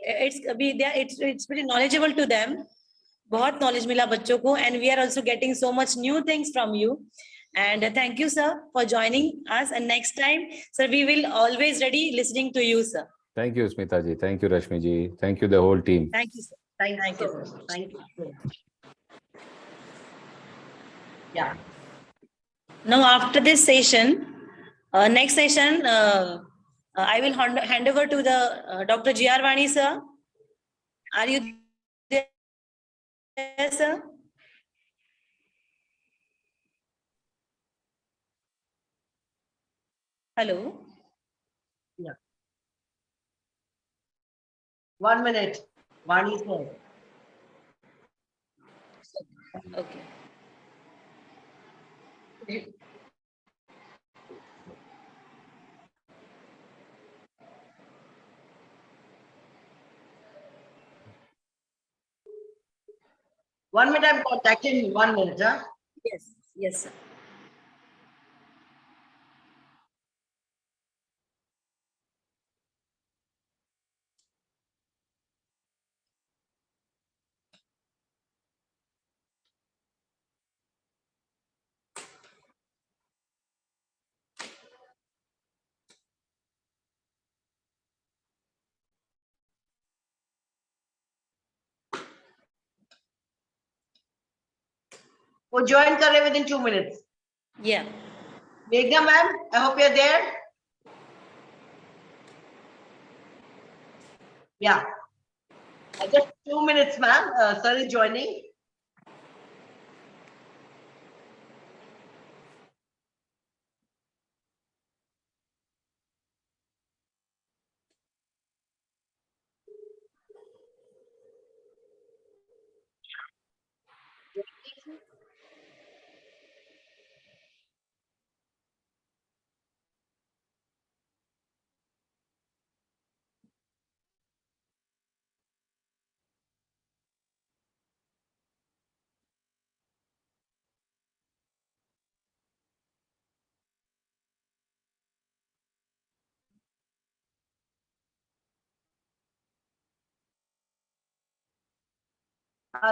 it's pretty knowledgeable to them. बहुत knowledge मिला बच्चों को, and we are also getting so much new things from you. And thank you, sir, for joining us. And next time, sir, we will always ready listening to you, sir. Thank you, Smita ji. Thank you, Rashmi ji. Thank you, the whole team. Thank you, sir. Thank you. Thank you. Yeah. Now, after this session, next session, I will hand over to the Dr. G.R. Vani, sir. Are you there, sir? Hello. Yeah. 1 minute. Vani sir. Okay. One minute, I'm contacting you. 1 minute, huh? Yes. Yes, sir. We'll join Kare within 2 minutes. Yeah. Meghna ma'am, I hope you're there. Yeah. Just 2 minutes, ma'am. Sir is joining.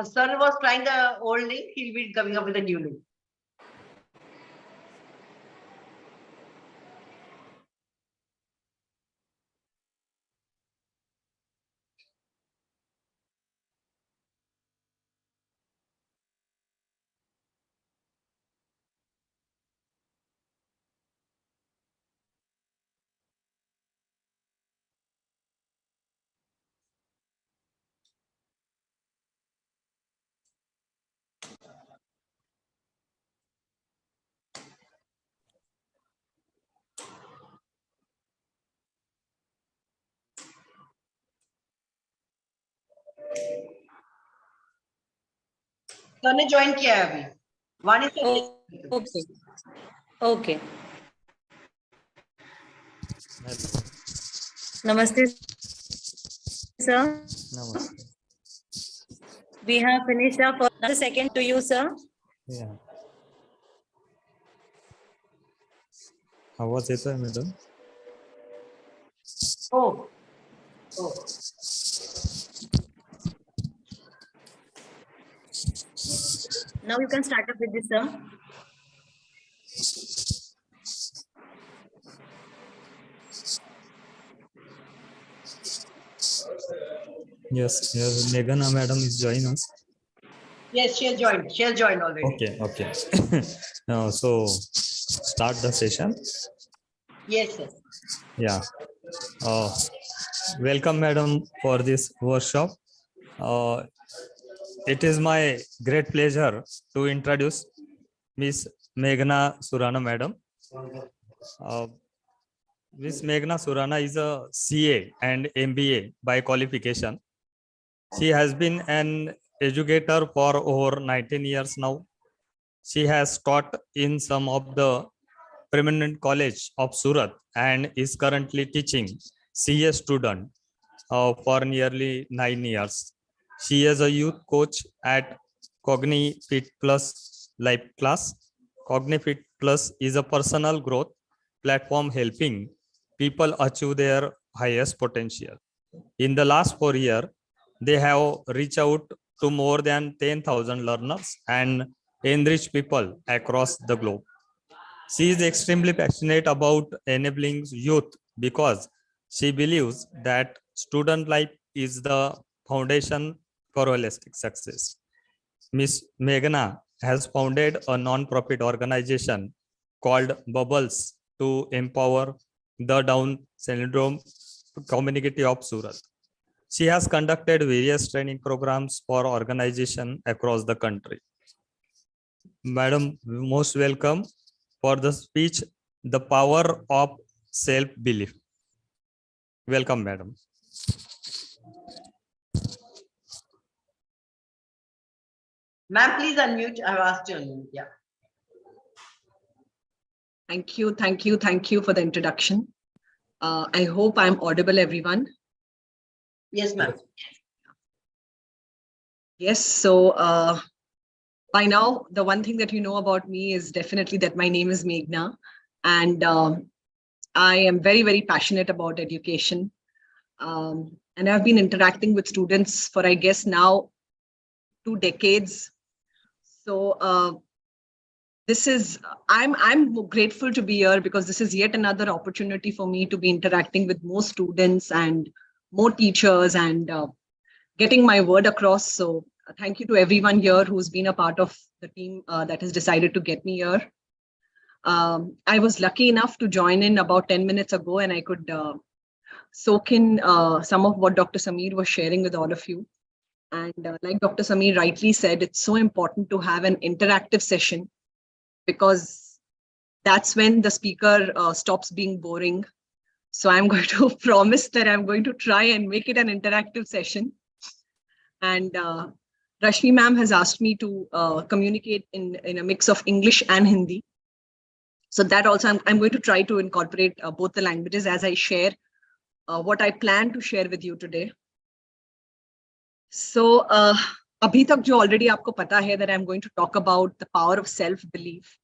Sir was trying the old link. He'll be coming up with a new link. Sir ने join किया है अभी वाणी sir okay okay नमस्ते sir. Namaste. We have finished up for the second to you, sir. Yeah. आवाज येतोय madam? Oh. Now you can start up with this, sir. Yes, Meghna madam is joining us. Yes, she has joined. She has joined already. Okay. So start the session. Yes, sir. Yeah. Welcome, madam, for this workshop. It is my great pleasure to introduce Miss Meghna Surana, madam. Miss Meghna Surana is a CA and MBA by qualification. She has been an educator for over 19 years now. She has taught in some of the prominent college of Surat and is currently teaching CA student for nearly 9 years. She is a youth coach at CogniFit Plus Life Class. CogniFit Plus is a personal growth platform helping people achieve their highest potential. In the last 4 years, they have reached out to more than 10,000 learners and enriched people across the globe. She is extremely passionate about enabling youth because she believes that student life is the foundation for holistic success. Ms. Meghna has founded a non-profit organization called Bubbles to empower the Down syndrome community of Surat. She has conducted various training programs for organizations across the country. Madam, most welcome for the speech, The Power of Self-Belief. Welcome, madam. Ma'am, please unmute. I've asked you to unmute. Yeah. Thank you, thank you, thank you for the introduction. I hope I'm audible, everyone. Yes, ma'am. Yes, so by now, the one thing that you know about me is definitely that my name is Meghna, and I am very, very passionate about education. And I've been interacting with students for, I guess, now 2 decades. So I'm grateful to be here because this is yet another opportunity for me to be interacting with more students and more teachers and getting my word across. So thank you to everyone here who's been a part of the team that has decided to get me here. I was lucky enough to join in about 10 minutes ago, and I could soak in some of what Dr. Sameer was sharing with all of you. And like Dr. Sameer rightly said, it's so important to have an interactive session because that's when the speaker stops being boring. So I'm going to promise that I'm going to try and make it an interactive session. And Rashmi ma'am has asked me to communicate in a mix of English and Hindi. So that also I'm going to try to incorporate both the languages as I share what I plan to share with you today. So abhi tak jo already aapko pata hai that I'm going to talk about the power of self-belief.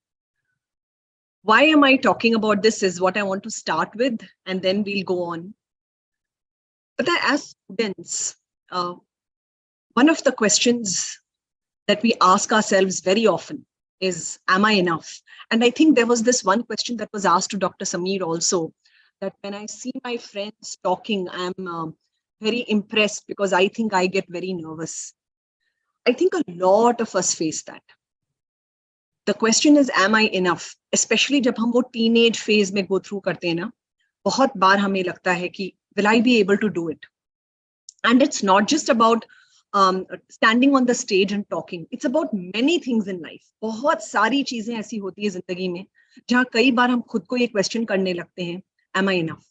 Why am I talking about this is what I want to start with, and then we'll go on. But as students, one of the questions that we ask ourselves very often is, am I enough? And I think there was this one question that was asked to Dr. Sameer also, that when I see my friends talking, I'm very impressed because I think I get very nervous. I think a lot of us face that. The question is, am I enough? Especially जब हम वो teenage phase में go through करते हैं ना, बहुत बार हमें लगता है कि will I be able to do it? And it's not just about standing on the stage and talking. It's about many things in life. बहुत सारी चीजें ऐसी होती है जिंदगी में जहाँ कई बार हम खुद को ये question करने लगते हैं, am I enough?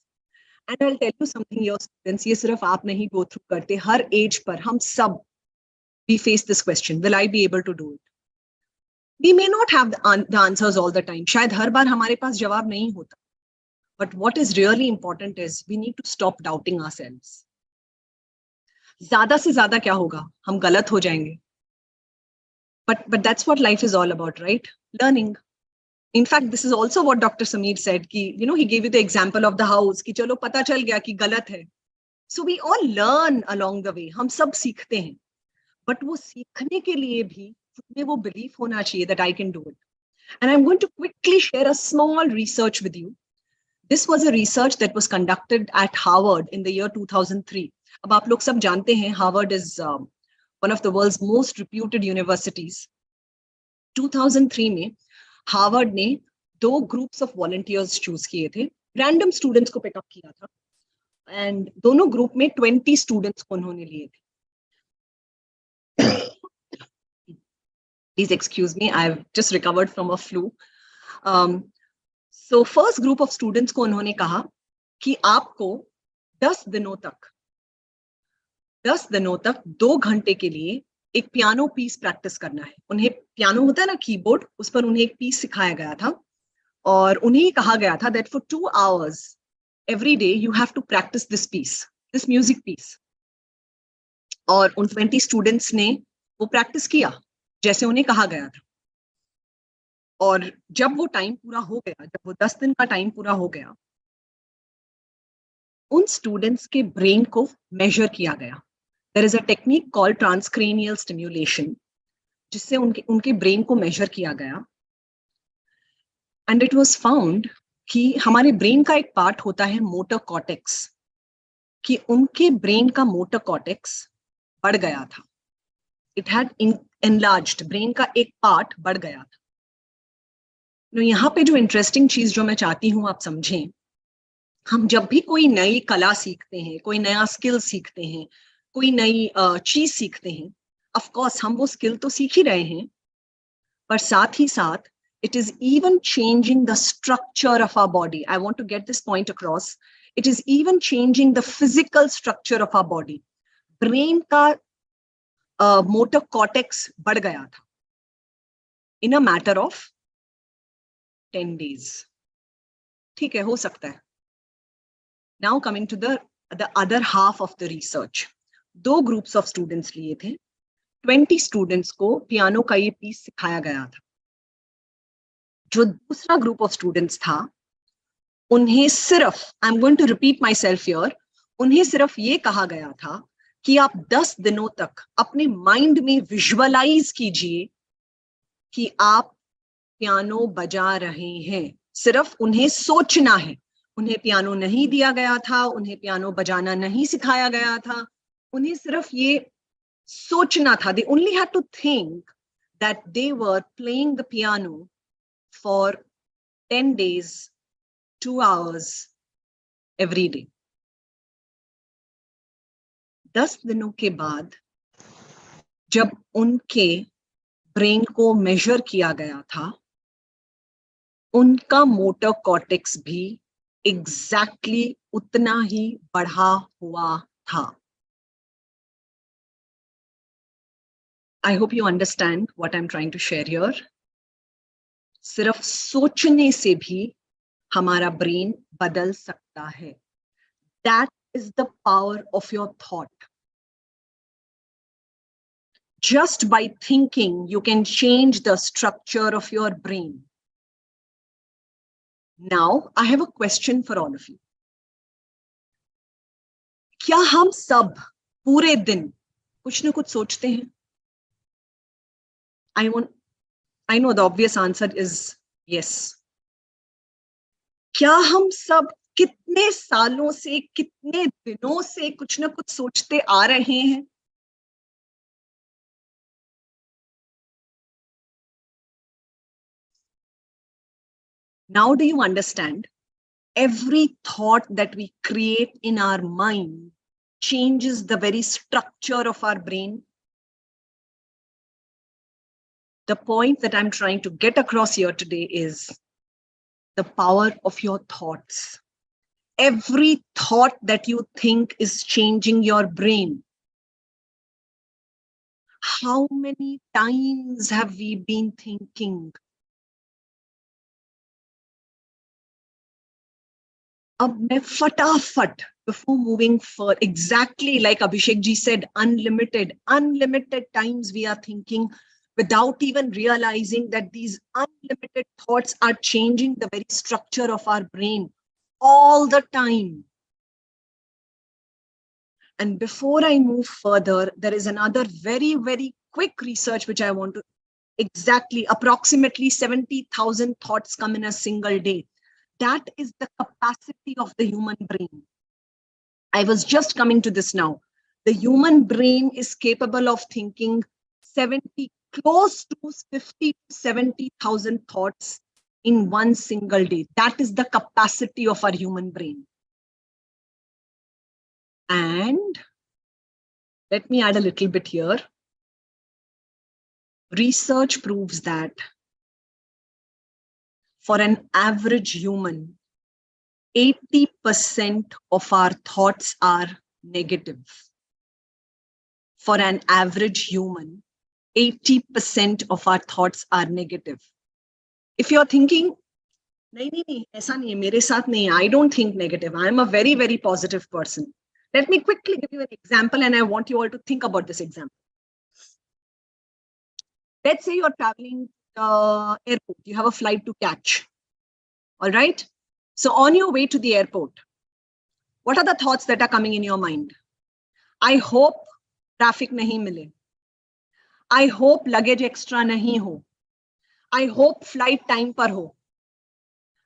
And I'll tell you something, your students, ये सिर्फ आप नहीं go through करते, हर age पर हम सब we face this question, will I be able to do it? We may not have the answers all the time. शायद हर बार हमारे पास जवाब नहीं होता. But what is really important is we need to stop doubting ourselves. ज़्यादा से ज़्यादा क्या होगा? हम गलत हो जाएंगे. But that's what life is all about, right? Learning. In fact, this is also what Dr. Sameer said. कि, you know, he gave you the example of the house. कि चलो पता चल गया कि गलत है. So we all learn along the way. हम सब सीखते हैं. But वो सीखने के लिए भी में वो belief होना चाहिए that I can do it. And I'm going to quickly share a small research with you. This was a research that was conducted at Harvard in the year 2003. अब आप लोग सब जानते हैं, Harvard is one of the world's most reputed universities. 2003 में Harvard ने 2 groups of volunteers choose किए थे. Random students को pick up किया था. And दोनों group में 20 students को उन्होंने लिए थे. Please excuse me, I've just recovered from a flu. So first group of students को उन्होंने कहा कि आपको 10 दिनों तक 2 घंटे के लिए एक पियानो पीस प्रैक्टिस करना है. उन्हें पियानो होता है ना, कीबोर्ड, उस पर उन्हें एक पीस सिखाया गया था और उन्हें कहा गया था that for 2 hours every day you have to practice this piece, this music piece. और उन 20 स्टूडेंट्स ने वो प्रैक्टिस किया जैसे उन्हें कहा गया था. और जब वो टाइम पूरा हो गया, जब वो 10 दिन का टाइम पूरा हो गया, उन स्टूडेंट्स के ब्रेन को मेजर किया गया. There is a technique called transcranial stimulation, जिससे उनके ब्रेन को मेजर किया गया. And it was found कि हमारे ब्रेन का एक पार्ट होता है मोटर कॉर्टेक्स, कि उनके ब्रेन का मोटर कॉर्टेक्स बढ़ गया था. It had enlarged, ब्रेन का एक पार्ट बढ़ गया था. यहाँ पे जो इंटरेस्टिंग चीज जो मैं चाहती हूँ आप समझें, हम जब भी कोई नई कला सीखते हैं, कोई नया स्किल सीखते हैं, कोई नई चीज सीखते हैं, ऑफ कोर्स हम वो स्किल तो सीख ही रहे हैं, पर साथ ही साथ it is even changing the structure of our body. I want to get this point across. It is even changing the physical structure of our body. Brain का motor cortex बढ़ गया था in a matter of 10 days. ठीक है, हो सकता है. Now coming to the other half of the research. 2 groups of students लिए थे. 20 students को पियानो का ये पीस सिखाया गया था. जो दूसरा ग्रुप ऑफ स्टूडेंट्स था, उन्हें सिर्फ, I am going to repeat myself here, उन्हें सिर्फ ये कहा गया था कि आप 10 दिनों तक अपने माइंड में विजुअलाइज कीजिए कि आप पियानो बजा रहे हैं. सिर्फ उन्हें सोचना है. उन्हें पियानो नहीं दिया गया था, उन्हें पियानो बजाना नहीं सिखाया गया था, उन्हें सिर्फ ये सोचना था. They only had to think that they were playing the piano for 10 days, 2 hours every day. 10 दिनों के बाद जब उनके ब्रेन को मेजर किया गया था, उनका मोटर कॉर्टेक्स भी एग्जैक्टली उतना ही बढ़ा हुआ था. I hope you understand what I'm trying to share here. सिर्फ सोचने से भी हमारा ब्रेन बदल सकता है. That is the power of your thought. Just by thinking, you can change the structure of your brain. Now, I have a question for all of you. क्या हम सब पूरे दिन कुछ ना कुछ सोचते हैं? I know the obvious answer is yes. क्या हम सब कितने सालों से, कितने दिनों से कुछ ना कुछ सोचते आ रहे हैं? Now do you understand? Every thought that we create in our mind changes the very structure of our brain. The point that I'm trying to get across here today is the power of your thoughts. Every thought that you think is changing your brain. How many times have we been thinking? अब मैं फटाफट, before moving for exactly like Abhishek ji said, unlimited times we are thinking without even realizing that these unlimited thoughts are changing the very structure of our brain all the time. And before I move further, there is another very, very quick research which I want to exactly, approximately 70,000 thoughts come in a single day. That is the capacity of the human brain. I was just coming to this now. The human brain is capable of thinking close to 50 to 70,000 thoughts in one single day. That is the capacity of our human brain. And let me add a little bit here. Research proves that for an average human, 80% of our thoughts are negative. For an average human, 80% of our thoughts are negative. If you're thinking, nahi, aisa nahi hai, mere saath nahi hai, I don't think negative. I am a very, very positive person. Let me quickly give you an example, and I want you all to think about this example. Let's say you're traveling airport, you have a flight to catch. All right. So on your way to the airport, What are the thoughts that are coming in your mind? I hope traffic nahi mile. I hope luggage extra nahi ho. I hope flight time par ho.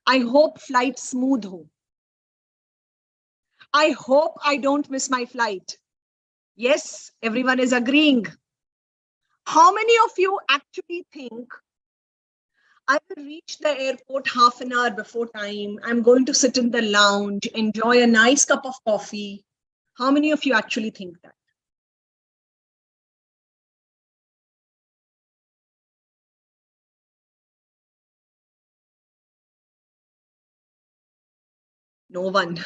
I hope flight smooth ho. I hope I don't miss my flight. Yes, everyone is agreeing. How many of you actually think I will reach the airport half an hour before time? I'm going to sit in the lounge, enjoy a nice cup of coffee. How many of you actually think that? No one.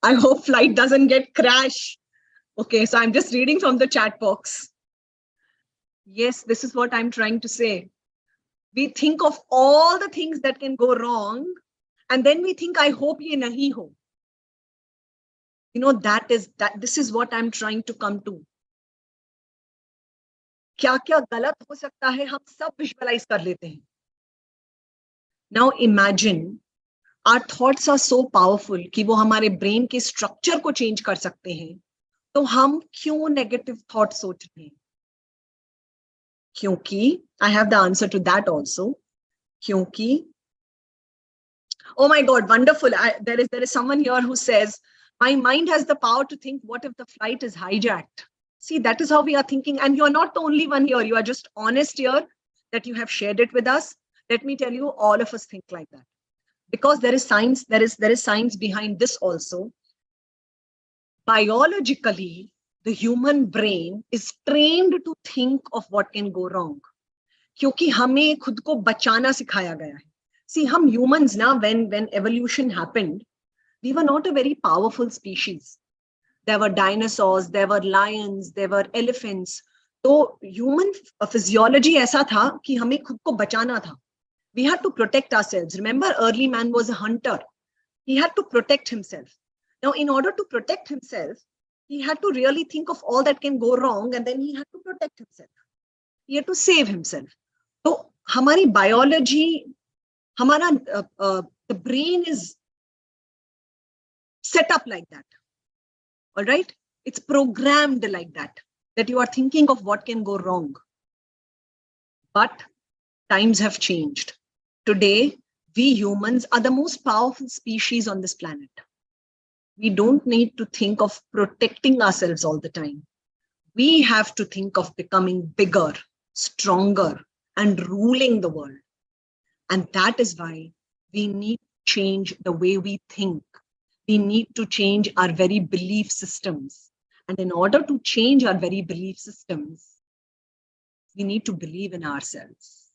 I hope flight doesn't get crashed. Okay, so I'm just reading from the chat box. Yes, this is what I'm trying to say. We think of all the things that can go wrong, and then we think, I hope ye nahi ho. You know, this is what I'm trying to come to. क्या क्या गलत हो सकता है हम सब visualise कर लेते हैं. Now imagine our thoughts are so powerful कि वो हमारे ब्रेन के स्ट्रक्चर को चेंज कर सकते हैं. तो हम क्यों नेगेटिव थॉट सोच रहे हैं? क्योंकि I have the answer to that also. क्योंकि, oh my God, wonderful. There is someone here who says, my mind has the power to think, what if the flight is hijacked? See, that is how we are thinking. And you're not the only one here. You are just honest here that you have shared it with us. Let me tell you, all of us think like that. Because there is science, there is science behind this also. Biologically, the human brain is trained to think of what can go wrong. क्योंकि हमें खुद को बचाना सिखाया गया है. See, हम humans now, when evolution happened, we were not a very powerful species. There were dinosaurs, there were lions, there were elephants. तो human physiology ऐसा था कि हमें खुद को बचाना था. We had to protect ourselves. Remember, early man was a hunter. He had to protect himself. Now, in order to protect himself, he had to really think of all that can go wrong, and then he had to protect himself. He had to save himself. So, हमारी biology, the brain is set up like that. All right? It's programmed like that you are thinking of what can go wrong. But times have changed. Today, we humans are the most powerful species on this planet. We don't need to think of protecting ourselves all the time. We have to think of becoming bigger, stronger, and ruling the world. And that is why we need to change the way we think. We need to change our very belief systems. And in order to change our very belief systems, we need to believe in ourselves.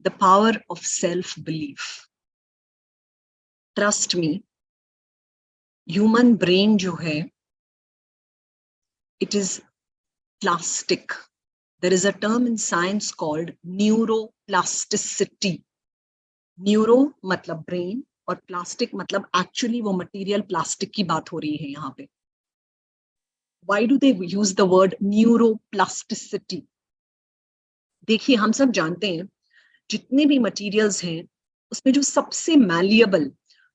The power of self-belief. Trust me, human brain jo hai, it is plastic. There is a term in science called neuroplasticity. Neuro matlab brain और plastic matlab actually वो material plastic की बात हो रही है यहाँ पे. Why do they use the word neuroplasticity? देखिए, हम सब जानते हैं जितने भी materials हैं उसमें जो सबसे malleable,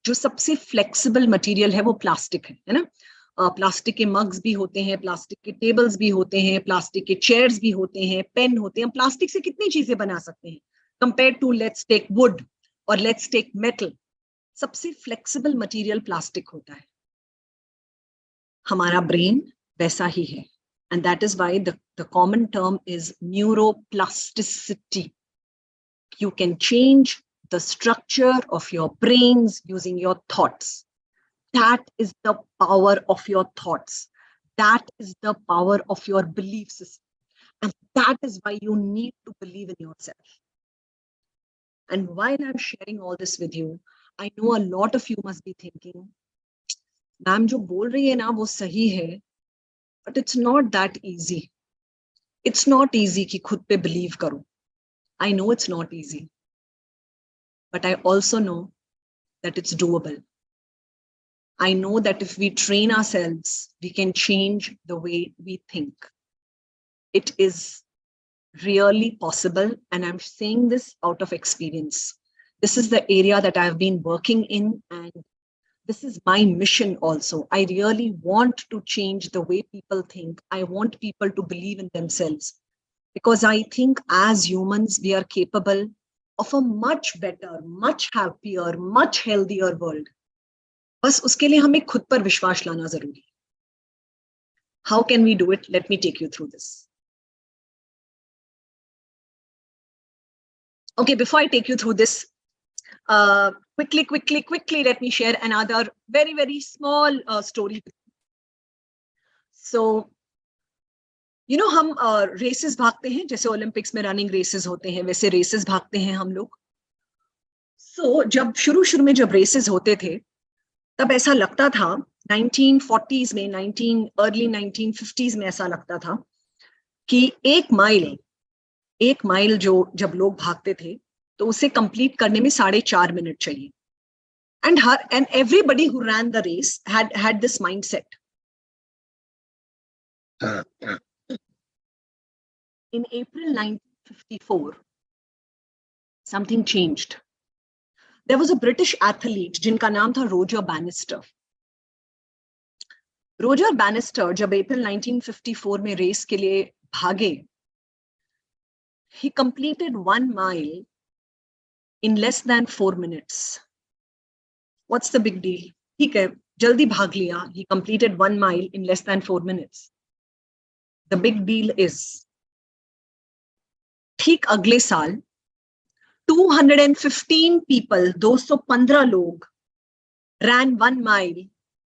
जो सबसे flexible material है वो plastic है ना? प्लास्टिक के मग्स भी होते हैं, प्लास्टिक के टेबल्स भी होते हैं, प्लास्टिक के चेयर्स भी होते हैं, पेन होते हैं. प्लास्टिक से कितनी चीजें बना सकते हैं compare to let's take wood और लेट्स टेक मेटल. सबसे फ्लेक्सिबल मटेरियल प्लास्टिक होता है. हमारा ब्रेन वैसा ही है. And that is why the common term is neuroplasticity. You can change the structure of your brains using your thoughts. That is the power of your thoughts. That is the power of your belief system. And that is why you need to believe in yourself. And while I'm sharing all this with you, I know a lot of you must be thinking, ma'am, jo bol rahi hai na, wo sahi hai, but it's not that easy. It's not easy ki khud pe believe karo. I know it's not easy, but I also know that it's doable. I know that if we train ourselves, we can change the way we think. It is really possible, and I'm saying this out of experience. This is the area that I've been working in, and this is my mission also. I really want to change the way people think. I want people to believe in themselves, because I think as humans, we are capable of a much better, much happier, much healthier world. बस उसके लिए हमें खुद पर विश्वास लाना जरूरी है. How can we do it? Let me take you through this. Okay, before I take you through this, quickly, let me share another very, very small story. So, you know, हम races भागते हैं, जैसे Olympics में running races होते हैं, वैसे races भागते हैं हम लोग. So, जब शुरू में जब races होते थे, तब ऐसा लगता था 1940s में, early 1950s में ऐसा लगता था कि एक माइल जो जब लोग भागते थे तो उसे कंप्लीट करने में 4.5 मिनट चाहिए. And everybody who ran the race had this mindset. In April 1954, something changed. There was a British athlete जिनका नाम था Roger Bannister. Roger Bannister जब April 1954 में रेस के लिए भागे, he completed 1 mile in less than 4 minutes. What's the big deal? ठीक है, जल्दी भाग लिया. He completed 1 mile in less than 4 minutes. The big deal is, ठीक अगले साल 215 people, 215 लोग ran 1 mile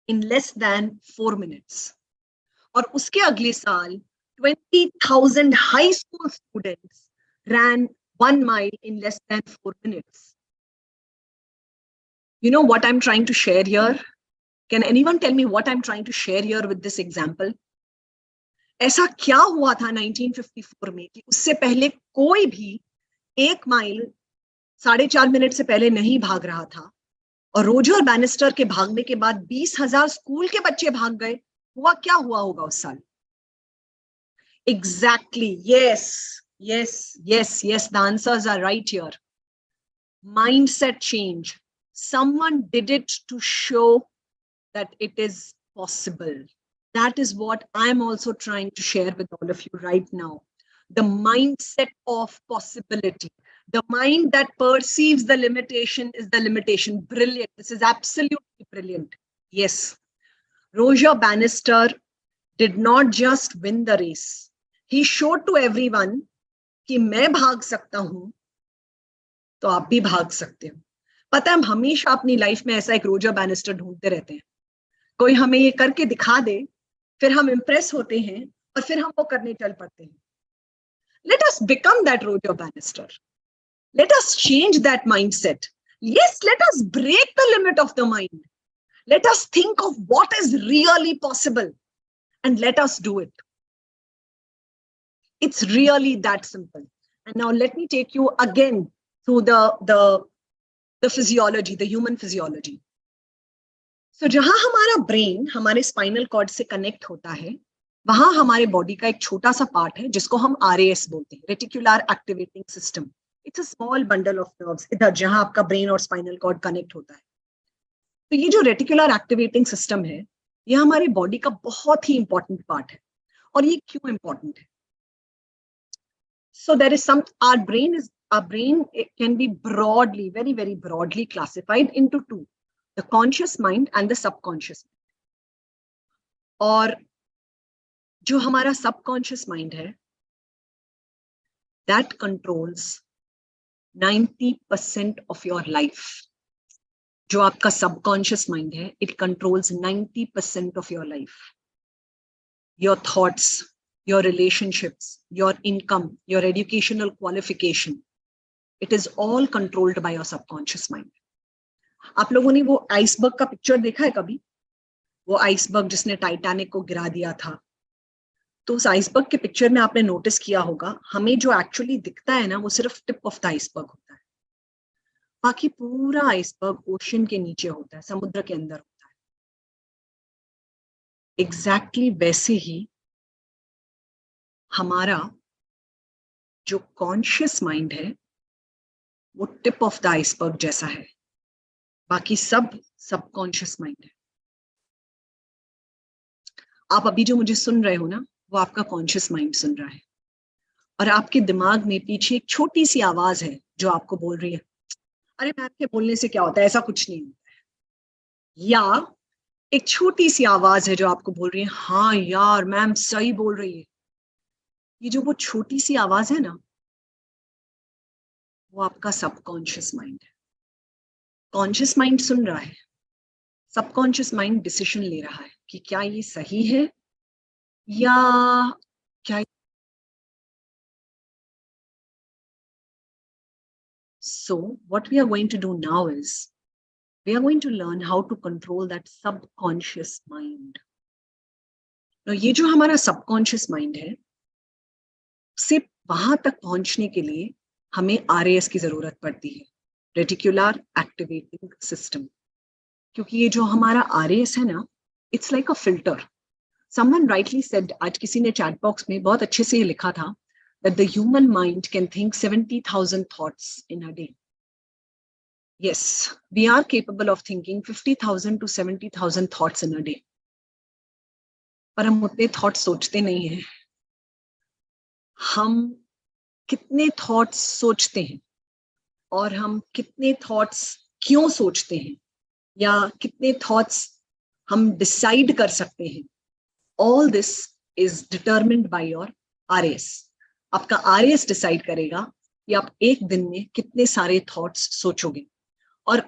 in less than 4 minutes. और उसके अगले साल 20,000 high school students ran 1 mile in less than 4 minutes. You know what I'm trying to share here? Can anyone tell me what I'm trying to share here with this example? ऐसा क्या हुआ था 1954 में कि उससे पहले कोई भी 1 माइल 4.5 मिनट से पहले नहीं भाग रहा था, और रोजर बैनिस्टर के भागने के बाद 20,000 स्कूल के बच्चे भाग गए. क्या हुआ होगा उस साल? Exactly. Yes. The answers are right here. Mindset change. Someone did it to show that it is possible. That is what I'm also trying to share with all of you right now. The mindset of possibility. The mind that perceives the limitation is the limitation. Brilliant. This is absolutely brilliant. Yes. Roger Bannister did not just win the race. He showed to everyone कि मैं भाग सकता हूं, तो आप भी भाग सकते हो. पता है, हम हमेशा अपनी लाइफ में ऐसा एक रोजर बैनिस्टर ढूंढते रहते हैं. कोई हमें ये करके दिखा दे, फिर हम इम्प्रेस होते हैं और फिर हम वो करने चल पड़ते हैं. Let us become that Roger Bannister. Let us change that mindset. Yes, let us break the limit of the mind. Let us think of what is really possible and let us do it. It's really that simple. And now let me take you again through the physiology, the human physiology. So जहां हमारा brain हमारे spinal cord से connect होता है, वहां हमारे body का एक छोटा सा part है जिसको हम RAS बोलते हैं, Reticular Activating System. It's a small bundle of nerves. इधर जहां आपका brain और spinal cord connect होता है. तो ये जो Reticular Activating System है, ये हमारे body का बहुत ही important part है. और ये क्यों important है? So there is our brain can be broadly, very, very broadly classified into two, the conscious mind and the subconscious mind. और जो हमारा subconscious mind है, that controls 90% of your life. जो आपका subconscious mind है, it controls 90% of your life. Your thoughts, your relationships, your income, your educational qualification. It is all controlled by your subconscious mind. आप लोगों ने वो iceberg का picture देखा है कभी? वो आइसबर्ग जिसने टाइटैनिक को गिरा दिया था. तो उस आइसबर्ग के पिक्चर में आपने नोटिस किया होगा, हमें जो एक्चुअली दिखता है ना, वो सिर्फ टिप ऑफ द आइसबर्ग होता है. बाकी पूरा आइसबर्ग ओशन के नीचे होता है, समुद्र के अंदर होता है. एग्जैक्टली वैसे ही हमारा जो कॉन्शियस माइंड है, वो टिप ऑफ द आइसबर्ग जैसा है. बाकी सब सबकॉन्शियस माइंड है. आप अभी जो मुझे सुन रहे हो ना, वो आपका कॉन्शियस माइंड सुन रहा है. और आपके दिमाग में पीछे एक छोटी सी आवाज है जो आपको बोल रही है, अरे मैम के बोलने से क्या होता है, ऐसा कुछ नहीं होता है. या एक छोटी सी आवाज है जो आपको बोल रही है, हाँ यार मैम सही बोल रही है. ये जो वो छोटी सी आवाज है ना, वो आपका सबकॉन्शियस माइंड है. कॉन्शियस माइंड सुन रहा है, सबकॉन्शियस माइंड डिसीजन ले रहा है कि क्या ये सही है या क्या. So what we are going to do now is we are going to learn how to control that subconscious mind. Now ये जो हमारा subconscious mind है, सिर्फ वहां तक पहुंचने के लिए हमें RAS की जरूरत पड़ती है, रेटिकुलर एक्टिवेटिंग सिस्टम. क्योंकि ये जो हमारा RAS है ना, it's like a filter. Someone rightly said, आज किसी ने चैट बॉक्स में बहुत अच्छे से ये लिखा था, that the human mind can think 70,000 thoughts in a day. Yes, we are capable of thinking 50,000 to 70,000 thoughts in a day. पर हम उतने थॉट्स सोचते नहीं हैं. हम कितने थॉट्स सोचते हैं और हम कितने थॉट्स क्यों सोचते हैं या कितने थॉट्स हम डिसाइड कर सकते हैं, all this is determined by your RAS. आपका RAS डिसाइड करेगा कि आप एक दिन में कितने सारे थॉट्स सोचोगे और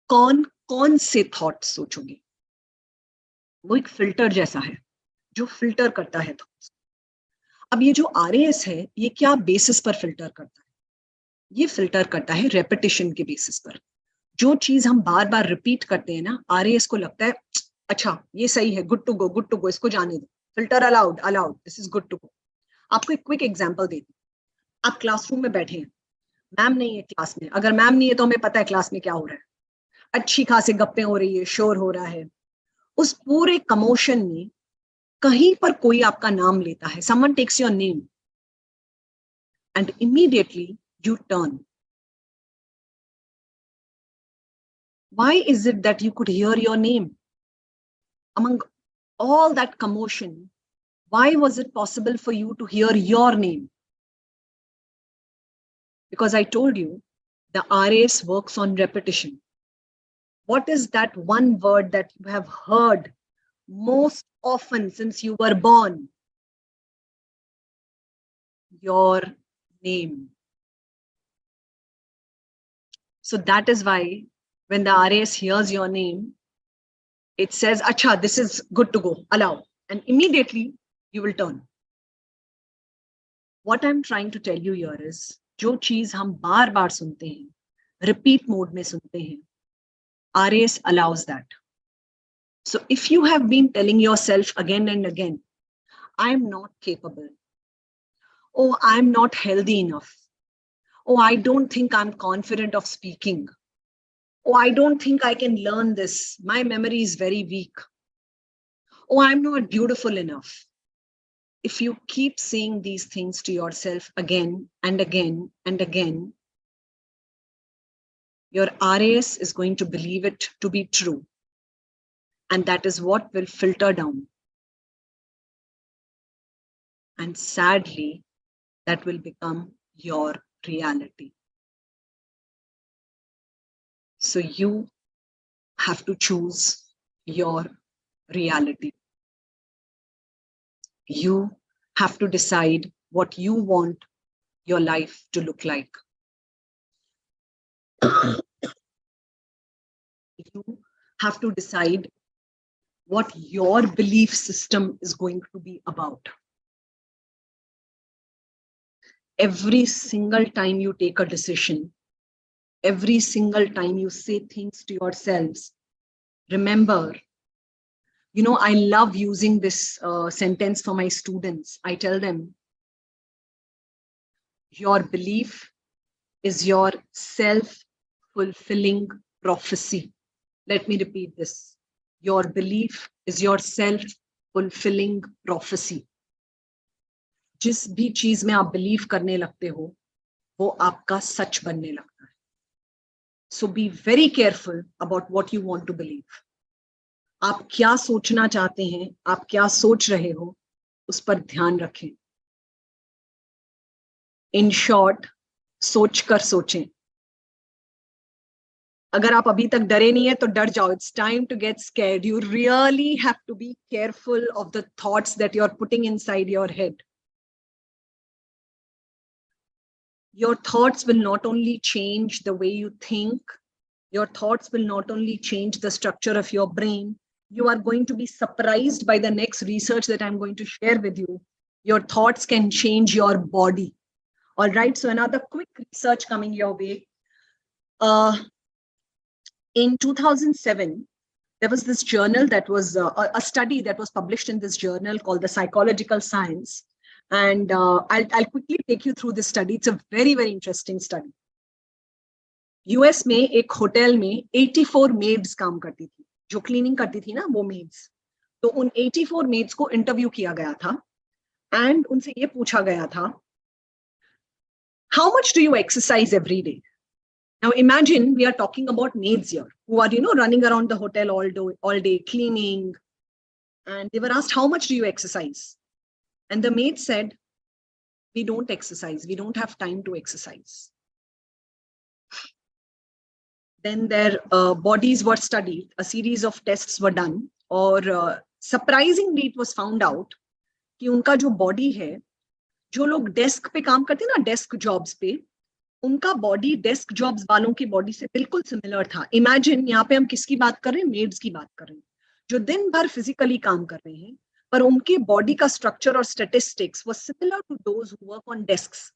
कौन कौन से थॉट्स सोचोगे. वो एक फिल्टर जैसा है जो फिल्टर करता है थॉट्स. अब ये जो RAS है, ये क्या बेसिस पर फिल्टर करता है? ये फिल्टर करता है रेपिटेशन के बेसिस पर. जो चीज हम बार बार रिपीट करते हैं ना, RAS को लगता है अच्छा ये सही है, good to go, good to go, इसको जाने दो, filter allowed, allowed, this is good to go. आपको एक क्विक एग्जांपल देती हूँ. आप क्लासरूम में बैठे हैं, मैम नहीं है क्लास में. अगर मैम नहीं है तो हमें पता है क्लास में क्या हो रहा है. अच्छी खासी गप्पे हो रही है, शोर हो रहा है. उस पूरे कमोशन में कहीं पर कोई आपका नाम लेता है, someone takes your name and immediately you turn. Why is it that you could hear your name? Among all that commotion, why was it possible for you to hear your name? Because I told you, the RAS works on repetition. What is that one word that you have heard most often since you were born? Your name. So that is why when the RAS hears your name, it says, Acha, this is good to go, allow. And immediately you will turn. What I'm trying to tell you here is, जो चीज हम बार बार सुनते हैं, repeat mode में सुनते हैं, RAS allows that. So if you have been telling yourself again and again, I'm not capable. Oh, I'm not healthy enough. Oh, I don't think I'm confident of speaking. Oh, I don't think I can learn this. My memory is very weak. Oh, I'm not beautiful enough. If you keep saying these things to yourself again and again and again, your RAS is going to believe it to be true. And that is what will filter down. And sadly, that will become your reality. So you have to choose your reality. You have to decide what you want your life to look like. You have to decide what your belief system is going to be about. Every single time you take a decision, every single time you say things to yourselves, remember, you know, I love using this sentence for my students. I tell them, your belief is your self-fulfilling prophecy. Let me repeat this. Your belief is your self-fulfilling prophecy. जिस भी चीज में आप believe करने लगते हो, वो आपका सच बनने लगता है. So be very careful about what you want to believe. आप क्या सोचना चाहते हैं, आप क्या सोच रहे हो, उस पर ध्यान रखें. In short, सोच कर सोचें. अगर आप अभी तक डरे नहीं है तो डर जाओ. It's time to get scared. You really have to be careful of the thoughts that you're putting inside your head. Your thoughts will not only change the way you think, your thoughts will not only change the structure of your brain, you are going to be surprised by the next research that I'm going to share with you. Your thoughts can change your body. All right, so another quick research coming your way. In 2007, there was this journal that was a study that was published in this journal called the Psychological Science. And I'll quickly take you through this study. It's a very, very interesting study. US में एक hotel में 84 maids काम करती थी, जो cleaning करती थी ना वो maids. तो उन 84 maids को इंटरव्यू किया गया था and उनसे ये पूछा गया था, how much do you exercise every day? Now imagine we are talking about maids here who are, running around the hotel all day cleaning, and they were asked, how much do you exercise? And the maid said, we don't exercise. We don't have time to exercise. Then their bodies were studied. A series of tests were done. और surprisingly, it was found out कि उनका जो body है, जो लोग desk पे काम करते हैं ना, desk jobs पे, उनका body desk jobs वालों की body से बिल्कुल similar था. Imagine यहाँ पे हम किसकी बात कर रहे हैं? Maids की बात कर रहे हैं, जो दिन भर physically काम कर रहे हैं, पर उनके body का structure और statistics was similar to those who work on desks.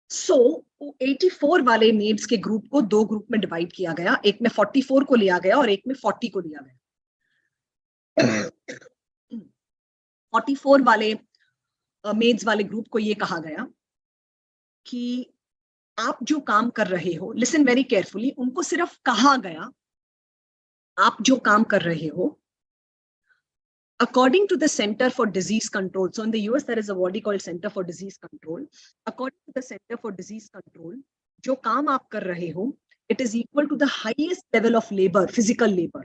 So 84 वाले maids के group को दो group में divide किया गया. एक में 44 को लिया गया और एक में 40 को लिया गया. 44 वाले maids वाले group को ये कहा गया कि आप जो काम कर रहे हो, listen very carefully, उनको सिर्फ कहा गया, आप जो काम कर रहे हो, according to the Center for Disease Control. So in the US, there is a body called Center for Disease Control. According to the Center for Disease Control, जो काम आप कर रहे हो, it is equal to the highest level of labor, physical labor.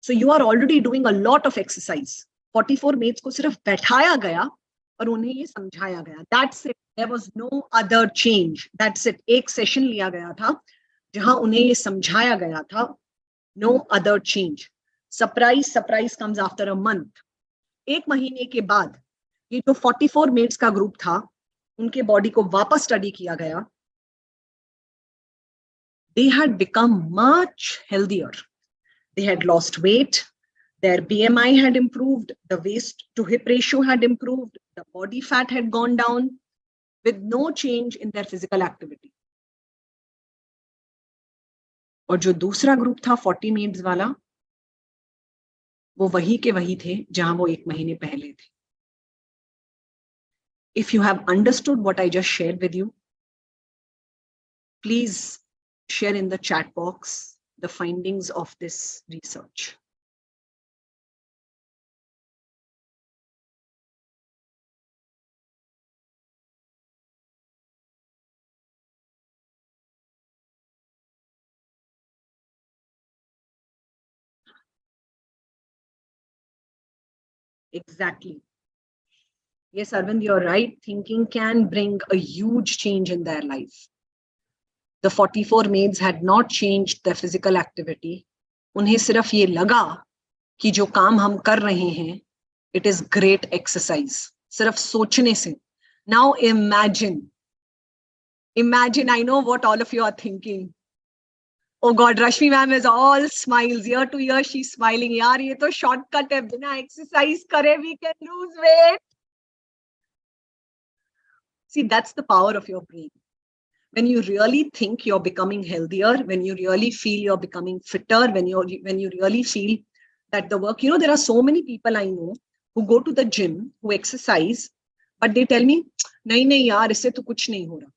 So you are already doing a lot of exercise. 44 maids को सिर्फ बैठाया गया और उन्हें ये समझाया गया. That's it. There was no other change. That's it. एक session लिया गया था जहां उन्हें ये समझाया गया था. No other change. Surprise, surprise comes after a month. एक महीने के बाद ये जो 44 maids का ग्रुप था, उनके बॉडी को वापस स्टडी किया गया. They had become much healthier. They had lost weight. Their BMI had improved. The waist to hip ratio had improved. The body fat had gone down with no change in their physical activity. और जो दूसरा group था 40 maids वाला, वो वही के वही थे जहां वो एक महीने पहले थे. If you have understood what I just shared with you, please share in the chat box the findings of this research. Exactly. Yes, Arvind, you're right. Thinking can bring a huge change in their life. The 44 maids had not changed their physical activity. उन्हें सिर्फ ये लगा कि जो काम हम कर रहे हैं, it is great exercise. सिर्फ सोचने से. Now imagine, I know what all of you are thinking. Oh God, Rashmi ma'am is all smiles. Year to year, she's smiling. Yaar, ye to shortcut hai. Bina exercise kare, we can lose weight. See, that's the power of your brain. When you really think you're becoming healthier, when you really feel you're becoming fitter, when you really feel that the work, there are so many people I know who go to the gym, who exercise, but they tell me, nahi yaar, isse to kuch nahi ho raha.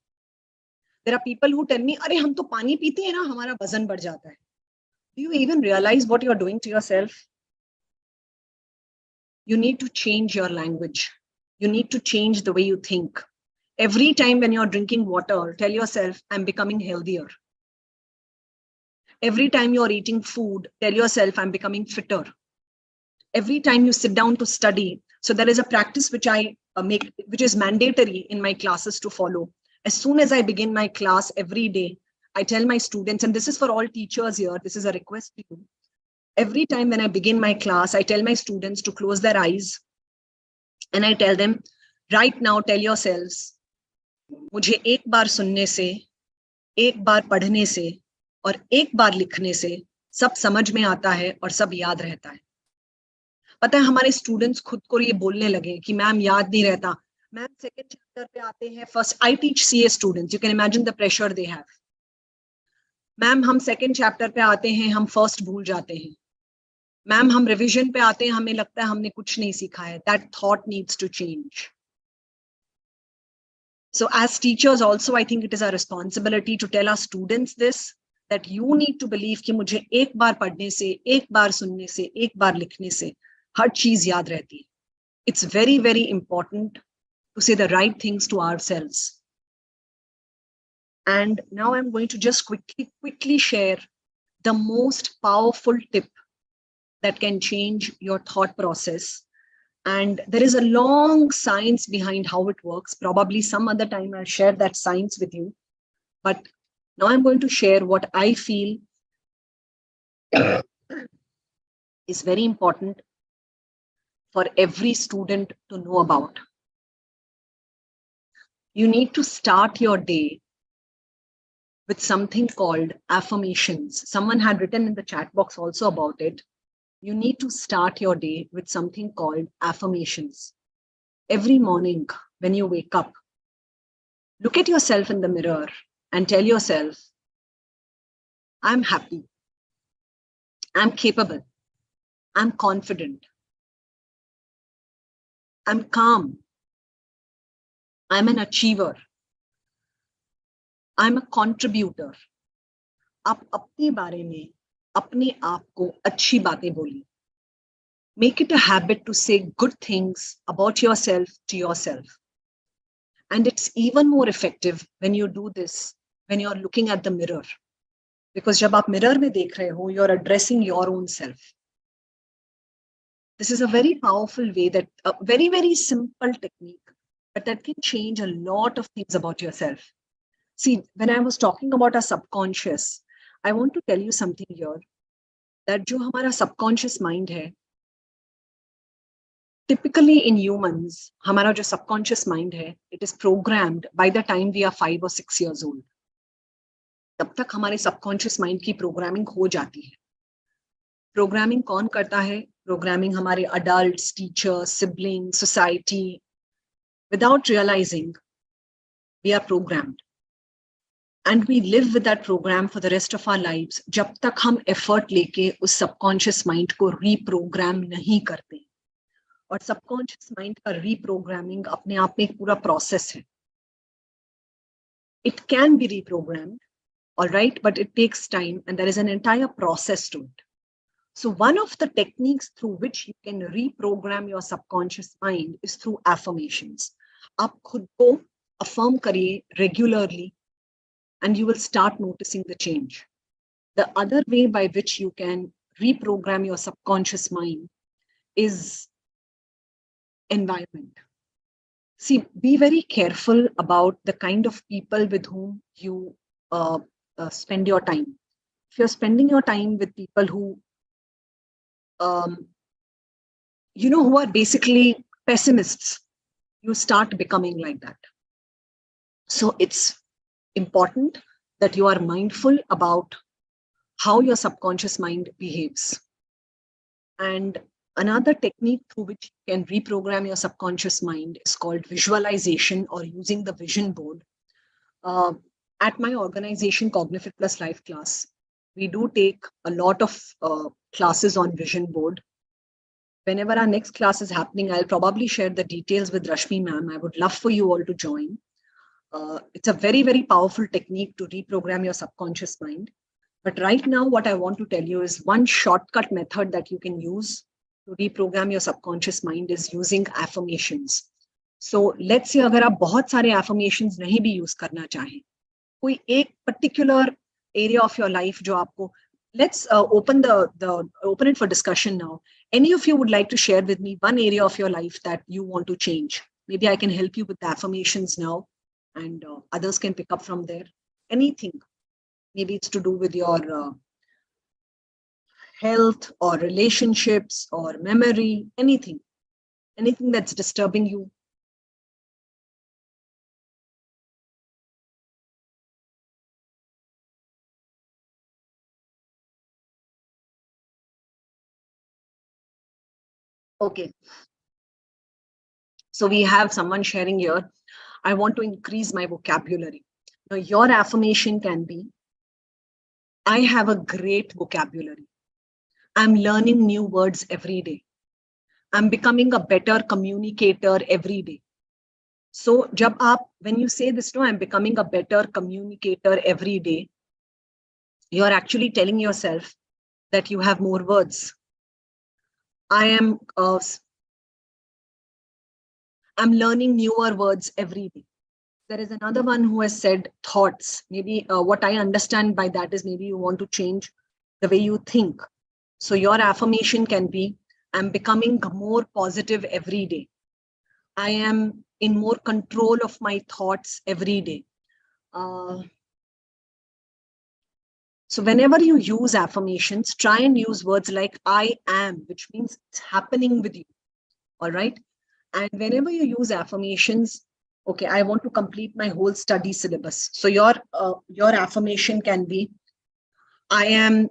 There are people who tell me, अरे हम तो पानी पीते हैं ना, हमारा वजन बढ़ जाता है. Do you even realize what you're doing to yourself? You need to change your language. You need to change the way you think. Every time when you're drinking water, tell yourself, I'm becoming healthier. Every time you're eating food, tell yourself, I'm becoming fitter. Every time you sit down to study, so there is a practice which I make, which is mandatory in my classes to follow. As soon as I begin my class every day, I tell my students, and this is for all teachers here, this is a request to you. Every time when I begin my class, I tell my students to close their eyes and I tell them, right now tell yourselves, मुझे एक बार सुनने से, एक बार पढ़ने से और एक बार लिखने से सब समझ में आता है और सब याद रहता है. पता है हमारे स्टूडेंट्स खुद को ये बोलने लगे कि मैम याद नहीं रहता. मैम सेकंड चैप्टर पे आते हैं, first I teach CA students, you can imagine the pressure they have. Ma'am हम सेकंड चैप्टर पे आते हैं, हम फर्स्ट भूल जाते हैं. मैम हम रिवीजन पे आते हैं, हमें लगता है हमने कुछ नहीं सीखा है. That thought needs to change. So as teachers also, I think it is our responsibility to tell our students this, that you need to believe कि मुझे एक बार पढ़ने से, एक बार सुनने से, एक बार लिखने से हर चीज याद रहती है. It's very, very important to say the right things to ourselves. And now I'm going to just quickly share the most powerful tip that can change your thought process. And there is a long science behind how it works. Probably some other time I'll share that science with you. But now I'm going to share what I feel is very important for every student to know about. You need to start your day with something called affirmations. Someone had written in the chat box also about it. You need to start your day with something called affirmations. Every morning when you wake up, look at yourself in the mirror and tell yourself, I'm happy, I'm capable, I'm confident, I'm calm, I'm an achiever, I'm a contributor. आप अपने बारे में अपने आप को अच्छी बातें बोलिए. Make it a habit to say good things about yourself to yourself. And it's even more effective when you do this, when you're looking at the mirror. Because जब आप mirror में देख रहे हो, you're addressing your own self. This is a very powerful way, that a very, very simple technique, but that can change a lot of things about yourself. See, when I was talking about our subconscious, I want to tell you something here, that जो हमारा subconscious mind है, typically in humans, हमारा जो subconscious mind है, it is programmed by the time we are 5 or 6 years old. तब तक हमारे subconscious mind की programming हो जाती है. Programming कौन करता है? Programming हमारे adults, teachers, siblings, society. Without realizing, we are programmed. And we live with that program for the rest of our lives, जब तक हम effort लेके उस subconscious mind को reprogram नहीं करते. और subconscious mind का reprogramming अपने आप में एक पूरा process है. It can be reprogrammed, all right, but it takes time and there is an entire process to it. So one of the techniques through which you can reprogram your subconscious mind is through affirmations. आप खुद को affirm करिए regularly, and you will start noticing the change. The other way by which you can reprogram your subconscious mind is environment. See, be very careful about the kind of people with whom you spend your time. If you're spending your time with people who, who are basically pessimists, you start becoming like that. So it's important that you are mindful about how your subconscious mind behaves. And another technique through which you can reprogram your subconscious mind is called visualization, or using the vision board. At my organization, Cognitive Plus Life Class, we do take a lot of classes on vision board. Whenever our next class is happening, I'll probably share the details with Rashmi ma'am. I would love for you all to join. It's a very, very powerful technique to reprogram your subconscious mind. But right now, what I want to tell you is one shortcut method that you can use to reprogram your subconscious mind is using affirmations. So let's say अगर आप बहुत सारे affirmations नहीं भी use करना चाहें, कोई एक particular area of your life जो आपको, let's open it for discussion now. Any of you would like to share with me one area of your life that you want to change? Maybe I can help you with the affirmations now, and others can pick up from there. Anything. Maybe it's to do with your health or relationships or memory, anything that's disturbing you. Okay. So we have someone sharing here, I want to increase my vocabulary. Now your affirmation can be, I have a great vocabulary. I'm learning new words every day. I'm becoming a better communicator every day. So when you say this, no, I'm becoming a better communicator every day, you're actually telling yourself that you have more words. I'm learning newer words every day. There is another one who has said thoughts. Maybe what I understand by that is maybe you want to change the way you think. So your affirmation can be, I'm becoming more positive every day. I am in more control of my thoughts every day. So whenever you use affirmations, try and use words like I am, which means it's happening with you. All right. And whenever you use affirmations, okay, I want to complete my whole study syllabus. So your affirmation can be, I am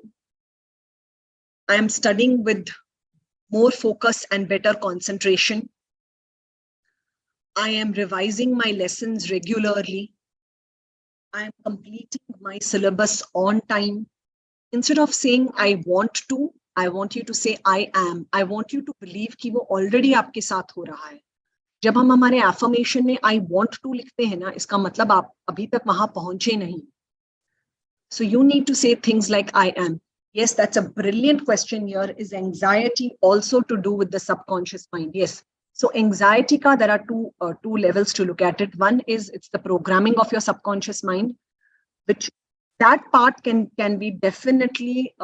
studying with more focus and better concentration. I am revising my lessons regularly. I am completing my syllabus on time. Instead of saying I want to, I want you to say I am. I want you to believe कि वो already आपके साथ हो रहा है. जब हम हमारे affirmation में I want to लिखते हैं ना, इसका मतलब आप अभी तक वहां पहुंचे नहीं. So you need to say things like I am. Yes, that's a brilliant question here. Is anxiety also to do with the subconscious mind? Yes. So anxiety ka, there are two levels to look at it. One is it's the programming of your subconscious mind, which that part can be definitely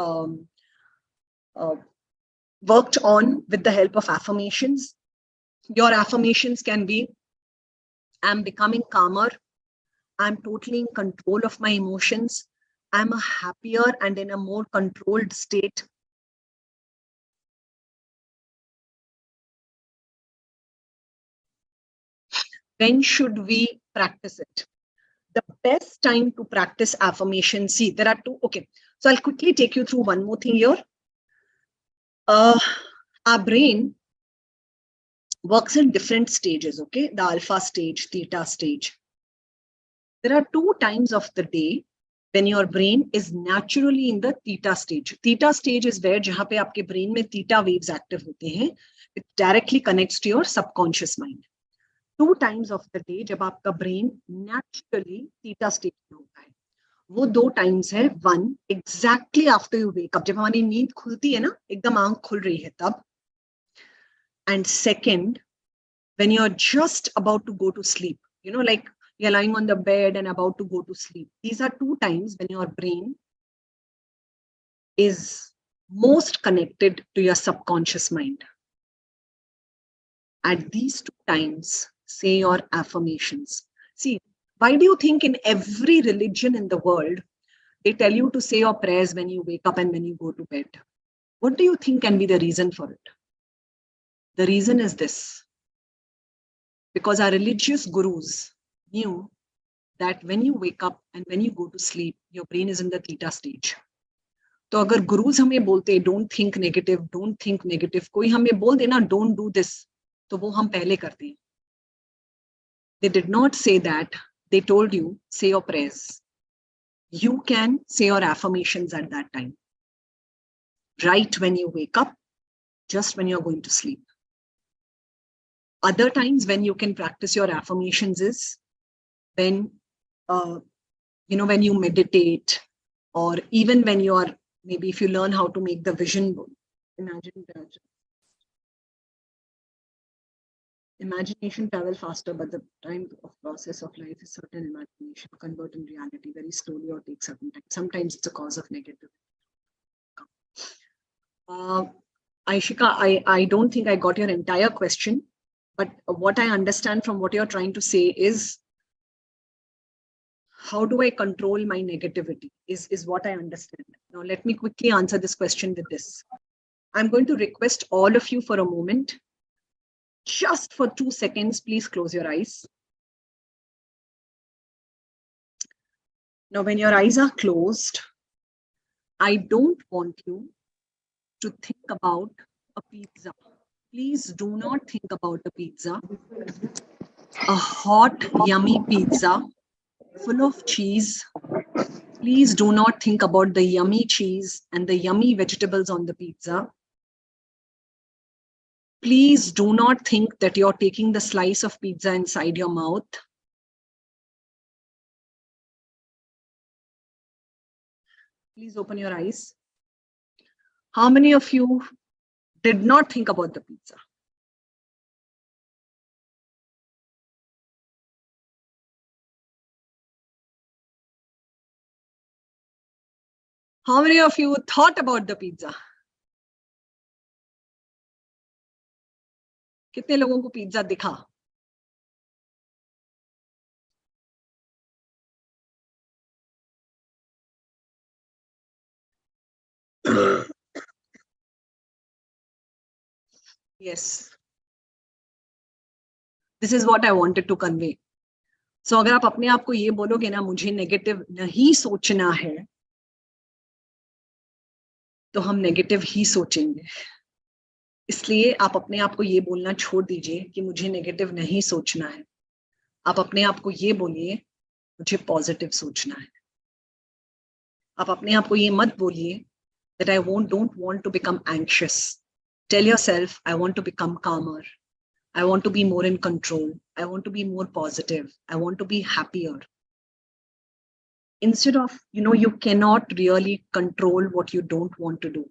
worked on with the help of affirmations. Your affirmations can be, I'm becoming calmer. I'm totally in control of my emotions. I'm a happier and in a more controlled state. When should we practice it? The best time to practice affirmation, see, there are two. Okay, so I'll quickly take you through one more thing here. Our brain works in different stages, okay? The alpha stage, theta stage. There are two times of the day when your brain is naturally in the theta stage. Theta stage is where jahan pe aapke brain mein theta waves active hote hain. It directly connects to your subconscious mind. Two times of the day jab aapka brain naturally theta stage mein hota hai. वो दो times है. One, exactly after you wake up, जब हमारी नींद खुलती है ना, एकदम आंख खुल रही है तब. And second, when you're just about to go to sleep, you know, like you're lying on the bed and about to go to sleep. These are two times when your brain is most connected to your subconscious mind. At these two times, say your affirmations. See, why do you think in every religion in the world, they tell you to say your prayers when you wake up and when you go to bed? What do you think can be the reason for it? The reason is this. Because our religious gurus knew that when you wake up and when you go to sleep, your brain is in the theta stage. तो अगर gurus हमें बोलते don't think negative, कोई हमें बोल देना don't do this, तो वो हम पहले करते हैं. They did not say that. They told you, say your prayers. You can say your affirmations at that time. Right when you wake up, just when you're going to sleep. Other times when you can practice your affirmations is when, when you meditate, or even when you are, maybe if you learn how to make the vision board. Imagine that. Imagination travel faster, but the time of process of life is certain imagination convert in reality very slowly or take certain time. Sometimes it's a cause of negative. Aishika, I don't think I got your entire question, but what I understand from what you're trying to say is, how do I control my negativity is what I understand. Now, let me quickly answer this question with this. I'm going to request all of you for a moment. Just for 2 seconds, please close your eyes. Now, when your eyes are closed, I don't want you to think about a pizza. Please do not think about a pizza. A hot, yummy pizza full of cheese. Please do not think about the yummy cheese and the yummy vegetables on the pizza. Please do not think that you're taking the slice of pizza inside your mouth. Please open your eyes. How many of you did not think about the pizza? How many of you thought about the pizza? कितने लोगों को pizza दिखा? Yes. This is what I wanted to convey. So अगर आप अपने आप को ये बोलोगे ना, मुझे नेगेटिव नहीं सोचना है, तो हम नेगेटिव ही सोचेंगे. इसलिए आप अपने आप को ये बोलना छोड़ दीजिए कि मुझे नेगेटिव नहीं सोचना है. आप अपने आप को ये बोलिए, मुझे पॉजिटिव सोचना है. आप अपने आप को ये मत बोलिए that I don't want to become anxious. Tell yourself, I want to become calmer. I want to be more in control. I want to be more positive. I want to be happier. Instead of, you cannot really control what you don't want to do.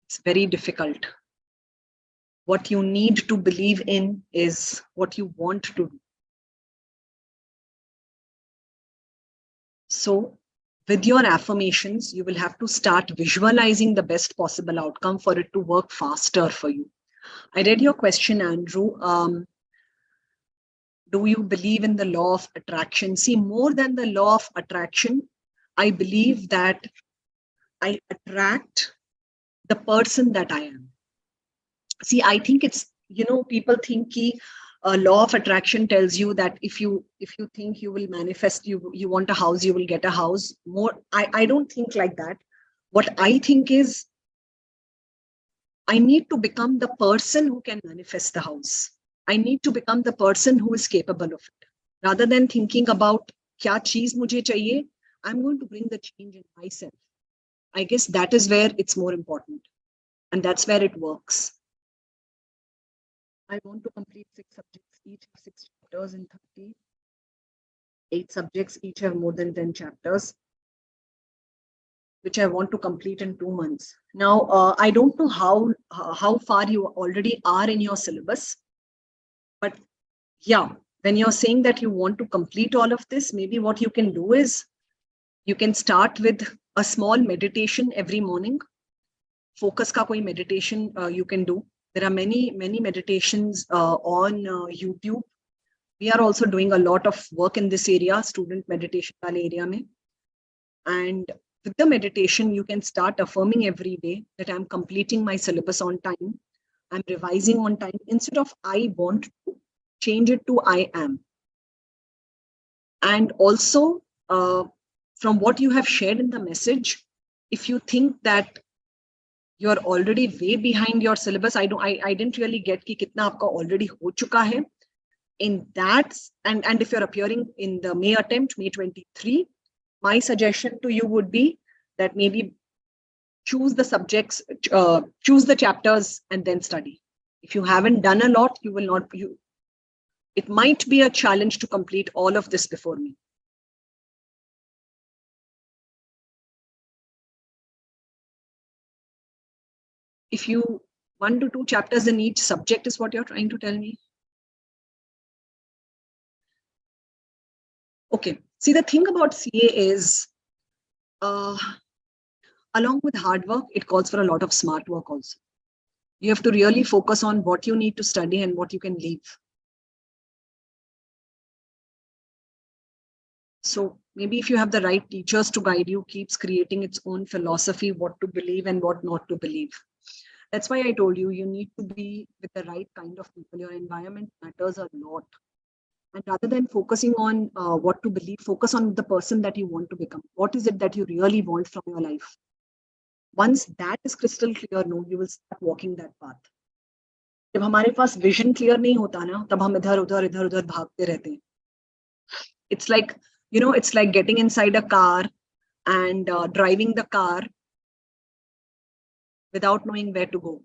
It's very difficult. What you need to believe in is what you want to do. So, with your affirmations, you will have to start visualizing the best possible outcome for it to work faster for you. I read your question, Andrew. Do you believe in the law of attraction? See, more than the law of attraction, I believe that I attract the person that I am. See, I think it's, people think law of attraction tells you that if you think you will manifest, you want a house, you will get a house. I don't think like that. What I think is, I need to become the person who can manifest the house. I need to become the person who is capable of it. Rather than thinking about kya cheez mujhe chahiye, I'm going to bring the change in myself. I guess that is where it's more important. And that's where it works. I want to complete 6 subjects, each have 6 chapters in 30. 8 subjects, each have more than 10 chapters, which I want to complete in 2 months. Now, I don't know how far you already are in your syllabus, but yeah, when you're saying that you want to complete all of this, maybe what you can do is, you can start with a small meditation every morning. Focus ka koi meditation you can do. There are many meditations on YouTube. We are also doing a lot of work in this area, student meditation wale area mein. And with the meditation, you can start affirming every day that I'm completing my syllabus on time. I'm revising on time. Instead of I want to, change it to I am. And also, from what you have shared in the message, if you think that you're already way behind your syllabus, I didn't really get ki kitna aapka already ho chuka hai. In that, and if you're appearing in the May attempt, May 23, my suggestion to you would be that maybe choose the subjects, choose the chapters and then study. If you haven't done a lot, you will not, it might be a challenge to complete all of this before me. If you 1 to 2 chapters in each subject is what you're trying to tell me? Okay. See, the thing about CA is, along with hard work, it calls for a lot of smart work also. You have to really focus on what you need to study and what you can leave. So maybe if you have the right teachers to guide you, keeps creating its own philosophy, what to believe and what not to believe. That's why I told you, you need to be with the right kind of people. Your environment matters a lot. And rather than focusing on what to believe, focus on the person that you want to become. What is it that you really want from your life? Once that is crystal clear, no, you will start walking that path. जब हमारे पास vision clear नहीं होता ना, तब हम इधर उधर भागते रहते हैं. It's like, you know, it's like getting inside a car and driving the car without knowing where to go.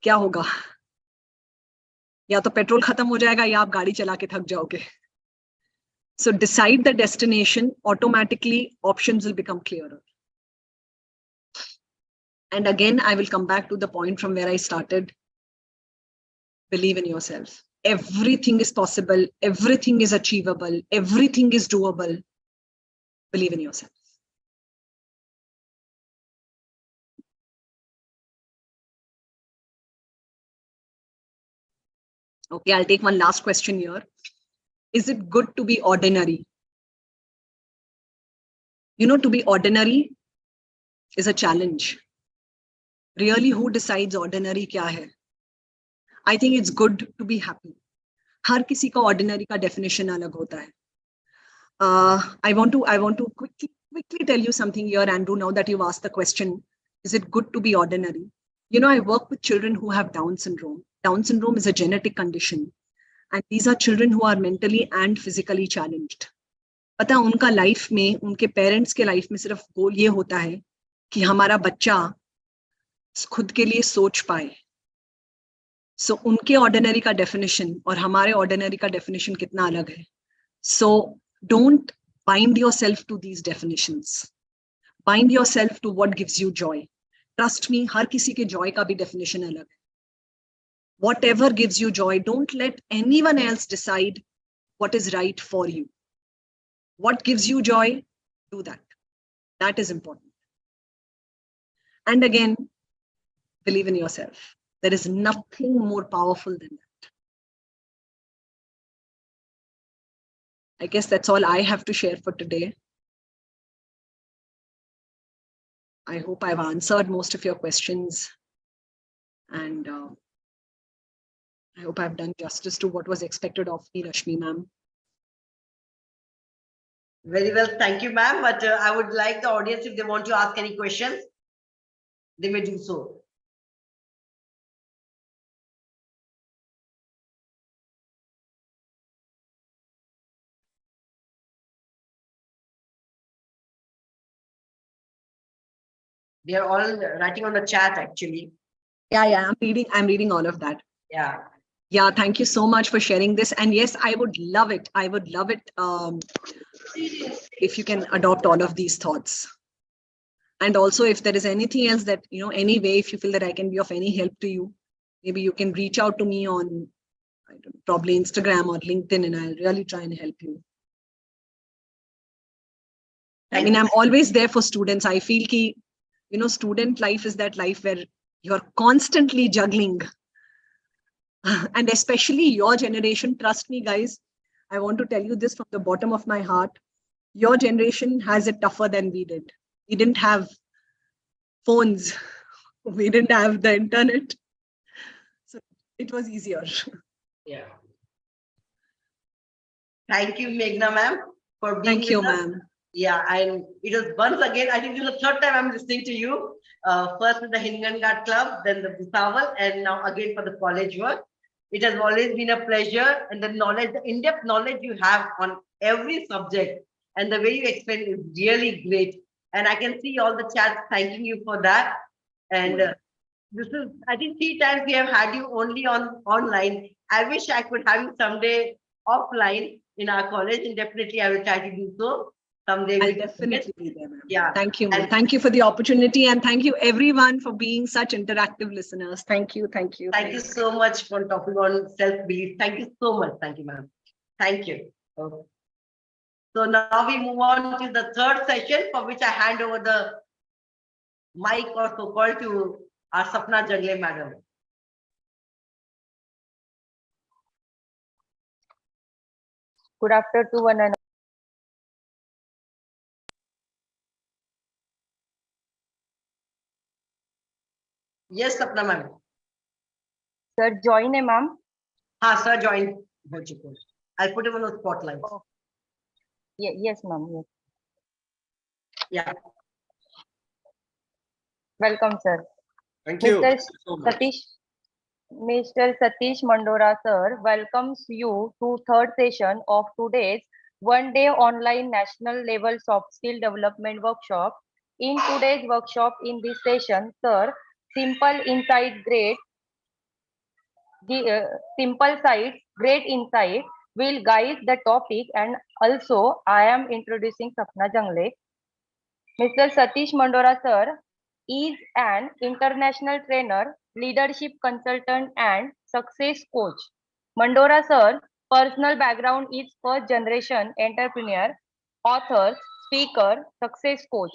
क्या होगा? या तो पेट्रोल खत्म हो जाएगा या आप गाड़ी चला के थक जाओगे. So decide the destination, automatically options will become clearer. And again, I will come back to the point from where I started. Believe in yourself. Everything is possible. Everything is achievable. Everything is doable. Believe in yourself. Okay, I'll take one last question here. Is it good to be ordinary? You know, to be ordinary is a challenge. Really, who decides ordinary kya hai? I think it's good to be happy. हर किसी का ordinary का definition अलग होता है. I want to quickly tell you something here, Andrew, now that you've asked the question, is it good to be ordinary? You know, I work with children who have Down syndrome. Down syndrome is a genetic condition. And these are children who are mentally and physically challenged. पता उनका life में, उनके parents के life में सिर्फ goal ये होता है कि हमारा बच्चा खुद के लिए सोच पाए. So उनके ordinary का definition और हमारे ordinary का definition कितना अलग है. So don't bind yourself to these definitions. Bind yourself to what gives you joy. Trust me, हर किसी के joy का भी definition अलग है. Whatever gives you joy, don't let anyone else decide what is right for you. What gives you joy, do that. That is important. And again, believe in yourself. There is nothing more powerful than that. I guess that's all I have to share for today. I hope I've answered most of your questions. And I hope I've done justice to what was expected of me, Rashmi ma'am. Very well. Thank you, ma'am. But I would like the audience, if they want to ask any questions, they may do so. They are all writing on the chat, actually. Yeah, I'm reading all of that. Yeah. Yeah, thank you so much for sharing this. And yes, I would love it. I would love it if you can adopt all of these thoughts. And also, if there is anything else that, you know, any way, if you feel that I can be of any help to you, maybe you can reach out to me on, I don't know, probably Instagram or LinkedIn, and I'll really try and help you. I mean, I'm always there for students. I feel ki, you know, student life is that life where you're constantly juggling. And especially your generation, trust me, guys, I want to tell you this from the bottom of my heart. Your generation has it tougher than we did. We didn't have phones. We didn't have the internet. So it was easier. Yeah. Thank you, Meghna ma'am, for being Thank you, with us. ma'am. Yeah, and it was once again, I think this is the third time I'm listening to you. First with the Hinganghat Club, then the Bhusawal, and now again for the college work. It has always been a pleasure, and the knowledge, the in-depth knowledge you have on every subject and the way you explain is really great. And I can see all the chats thanking you for that. And this is, I think, 3 times we have had you only on online. I wish I could have you someday offline in our college, and definitely I will try to do so. Someday I'll we'll definitely be there, ma'am. Yeah. Thank you, ma'am. And- Thank you for the opportunity, and thank you everyone for being such interactive listeners. Thank you. Thank you. Thank you so much for talking on self-belief. Thank you so much. Thank you, ma'am. Thank you. Okay. So now we move on to the third session, for which I hand over the mic or so-called to our Sapna Jangle madam. Good afternoon to one another. Yes, Sapna ma'am. Sir, join a ma'am. Sir, join. I'll put him on the spotlight. Oh. Yes, ma'am. Yes. Yeah. Welcome, sir. Thank you. Mr. Satish Mandora, sir, welcomes you to third session of today's one-day online national level soft skill development workshop. In today's workshop, in this session, sir, simple insight, great insight will guide the topic, and also I am introducing Sapna Jangle. Mr. Satish Mandora, sir, is an international trainer, leadership consultant, and success coach. Mandora, sir, personal background is first generation entrepreneur, author, speaker, success coach,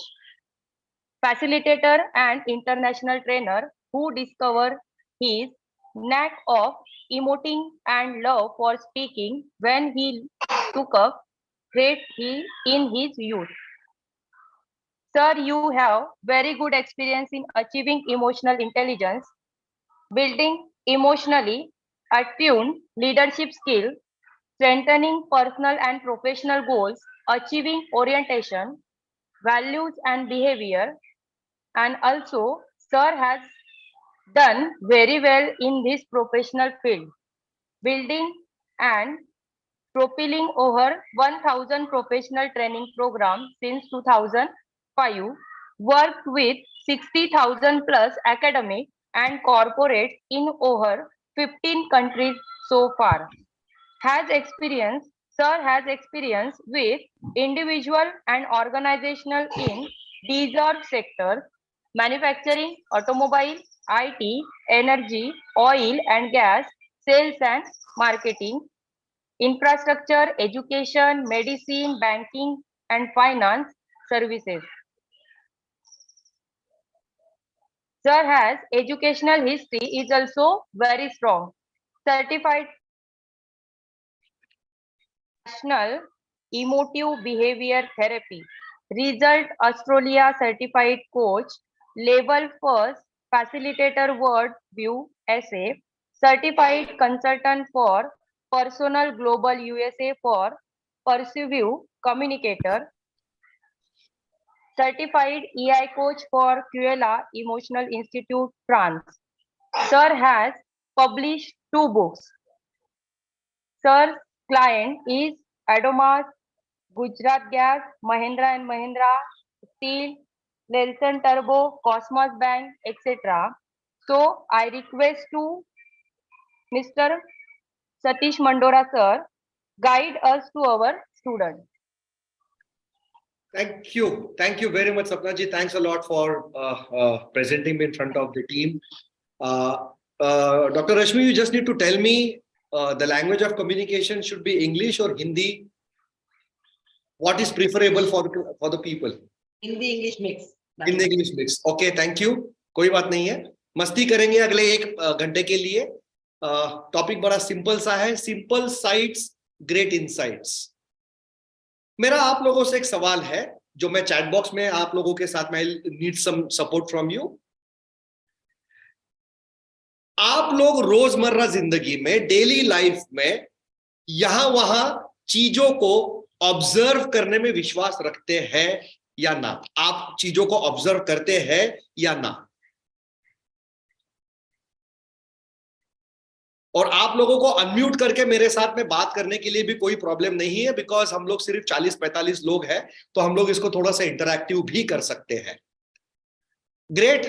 facilitator, and international trainer who discovered his knack of emoting and love for speaking when he took up great in his youth. Sir, you have very good experience in achieving emotional intelligence, building emotionally attuned leadership skills, strengthening personal and professional goals, achieving orientation, values and behavior, and also sir has done very well in this professional field, building and propelling over 1,000 professional training programs since 2005, worked with 60,000 plus academic and corporate in over 15 countries so far. Sir has experience with individual and organizational in deserved sectors, manufacturing, automobile, IT, energy, oil and gas, sales and marketing, infrastructure, education, medicine, banking, and finance services. Sir has educational history is also very strong. Certified National Emotive Behavior Therapy, Result Australia Certified Coach, Level First Facilitator Word View SA, Certified Consultant for Personal Global USA for Persuasive Communicator, Certified EI Coach for Cuela Emotional Institute, France. Sir has published 2 books. Sir's client is Adomas, Gujarat Gas, Mahindra and Mahindra, Steel, Nelson Turbo, Cosmos Bank, etc. So I request to Mr. Satish Mandora, sir, guide us to our student. Thank you. Thank you very much, Sapna ji. Thanks a lot for presenting me in front of the team. Dr. Rashmi, you just need to tell me the language of communication should be English or Hindi. What is preferable for the people? Hindi English mix. Hindi English mix. Okay, thank you. कोई बात नहीं है. मस्ती करेंगे अगले 1 घंटे के लिए. टॉपिक बड़ा सिंपल सा है. Simple sites, great insights. मेरा आप लोगों से एक सवाल है जो मैं चैट बॉक्स में आप लोगों के साथ में need some support from you. आप लोग रोजमर्रा जिंदगी में, डेली लाइफ में यहां वहां चीजों को ऑब्जर्व करने में विश्वास रखते हैं या ना? आप चीजों को ऑब्जर्व करते हैं या ना? और आप लोगों को अनम्यूट करके मेरे साथ में बात करने के लिए भी कोई प्रॉब्लम नहीं है, बिकॉज हम लोग सिर्फ 40-45 लोग हैं, तो हम लोग इसको थोड़ा सा इंटरैक्टिव भी कर सकते हैं. ग्रेट.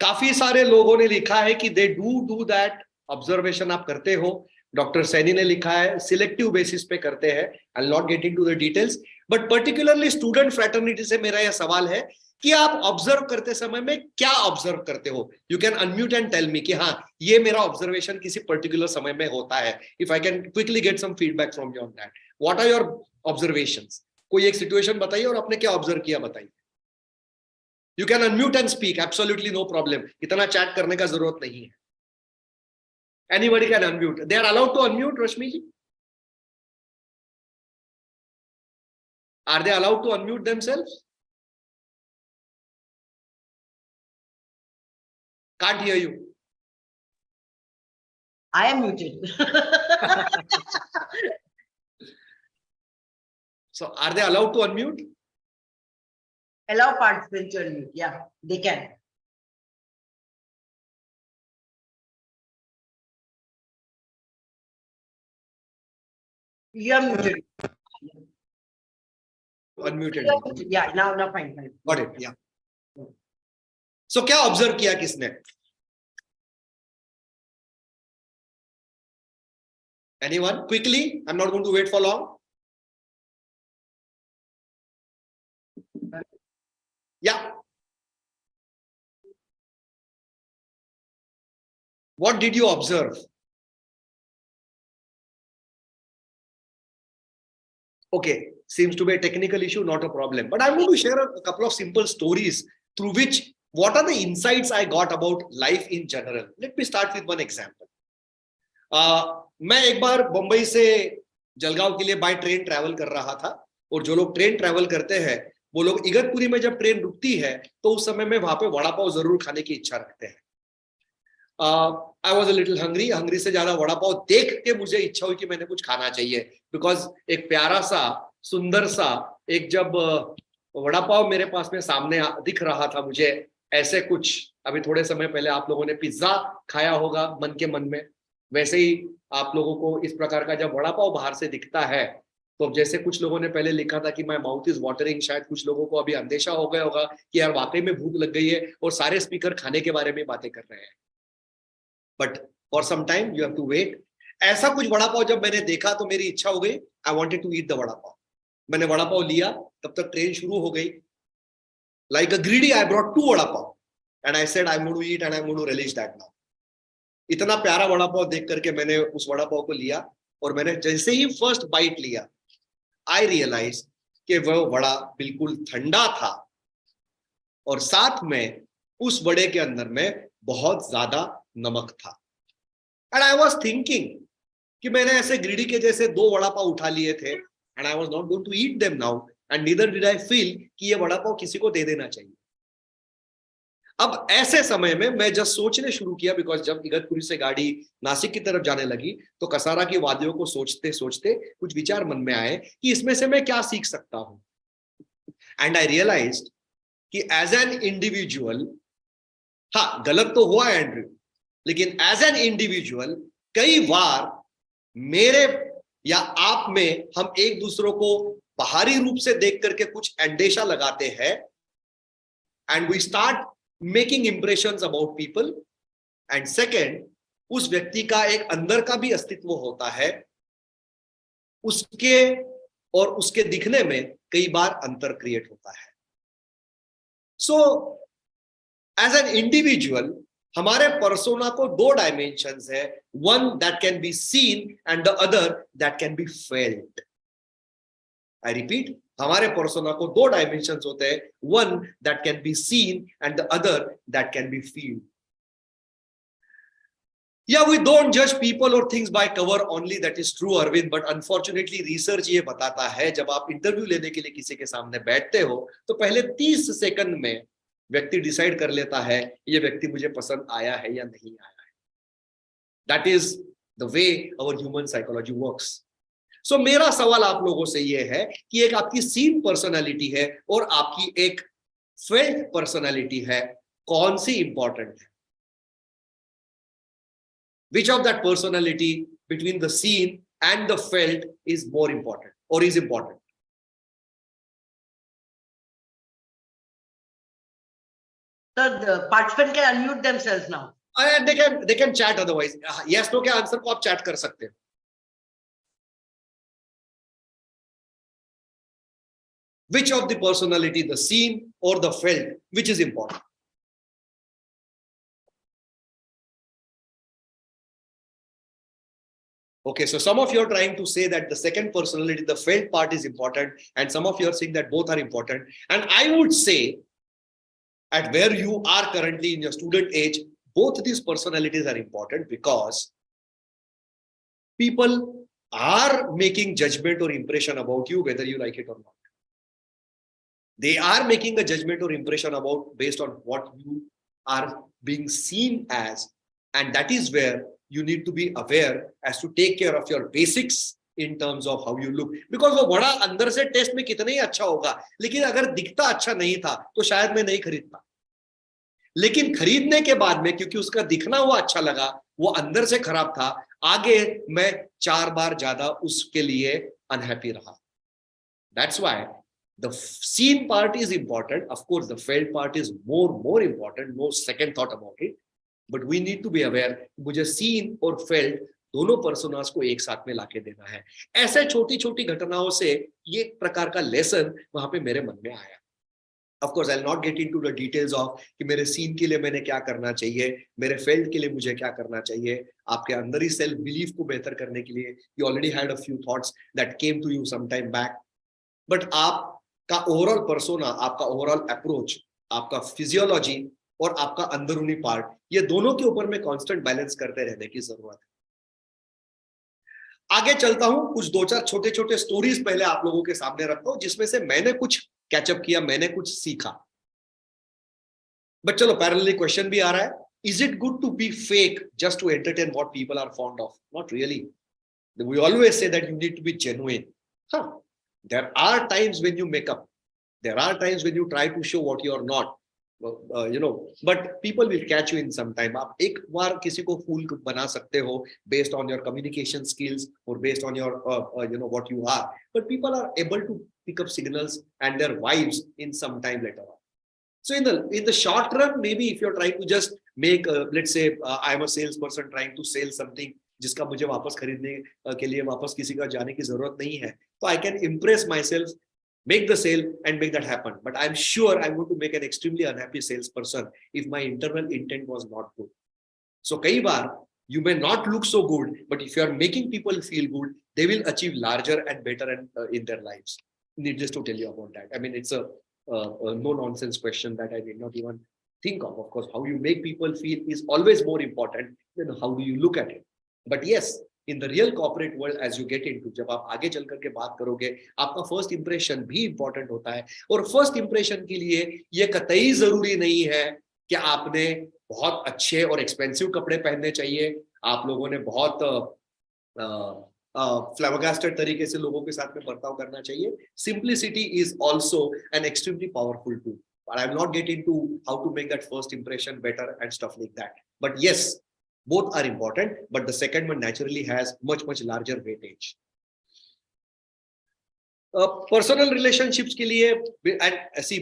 काफी सारे लोगों ने लिखा है कि दे डू दैट. ऑब्जर्वेशन आप करते हो. डॉक्टर सैनी ने लिखा है सिलेक्टिव बेसिस पे करते हैं. I will not get into the details. But particularly student fraternity से मेरा यह सवाल है कि आप ऑब्जर्व करते समय में क्या ऑब्जर्व करते हो? You can unmute and tell me कि हाँ, ये मेरा ऑब्जर्वेशन किसी पर्टिकुलर समय में होता है. If I can quickly get some feedback from you on that, what are your observations? कोई एक सिचुएशन बताइए और आपने क्या ऑब्जर्व किया बताइए. You can unmute and speak, absolutely no problem. इतना चैट करने का जरूरत नहीं है. Anybody can unmute. They are allowed to unmute, Rashmi ji? Are they allowed to unmute themselves? Can't hear you. I am muted. So are they allowed to unmute? Allow participants to unmute. Yeah, they can. You are muted. Unmuted. You are muted. Yeah, now fine. Got it. Yeah. So क्या observe किया किसने? Anyone? Quickly. I'm not going to wait for long. Yeah. What did you observe? Okay, seems to be a technical issue, not a problem. But I'm going to share a couple of simple stories through which what are the insights I got about life in general. Let me start with one example. मैं एक बार बंबई से जलगांव के लिए by train travel कर रहा था, और जो लोग ट्रेन ट्रैवल करते हैं वो लोग इगतपुरी में जब ट्रेन रुकती है तो उस समय में वहां पे वड़ा पाव जरूर खाने की इच्छा रखते हैं. I was a little hungry से ज्यादा वड़ा पाव देख के मुझे इच्छा हुई कि मैंने कुछ खाना चाहिए, बिकॉज एक प्यारा सा सुंदर सा एक जब वड़ा पाव मेरे पास में सामने दिख रहा था मुझे, ऐसे कुछ अभी थोड़े समय पहले आप लोगों ने पिज्जा खाया होगा मन के मन में, वैसे ही आप लोगों को इस प्रकार का जब वड़ा पाव बाहर से दिखता है तो जैसे कुछ लोगों ने पहले लिखा था कि माय माउथ इज वाटरिंग, शायद कुछ लोगों को अभी अंदेशा हो गया होगा कि यार वाकई में भूख लग गई है और सारे स्पीकर खाने के बारे में बातें कर रहे हैं. But for some time you have to wait. ऐसा कुछ वड़ा पाव जब मैंने देखा तो मेरी इच्छा हो गई, I wanted to eat the vada pav. मैंने वड़ा पाव लिया, तब तक ट्रेन शुरू हो गई. Like a greedy I brought 2 vada pav and I said I am going to eat and I am going to release that now. इतना प्यारा वड़ा पाव देख करके मैंने उस वड़ा पाव को लिया, और मैंने जैसे ही फर्स्ट बाइट लिया आई रियलाइज कि वह वड़ा बिल्कुल ठंडा था, और साथ में उस वड़े के अंदर में बहुत ज्यादा नमक था. एंड आई वाज थिंकिंग कि मैंने ऐसे ग्रीडी के जैसे 2 वड़ा पाव उठा लिए थे, and I was not going to eat them now, and neither did I feel कि ये वड़ा पाव किसी को दे देना चाहिए. अब ऐसे समय में मैं जस्ट सोचने शुरू किया, बिकॉज जब इगतपुरी से गाड़ी नासिक की तरफ जाने लगी तो कसारा की वादियों को सोचते सोचते कुछ विचार मन में आए कि इसमें से मैं क्या सीख सकता हूं. एंड आई रियलाइज्ड कि एज एन इंडिविजुअल, हाँ गलत तो हुआ एंड्रयू, लेकिन एज एन इंडिविजुअल कई बार मेरे या आप में हम एक दूसरों को बाहरी रूप से देख करके कुछ अंदेशा लगाते हैं, and we start making impressions about people. And second, उस व्यक्ति का एक अंदर का भी अस्तित्व होता है, उसके और उसके दिखने में कई बार अंतर क्रिएट होता है. सो एज एन इंडिविजुअल हमारे पर्सोना को 2 डायमेंशंस है, one that can be seen and the other that can be felt. I repeat, हमारे पर्सोना को 2 डायमेंशंस होते हैं, one that can be seen and the other that can be field. Yeah, we don't judge people or things by cover only, that is true Arvind, but unfortunately research ये बताता है जब आप interview लेने के लिए किसी के सामने बैठते हो तो पहले 30 सेकंड में व्यक्ति डिसाइड कर लेता है ये व्यक्ति मुझे पसंद आया है या नहीं आया है. That is the way our human psychology works. So मेरा सवाल आप लोगों से ये है कि एक आपकी सीन पर्सनालिटी है और आपकी एक फेल्ट पर्सनालिटी है, कौन सी इंपॉर्टेंट है? Which of that personality between the seen and the felt is more important or is important? So the participant can unmute themselves now. And they can chat otherwise. Yes, no के answer को आप chat कर सकते हैं. Which of the personality, the seen or the felt, which is important? Okay, so some of you are trying to say that the second personality, the felt part, is important, and some of you are saying that both are important. And I would say, at where you are currently in your student age, both these personalities are important, because people are making judgment or impression about you, whether you like it or not. They are making a judgment or impression about based on what you are being seen as, and that is where you need to be aware as to take care of your basics in terms of how you look. Because वो बड़ा अंदर से test में कितना ही अच्छा होगा, लेकिन अगर दिखता अच्छा नहीं था तो शायद मैं नहीं खरीदता। लेकिन खरीदने के बाद में, क्योंकि उसका दिखना वो अच्छा लगा, वो अंदर से खराब था, आगे मैं 4 बार ज्यादा उसके लिए अनहैप्पी रहा। That's why the seen part is important. Of course, the felt part is more important. No second thought about it. But we need to be aware, मुझे seen और felt दोनों पर्सोनास को एक साथ में लाके देना है। ऐसे छोटी छोटी घटनाओं से ये प्रकार का लेसन वहां पे मेरे मन में आया। Of course, I'll not get into the details of कि मेरे सीन के लिए मैंने क्या करना चाहिए, मेरे फेल्ट के लिए मुझे क्या करना चाहिए। आपके अंदर ही सेल्फ बिलीफ को बेहतर करने के लिए you already had a few thoughts that came to you some time back. But आपका ओवरऑल पर्सोना, आपका ओवरऑल अप्रोच, आपका फिजियोलॉजी और आपका अंदरूनी पार्ट, ये दोनों के ऊपर में कांस्टेंट बैलेंस करते रहने की जरूरत है। आगे चलता हूं, कुछ 2-4 छोटे छोटे स्टोरीज पहले आप लोगों के सामने रखता हूं, जिसमें से मैंने कुछ कैचअप किया, मैंने कुछ सीखा। बट चलो पैरेलली क्वेश्चन भी आ रहा है, is it good to be fake just to entertain what people are fond of? Not really. We always say that you need to be genuine. हाँ, there are times when you make up, there are times when you try to show what you are not, but people will catch you in some time. आप एक बार किसी को फूल बना सकते हो based on your communication skills or based on your what you are, but people are able to pick up signals and their vibes in some time later on. So in the short run, maybe if you're trying to just make let's say I am a salesperson trying to sell something जिसका मुझे वापस खरीदने के लिए वापस किसी का जाने की जरूरत नहीं है, तो I can impress myself, make the sale and make that happen. But I'm sure I'm going to make an extremely unhappy salesperson if my internal intent was not good. So kai baar you may not look so good, but if you are making people feel good, they will achieve larger and better and in their lives. Needless to tell you about that. I mean, it's a no nonsense question that I did not even think of. Of course, how you make people feel is always more important than how do you look at it. But yes, in the real corporate world, as you get into, जब आप आगे चल करके बात करोगे, आपका first impression भी important होता है। और फर्स्ट इंप्रेशन के लिए ये कतई जरूरी नहीं है कि आपने बहुत अच्छे और एक्सपेंसिव कपड़े पहनने चाहिए, आप लोगों ने बहुत फ्लैबरगास्टेड तरीके से लोगों के साथ में बर्ताव करना चाहिए। Simplicity is also an extremely powerful tool, but I will not get into how to make that first impression better and stuff like that. But yes, both are important, but the second one naturally has much larger weightage. Personal relationships के लिए, and see,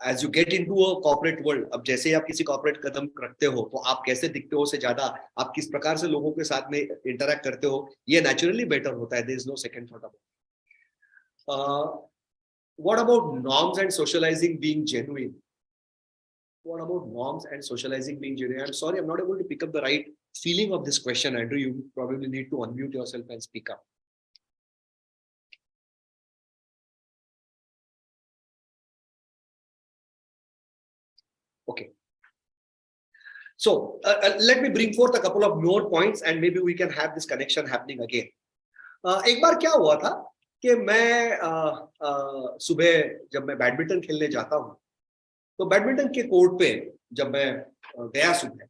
as you get into a corporate world, अब जैसे आप किसी corporate कदम रखते हो, तो आप कैसे दिखते हो से ज्यादा आप किस प्रकार से लोगों के साथ में interact करते हो, ये naturally better होता है. There is no second thought about it. What about norms and socializing being genuine? What about norms and socializing being genuine? I'm sorry, I'm not able to pick up the right feeling of this question, Andrew. You probably need to unmute yourself and speak up. Okay. So let me bring forth a couple of more points and maybe we can have this connection happening again. एक बार क्या हुआ था कि मैं सुबह जब मैं badminton खेलने जाता हूँ, तो बैडमिंटन के कोर्ट पे जब मैं गया सुबह,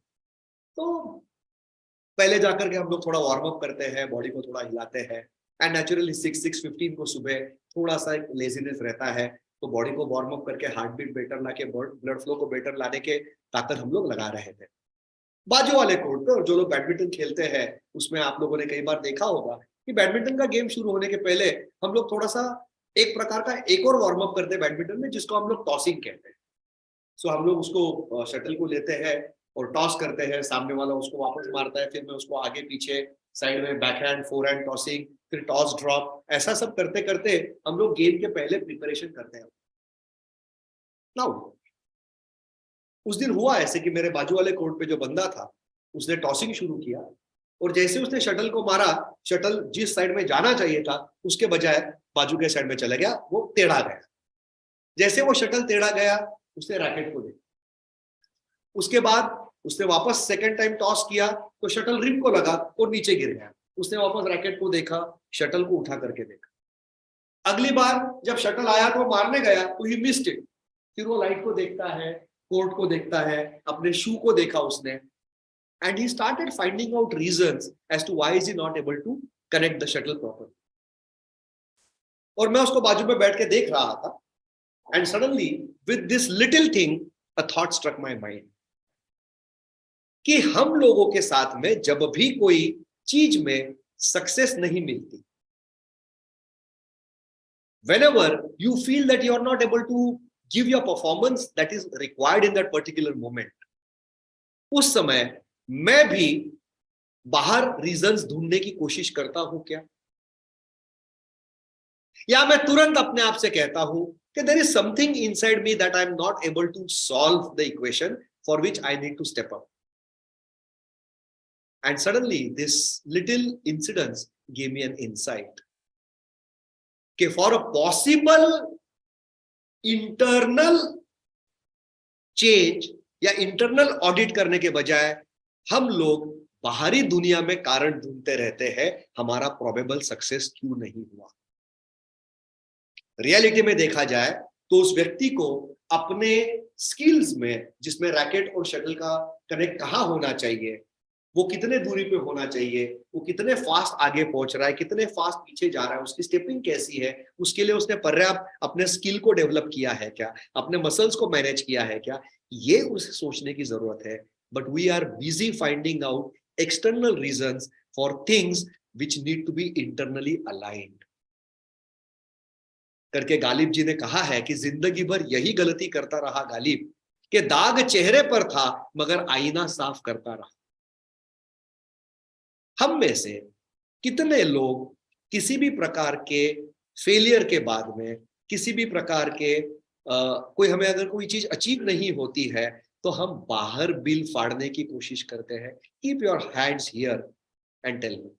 तो पहले जाकर के हम लोग थोड़ा वार्म अप करते हैं, बॉडी को थोड़ा हिलाते हैं, एंड नेचुरली 6:15 को सुबह थोड़ा सा लेजीनेस रहता है, तो बॉडी को वार्म अप करके हार्ट बीट बेटर लाके ब्लड फ्लो को बेटर लाने के ताकत हम लोग लगा रहे थे। बाजू वाले कोर्ट पे जो लोग बैडमिंटन खेलते हैं, उसमें आप लोगों ने कई बार देखा होगा कि बैडमिंटन का गेम शुरू होने के पहले हम लोग थोड़ा सा एक प्रकार का एक और वार्म अप करते हैं बैडमिंटन में, जिसको हम लोग टॉसिंग कहते हैं। सो हम लोग उसको शटल को लेते हैं और टॉस करते हैं, सामने वाला उसको वापस मारता है, फिर मैं उसको आगे पीछे साइड में बैकहैंड फोरहैंड टॉसिंग, फिर टॉस ड्रॉप, ऐसा सब करते करते हम लोग गेम के पहले प्रिपरेशन करते हैं। नाउ उस दिन हुआ ऐसे कि मेरे बाजू वाले कोर्ट पे जो बंदा था उसने टॉसिंग शुरू किया, और जैसे उसने शटल को मारा, शटल जिस साइड में जाना चाहिए था उसके बजाय बाजू के साइड में चला गया, वो टेढ़ा गया। जैसे वो शटल टेढ़ा गया उसने रैकेट को देखा, उसके बाद उसने वापस सेकंड टाइम टॉस किया तो शटल रिम को लगा और नीचे गिर गया। उसने वापस रैकेट को देखा, शटल को उठा करके देखा। अगली बार जब शटल आया तो मारने गया तो ही मिस्ड इट। फिर वो लाइट को देखता है, कोर्ट को देखता है, अपने शू को देखा उसने, and he started finding out reasons as to why is he not able to connect the shuttle properly. और मैं उसको बाजू में बैठ के देख रहा था, and suddenly with this little thing a thought struck my mind कि हम लोगों के साथ में जब भी कोई चीज में सक्सेस नहीं मिलती, whenever you feel that you are not able to give your performance that is required in that particular moment, उस समय मैं भी बाहर रीजंस ढूंढने की कोशिश करता हूं क्या, या मैं तुरंत अपने आप से कहता हूं कि there is something inside me that I am not able to solve the equation for which I need to step up. And suddenly this little incident gave me an insight कि for a possible internal change या internal audit करने के बजाय हम लोग बाहरी दुनिया में कारण ढूंढते रहते हैं हमारा probable success क्यों नहीं हुआ। रियलिटी में देखा जाए तो उस व्यक्ति को अपने स्किल्स में, जिसमें रैकेट और शटल का कनेक्ट कहाँ होना चाहिए, वो कितने दूरी पे होना चाहिए, वो कितने फास्ट आगे पहुंच रहा है, कितने फास्ट पीछे जा रहा है, उसकी स्टेपिंग कैसी है, उसके लिए उसने पर्याप्त अपने स्किल को डेवलप किया है क्या, अपने मसल्स को मैनेज किया है क्या, ये उसे सोचने की जरूरत है। But we are busy finding out external reasons for things which need to be internally aligned. करके गालिब जी ने कहा है कि जिंदगी भर यही गलती करता रहा गालिब कि दाग चेहरे पर था मगर आईना साफ करता रहा। हम में से कितने लोग किसी भी प्रकार के फेलियर के बाद में, किसी भी प्रकार के कोई हमें अगर कोई चीज अचीव नहीं होती है तो हम बाहर बिल फाड़ने की कोशिश करते हैं। Keep your hands here and tell me.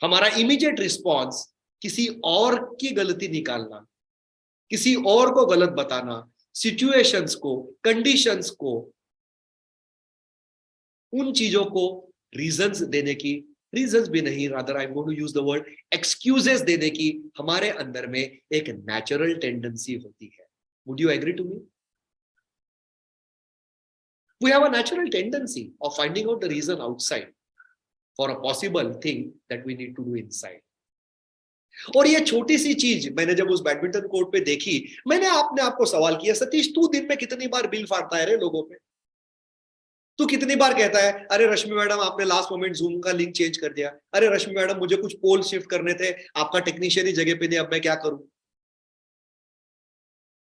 हमारा इमीडिएट रिस्पॉन्स किसी और की गलती निकालना, किसी और को गलत बताना, सिचुएशंस को, कंडीशंस को, उन चीजों को रीजंस देने की, रीजंस भी नहीं, rather I am going to use the word excuses देने की हमारे अंदर में एक नेचुरल टेंडेंसी होती है। Would you agree to me? We have a natural tendency of finding out the reason outside for a possible thing that we need to do inside. और ये छोटी सी चीज मैंने जब उस बैडमिंटन कोर्ट पे देखी, मैंने अपने आप को सवाल किया, सतीश तू दिन में कितनी बार बिल फाड़ता है रे लोगों पे? तू कितनी बार कहता है अरे रश्मि मैडम आपने लास्ट मोमेंट जूम का लिंक चेंज कर दिया, अरे रश्मि मैडम मुझे कुछ पोल शिफ्ट करने थे, आपका टेक्नीशियन ही जगह पे नहीं, अब मैं क्या करूं?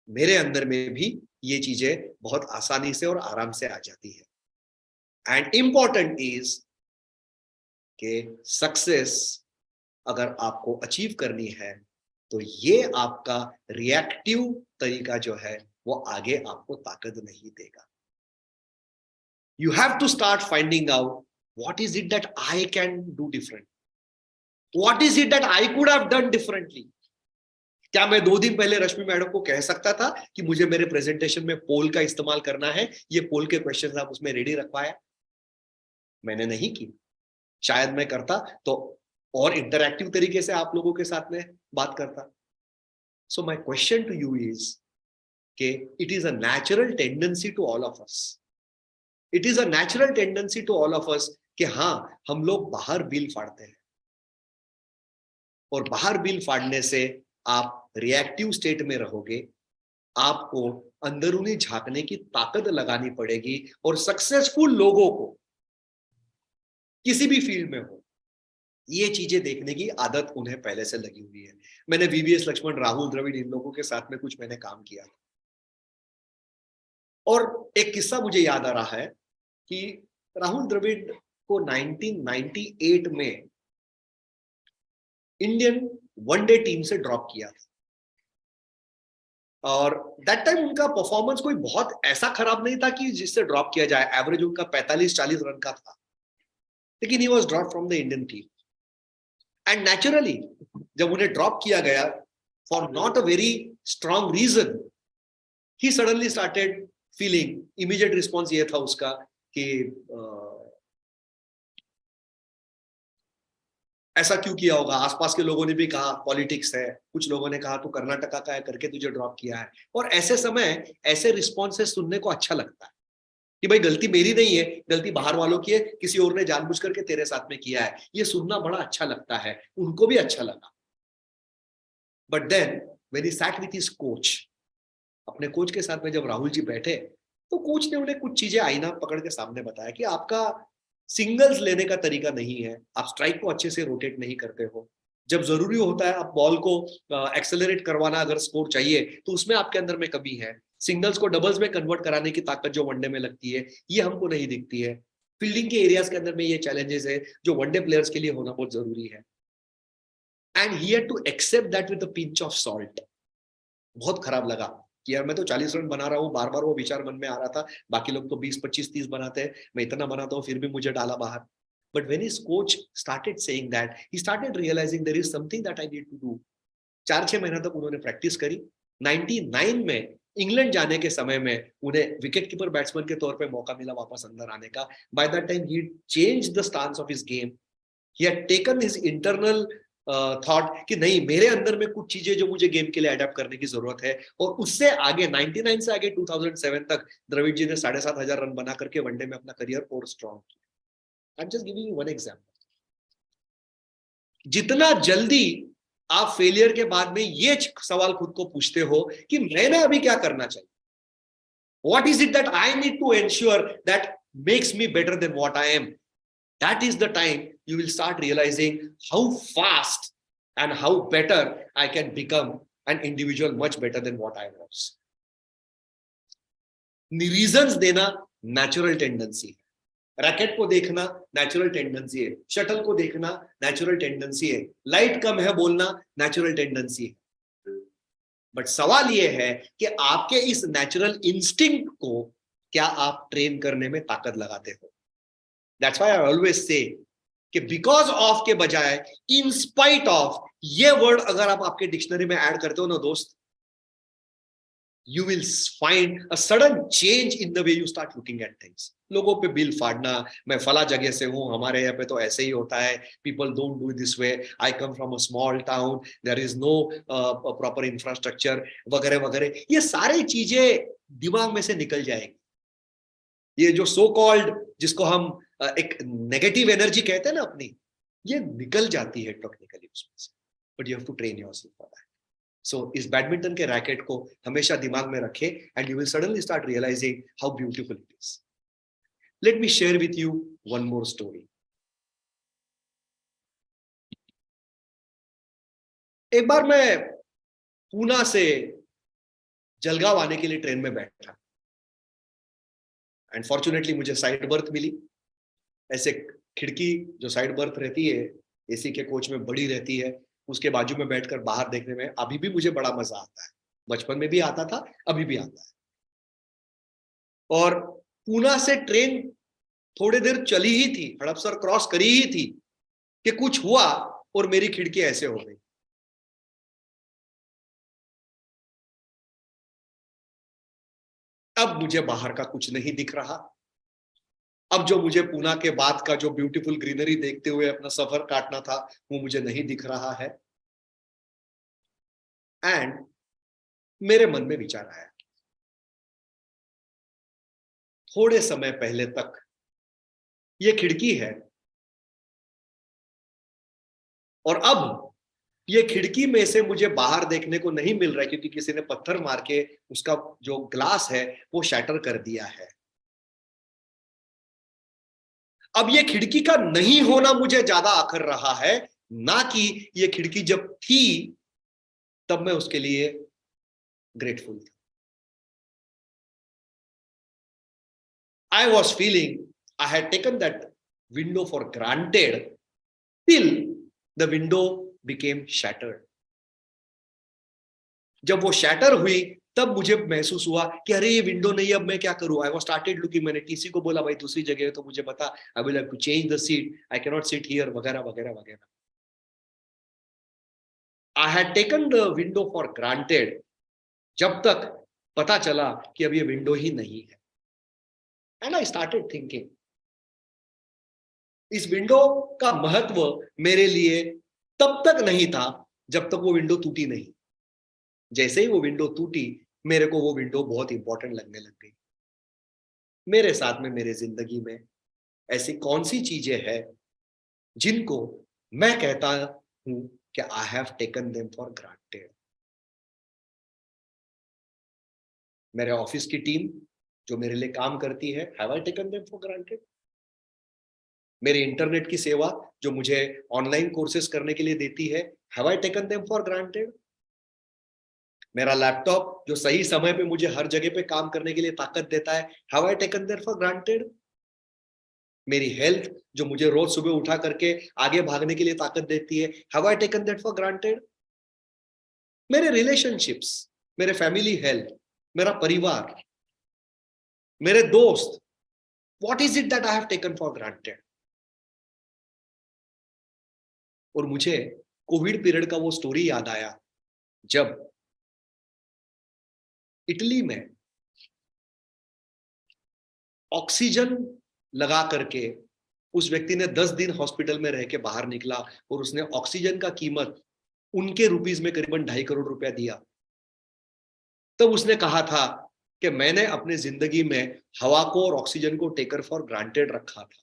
मेरे अंदर में भी ये चीजें बहुत आसानी से और आराम से आ जाती है। एंड इंपॉर्टेंट इज कि सक्सेस अगर आपको अचीव करनी है तो ये आपका रिएक्टिव तरीका जो है वो आगे आपको ताकत नहीं देगा। You have to start finding out what is it that I can do different? What is it that I could have done differently? क्या मैं 2 दिन पहले रश्मि मैडम को कह सकता था कि मुझे मेरे प्रेजेंटेशन में पोल का इस्तेमाल करना है, ये पोल के क्वेश्चंस आप उसमें रेडी रखवाया? मैंने नहीं की। शायद मैं करता तो और इंटरैक्टिव तरीके से आप लोगों के साथ में बात करता। So my question to you is कि it is a natural tendency to all of us, it is a natural tendency to all of us कि हाँ हम लोग बाहर बिल फाड़ते हैं, और बाहर बिल फाड़ने से आप रिएक्टिव स्टेट में रहोगे, आपको अंदरूनी झांकने की ताकत लगानी पड़ेगी, और सक्सेसफुल लोगों को किसी भी फील्ड में हो ये चीजें देखने की आदत उन्हें पहले से लगी हुई है। मैंने वीवीएस लक्ष्मण, राहुल द्रविड़, इन लोगों के साथ में कुछ मैंने काम किया था, और एक किस्सा मुझे याद आ रहा है कि राहुल द्रविड़ को 1998 में इंडियन वनडे टीम से ड्रॉप किया था। और दैट टाइम उनका परफॉर्मेंस कोई बहुत ऐसा खराब नहीं था कि जिससे ड्रॉप किया जाए, एवरेज उनका 45-40 रन का था, लेकिन he was drop from the Indian team. And naturally जब उन्हें ड्रॉप किया गया for not a very strong reason, he suddenly started feeling, immediate response ये था उसका कि ऐसा क्यों किया होगा। आसपास के लोगों ने भी कहा पॉलिटिक्स है, कुछ लोगों ने कहा तू कर्नाटका का है करके तुझे ड्रॉप किया है। और ऐसे समय ऐसे रिस्पॉन्सेस सुनने को अच्छा लगता है कि भाई गलती मेरी नहीं है, गलती बाहर वालों की है, किसी और ने जानबूझ करके तेरे साथ में किया है। ये सुनना बड़ा अच्छा लगता है, उनको भी अच्छा लगा। But then when he sat with his coach, अपने कोच के साथ में जब राहुल जी बैठे तो कोच ने उन्हें कुछ चीजें आईना पकड़ के सामने बताया कि आपका सिंगल्स लेने का तरीका नहीं है, आप स्ट्राइक को अच्छे से रोटेट नहीं करते हो, जब जरूरी होता है आप बॉल को एक्सेलरेट करवाना, अगर स्कोर चाहिए तो उसमें आपके अंदर में कमी है, सिंगल्स को डबल्स में कन्वर्ट कराने की ताकत जो वनडे में लगती है ये हमको नहीं दिखती है, फील्डिंग के एरियाज के अंदर में ये चैलेंजेस है जो वनडे प्लेयर्स के लिए होना बहुत जरूरी है। And he had to accept that with a pinch of salt. बहुत खराब लगा कि यार मैं तो 40 रन बना रहा हूँ, बार बार वो विचार मन में आ रहा था, बाकी लोग तो 20, 25, 30 बनाते हैं, मैं इतना बनाता हूँ फिर भी मुझे डाला बाहर। But when his coach started saying that, he started realizing there is something that I need to do. 4-6 महीना तक उन्होंने प्रैक्टिस करी। 99 में इंग्लैंड जाने के समय में उन्हें विकेट कीपर बैट्समैन के तौर पे मौका मिला वापस अंदर आने का। By that time he changed the stance of his game. He had taken his internal thought कि नहीं, मेरे अंदर में कुछ चीजें जो मुझे गेम के लिए अडेप्ट करने की जरूरत है। और उससे आगे 99 से आगे 2007 तक द्रविड़ जी ने 7,500 रन बना करके वनडे में अपना करियर और स्ट्रॉन्ग किया। I'm just giving you one example. जितना जल्दी आप फेलियर के बाद में ये सवाल खुद को पूछते हो कि मैंने अभी क्या करना चाहिए, what is it that I need to ensure that makes me better than what I am, that is the time you will start realizing how fast and how better I can become an individual, much better than what I was. Reasons देना natural tendency है, racket को देखना natural tendency है, shuttle को देखना natural tendency है, light कम है बोलना नेचुरल टेंडेंसी है। बट सवाल यह है कि आपके इस नेचुरल इंस्टिंक्ट को क्या आप ट्रेन करने में ताकत लगाते हो। That's why I always say कि बिकॉज ऑफ के बजाय इन स्पाइट ऑफ ये वर्ड अगर आप आपके डिक्शनरी में ऐड करते हो ना दोस्त, you will find a sudden change in the way you start looking at things. लोगों पे बिल फाड़ना, मैं फला जगह से हूँ, हमारे यहाँ पे तो ऐसे ही होता है, people don't do this way, I come from a small town, there is no proper infrastructure वगैरह वगैरह, ये सारी चीजें दिमाग में से निकल जाएंगी। ये जो सो कॉल्ड जिसको हम एक नेगेटिव एनर्जी कहते हैं ना अपनी, ये निकल जाती है टेक्निकली उसमें से, but you have to train yourself for that. So इस बैडमिंटन के रैकेट को हमेशा दिमाग में रखें and you will suddenly start realising how beautiful it is. Let me share with you one more story. एक बार मैं पूना से जलगांव आने के लिए ट्रेन में बैठा एंड फॉर्चुनेटली मुझे साइड बर्थ मिली। ऐसे खिड़की जो साइड बर्थ रहती है एसी के कोच में बड़ी रहती है, उसके बाजू में बैठकर बाहर देखने में अभी भी मुझे बड़ा मजा आता है। बचपन में भी आता था, अभी भी आता है। और पूना से ट्रेन थोड़ी देर चली ही थी, हड़पसर क्रॉस करी ही थी कि कुछ हुआ और मेरी खिड़की ऐसे हो गई। अब मुझे बाहर का कुछ नहीं दिख रहा। अब जो मुझे पूना के बाद का जो ब्यूटीफुल ग्रीनरी देखते हुए अपना सफर काटना था वो मुझे नहीं दिख रहा है। एंड मेरे मन में विचार आया, थोड़े समय पहले तक ये खिड़की है और अब ये खिड़की में से मुझे बाहर देखने को नहीं मिल रहा है क्योंकि किसी ने पत्थर मार के उसका जो ग्लास है वो शैटर कर दिया है। अब ये खिड़की का नहीं होना मुझे ज्यादा आकर रहा है, ना कि ये खिड़की जब थी तब मैं उसके लिए ग्रेटफुल था। I was feeling I had taken that window for granted till the window became shattered. जब वो शैटर हुई तब मुझे महसूस हुआ कि अरे ये विंडो नहीं, अब मैं क्या करूं. I was started looking. मैंने टीसी को बोला भाई दूसरी जगह है तो मुझे बता, I will have to change the seat, I can not sit here, वगैरह वगैरह वगैरह. I had taken the window for granted जब तक पता चला कि अब ये विंडो ही नहीं है. एंड आई स्टार्टेड थिंकिंग, इस विंडो का महत्व मेरे लिए तब तक नहीं था जब तक वो विंडो टूटी नहीं. जैसे ही वो विंडो टूटी मेरे को वो विंडो बहुत इंपॉर्टेंट लगने लग गई. मेरे साथ में मेरे जिंदगी में ऐसी कौन सी चीजें हैं जिनको मैं कहता हूं कि I have taken them for granted. मेरे ऑफिस की टीम जो मेरे लिए काम करती है, have I taken them for granted. मेरे इंटरनेट की सेवा जो मुझे ऑनलाइन कोर्सेज करने के लिए देती है, have I taken them for granted. मेरा लैपटॉप जो सही समय पे मुझे हर जगह पे काम करने के लिए ताकत देता है, have I taken them for granted. मेरी हेल्थ जो मुझे रोज सुबह उठा करके आगे भागने के लिए ताकत देती है, have I taken that for granted. मेरे रिलेशनशिप्स, मेरे फैमिली हेल्थ, मेरा परिवार, मेरे दोस्त, what is it that I have taken for granted. और मुझे कोविड पीरियड का वो स्टोरी याद आया जब इटली में ऑक्सीजन लगा करके उस व्यक्ति ने 10 दिन हॉस्पिटल में रह के बाहर निकला और उसने ऑक्सीजन का कीमत उनके रुपीस में करीबन 2.5 करोड़ रुपया दिया. तब उसने कहा था कि मैंने अपने जिंदगी में हवा को और ऑक्सीजन को टेकर फॉर ग्रांटेड रखा था.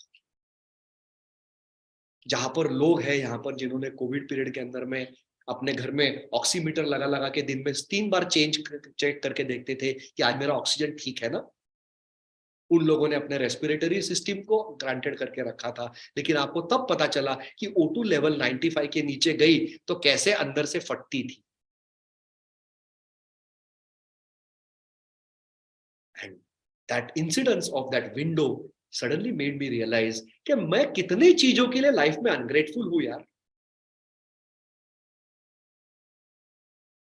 जहां पर लोग हैं यहाँ पर जिन्होंने कोविड पीरियड के अंदर में अपने घर में ऑक्सीमीटर लगा लगा के दिन में 3 बार चेक करके देखते थे कि आज मेरा ऑक्सीजन ठीक है ना, उन लोगों ने अपने रेस्पिरेटरी सिस्टम को ग्रांटेड करके रखा था. लेकिन आपको तब पता चला कि O2 लेवल 95 के नीचे गई तो कैसे अंदर से फटती थी. And that incidence of that window suddenly made me realise कि मैं कितनी चीजों के लिए लाइफ में अनग्रेटफुल हूं यार.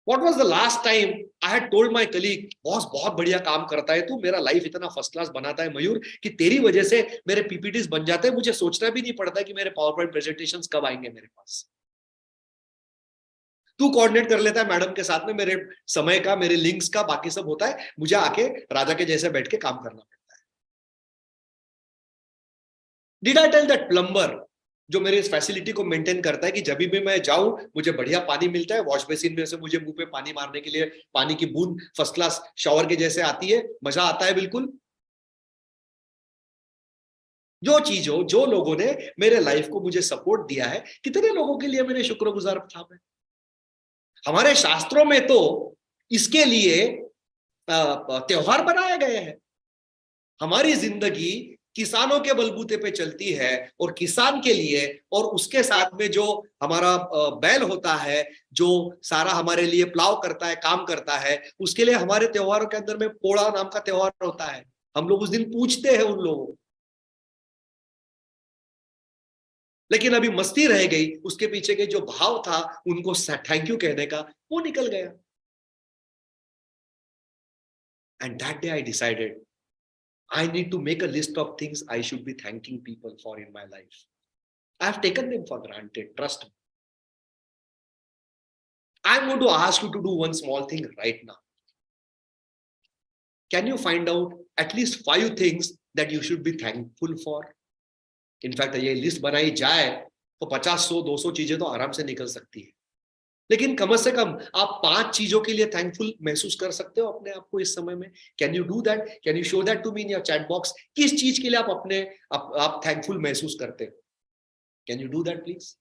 What was the last time I had told my colleague, boss बहुत बढ़िया काम करता है तू, मेरा लाइफ इतना फर्स्ट क्लास बनाता है मयूर कि तेरी वजह से मेरे पीपीटीज बन जाते हैं, मुझे सोचना भी नहीं पड़ता कि मेरे पावर पॉइंट प्रेजेंटेशंस कब आएंगे मेरे पास. तू कोऑर्डिनेट कर लेता है मैडम के साथ में, मेरे समय का, मेरे लिंक्स का, बाकी सब होता है, मुझे आके राजा के जैसे बैठ के काम करना पड़ता है. Did I tell that plumber जो मेरे इस फैसिलिटी को मेंटेन करता है कि जब भी मैं जाऊं मुझे बढ़िया पानी मिलता है, वॉश बेसिन में से मुझे मुंह पे पानी मारने के लिए पानी की बूंद फर्स्ट क्लास शावर के जैसे आती है, मजा आता है बिल्कुल. जो चीजों, जो लोगों ने मेरे लाइफ को मुझे सपोर्ट दिया है, कितने लोगों के लिए मैंने शुक्रगुजार था मैं. हमारे शास्त्रों में तो इसके लिए त्योहार बनाए गए हैं. हमारी जिंदगी किसानों के बलबूते पे चलती है और किसान के लिए और उसके साथ में जो हमारा बैल होता है जो सारा हमारे लिए प्लाव करता है, काम करता है, उसके लिए हमारे त्योहारों के अंदर में पोड़ा नाम का त्योहार होता है. हम लोग उस दिन पूछते हैं उन लोगों को. लेकिन अभी मस्ती रह गई, उसके पीछे के जो भाव था उनको थैंक यू कहने का वो निकल गया. And that day I decided I need to make a list of things I should be thanking people for in my life. I have taken them for granted. Trust me. I'm going to ask you to do one small thing right now. Can you find out at least 5 things that you should be thankful for? In fact, ये list बनाई जाए तो 50, 100, 200 चीजें तो आराम से निकल सकती है. लेकिन कम से कम आप 5 चीजों के लिए थैंकफुल महसूस कर सकते हो अपने आप को इस समय में. Can you do that? Can you show that to me in your chat box? किस चीज के लिए आप अपने आप थैंकफुल महसूस करते हो? Can you do that please?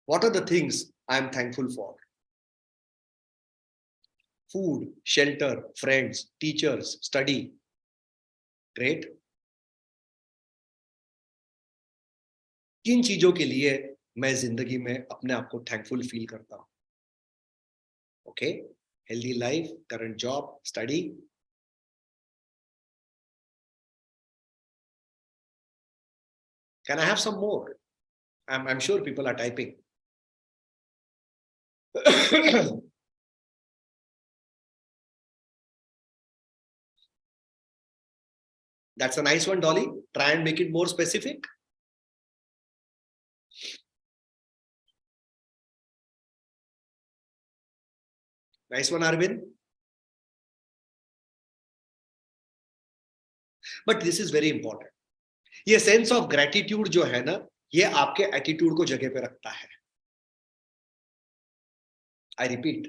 What are the things I am thankful for? Food, shelter, friends, teachers, study. Great. किन चीजों के लिए मैं जिंदगी में अपने आप को थैंकफुल फील करता हूं? Okay, healthy life, current job, study. Can I have some more? I'm sure people are typing. That's a nice one, Dolly. Try and make it more specific. Nice one, Arvind. But this is very important. ये sense of gratitude जो है ना, ये आपके attitude को जगह पे रखता है. आई रिपीट,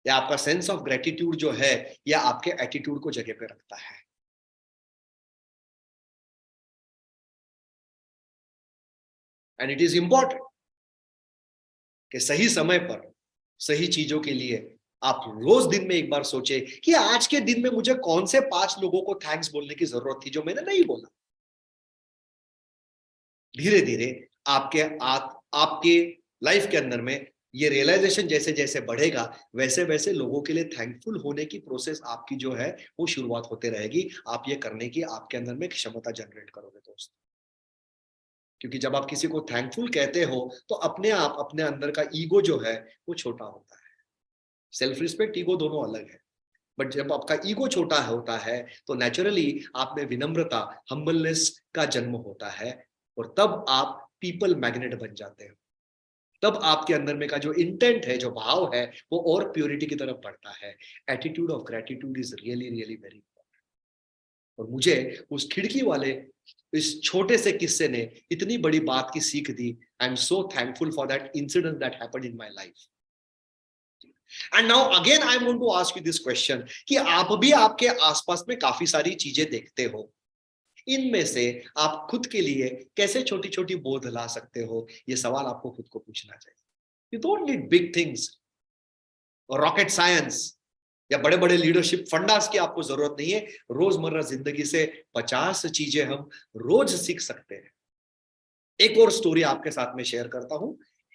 ये आपका सेंस ऑफ ग्रेटिट्यूड जो है, ये आपके एटीट्यूड को जगह पे रखता है. एंड इट इज इंपॉर्टेंट कि सही समय पर सही चीजों के लिए आप रोज दिन में एक बार सोचे कि आज के दिन में मुझे कौन से 5 लोगों को थैंक्स बोलने की जरूरत थी जो मैंने नहीं बोला. धीरे धीरे आपके लाइफ के अंदर में ये रियलाइजेशन जैसे जैसे बढ़ेगा, वैसे वैसे लोगों के लिए थैंकफुल होने की प्रोसेस आपकी जो है वो शुरुआत होते रहेगी. आप ये करने की आपके अंदर में क्षमता जनरेट करोगे दोस्त. क्योंकि जब आप किसी को थैंकफुल कहते हो तो अपने आप अपने अंदर का ईगो जो है वो छोटा होता है. सेल्फ रिस्पेक्ट, ईगो दोनों अलग है. बट जब आपका ईगो छोटा होता है तो नेचुरली आप में विनम्रता, हम्बलनेस का जन्म होता है. और तब आप पीपल मैग्नेट बन जाते हो. तब आपके अंदर में का जो इंटेंट है, जो भाव है, वो और प्योरिटी की तरफ बढ़ता है. Attitude of gratitude is really really very important. और मुझे उस खिड़की वाले इस छोटे से किस्से ने इतनी बड़ी बात की सीख दी. I am so thankful for that incident that happened in my life. And now again I want to ask you this question कि आप भी आपके आसपास में काफी सारी चीजें देखते हो. इनमें से आप खुद के लिए कैसे छोटी छोटी बोध ला सकते हो, ये सवाल आपको खुद को पूछना चाहिए. You don't need big things और रॉकेट साइंस या बड़े बड़े लीडरशिप फंडास की आपको जरूरत नहीं है. रोजमर्रा जिंदगी से 50 चीजें हम रोज सीख सकते हैं. एक और स्टोरी आपके साथ में शेयर करता हूं.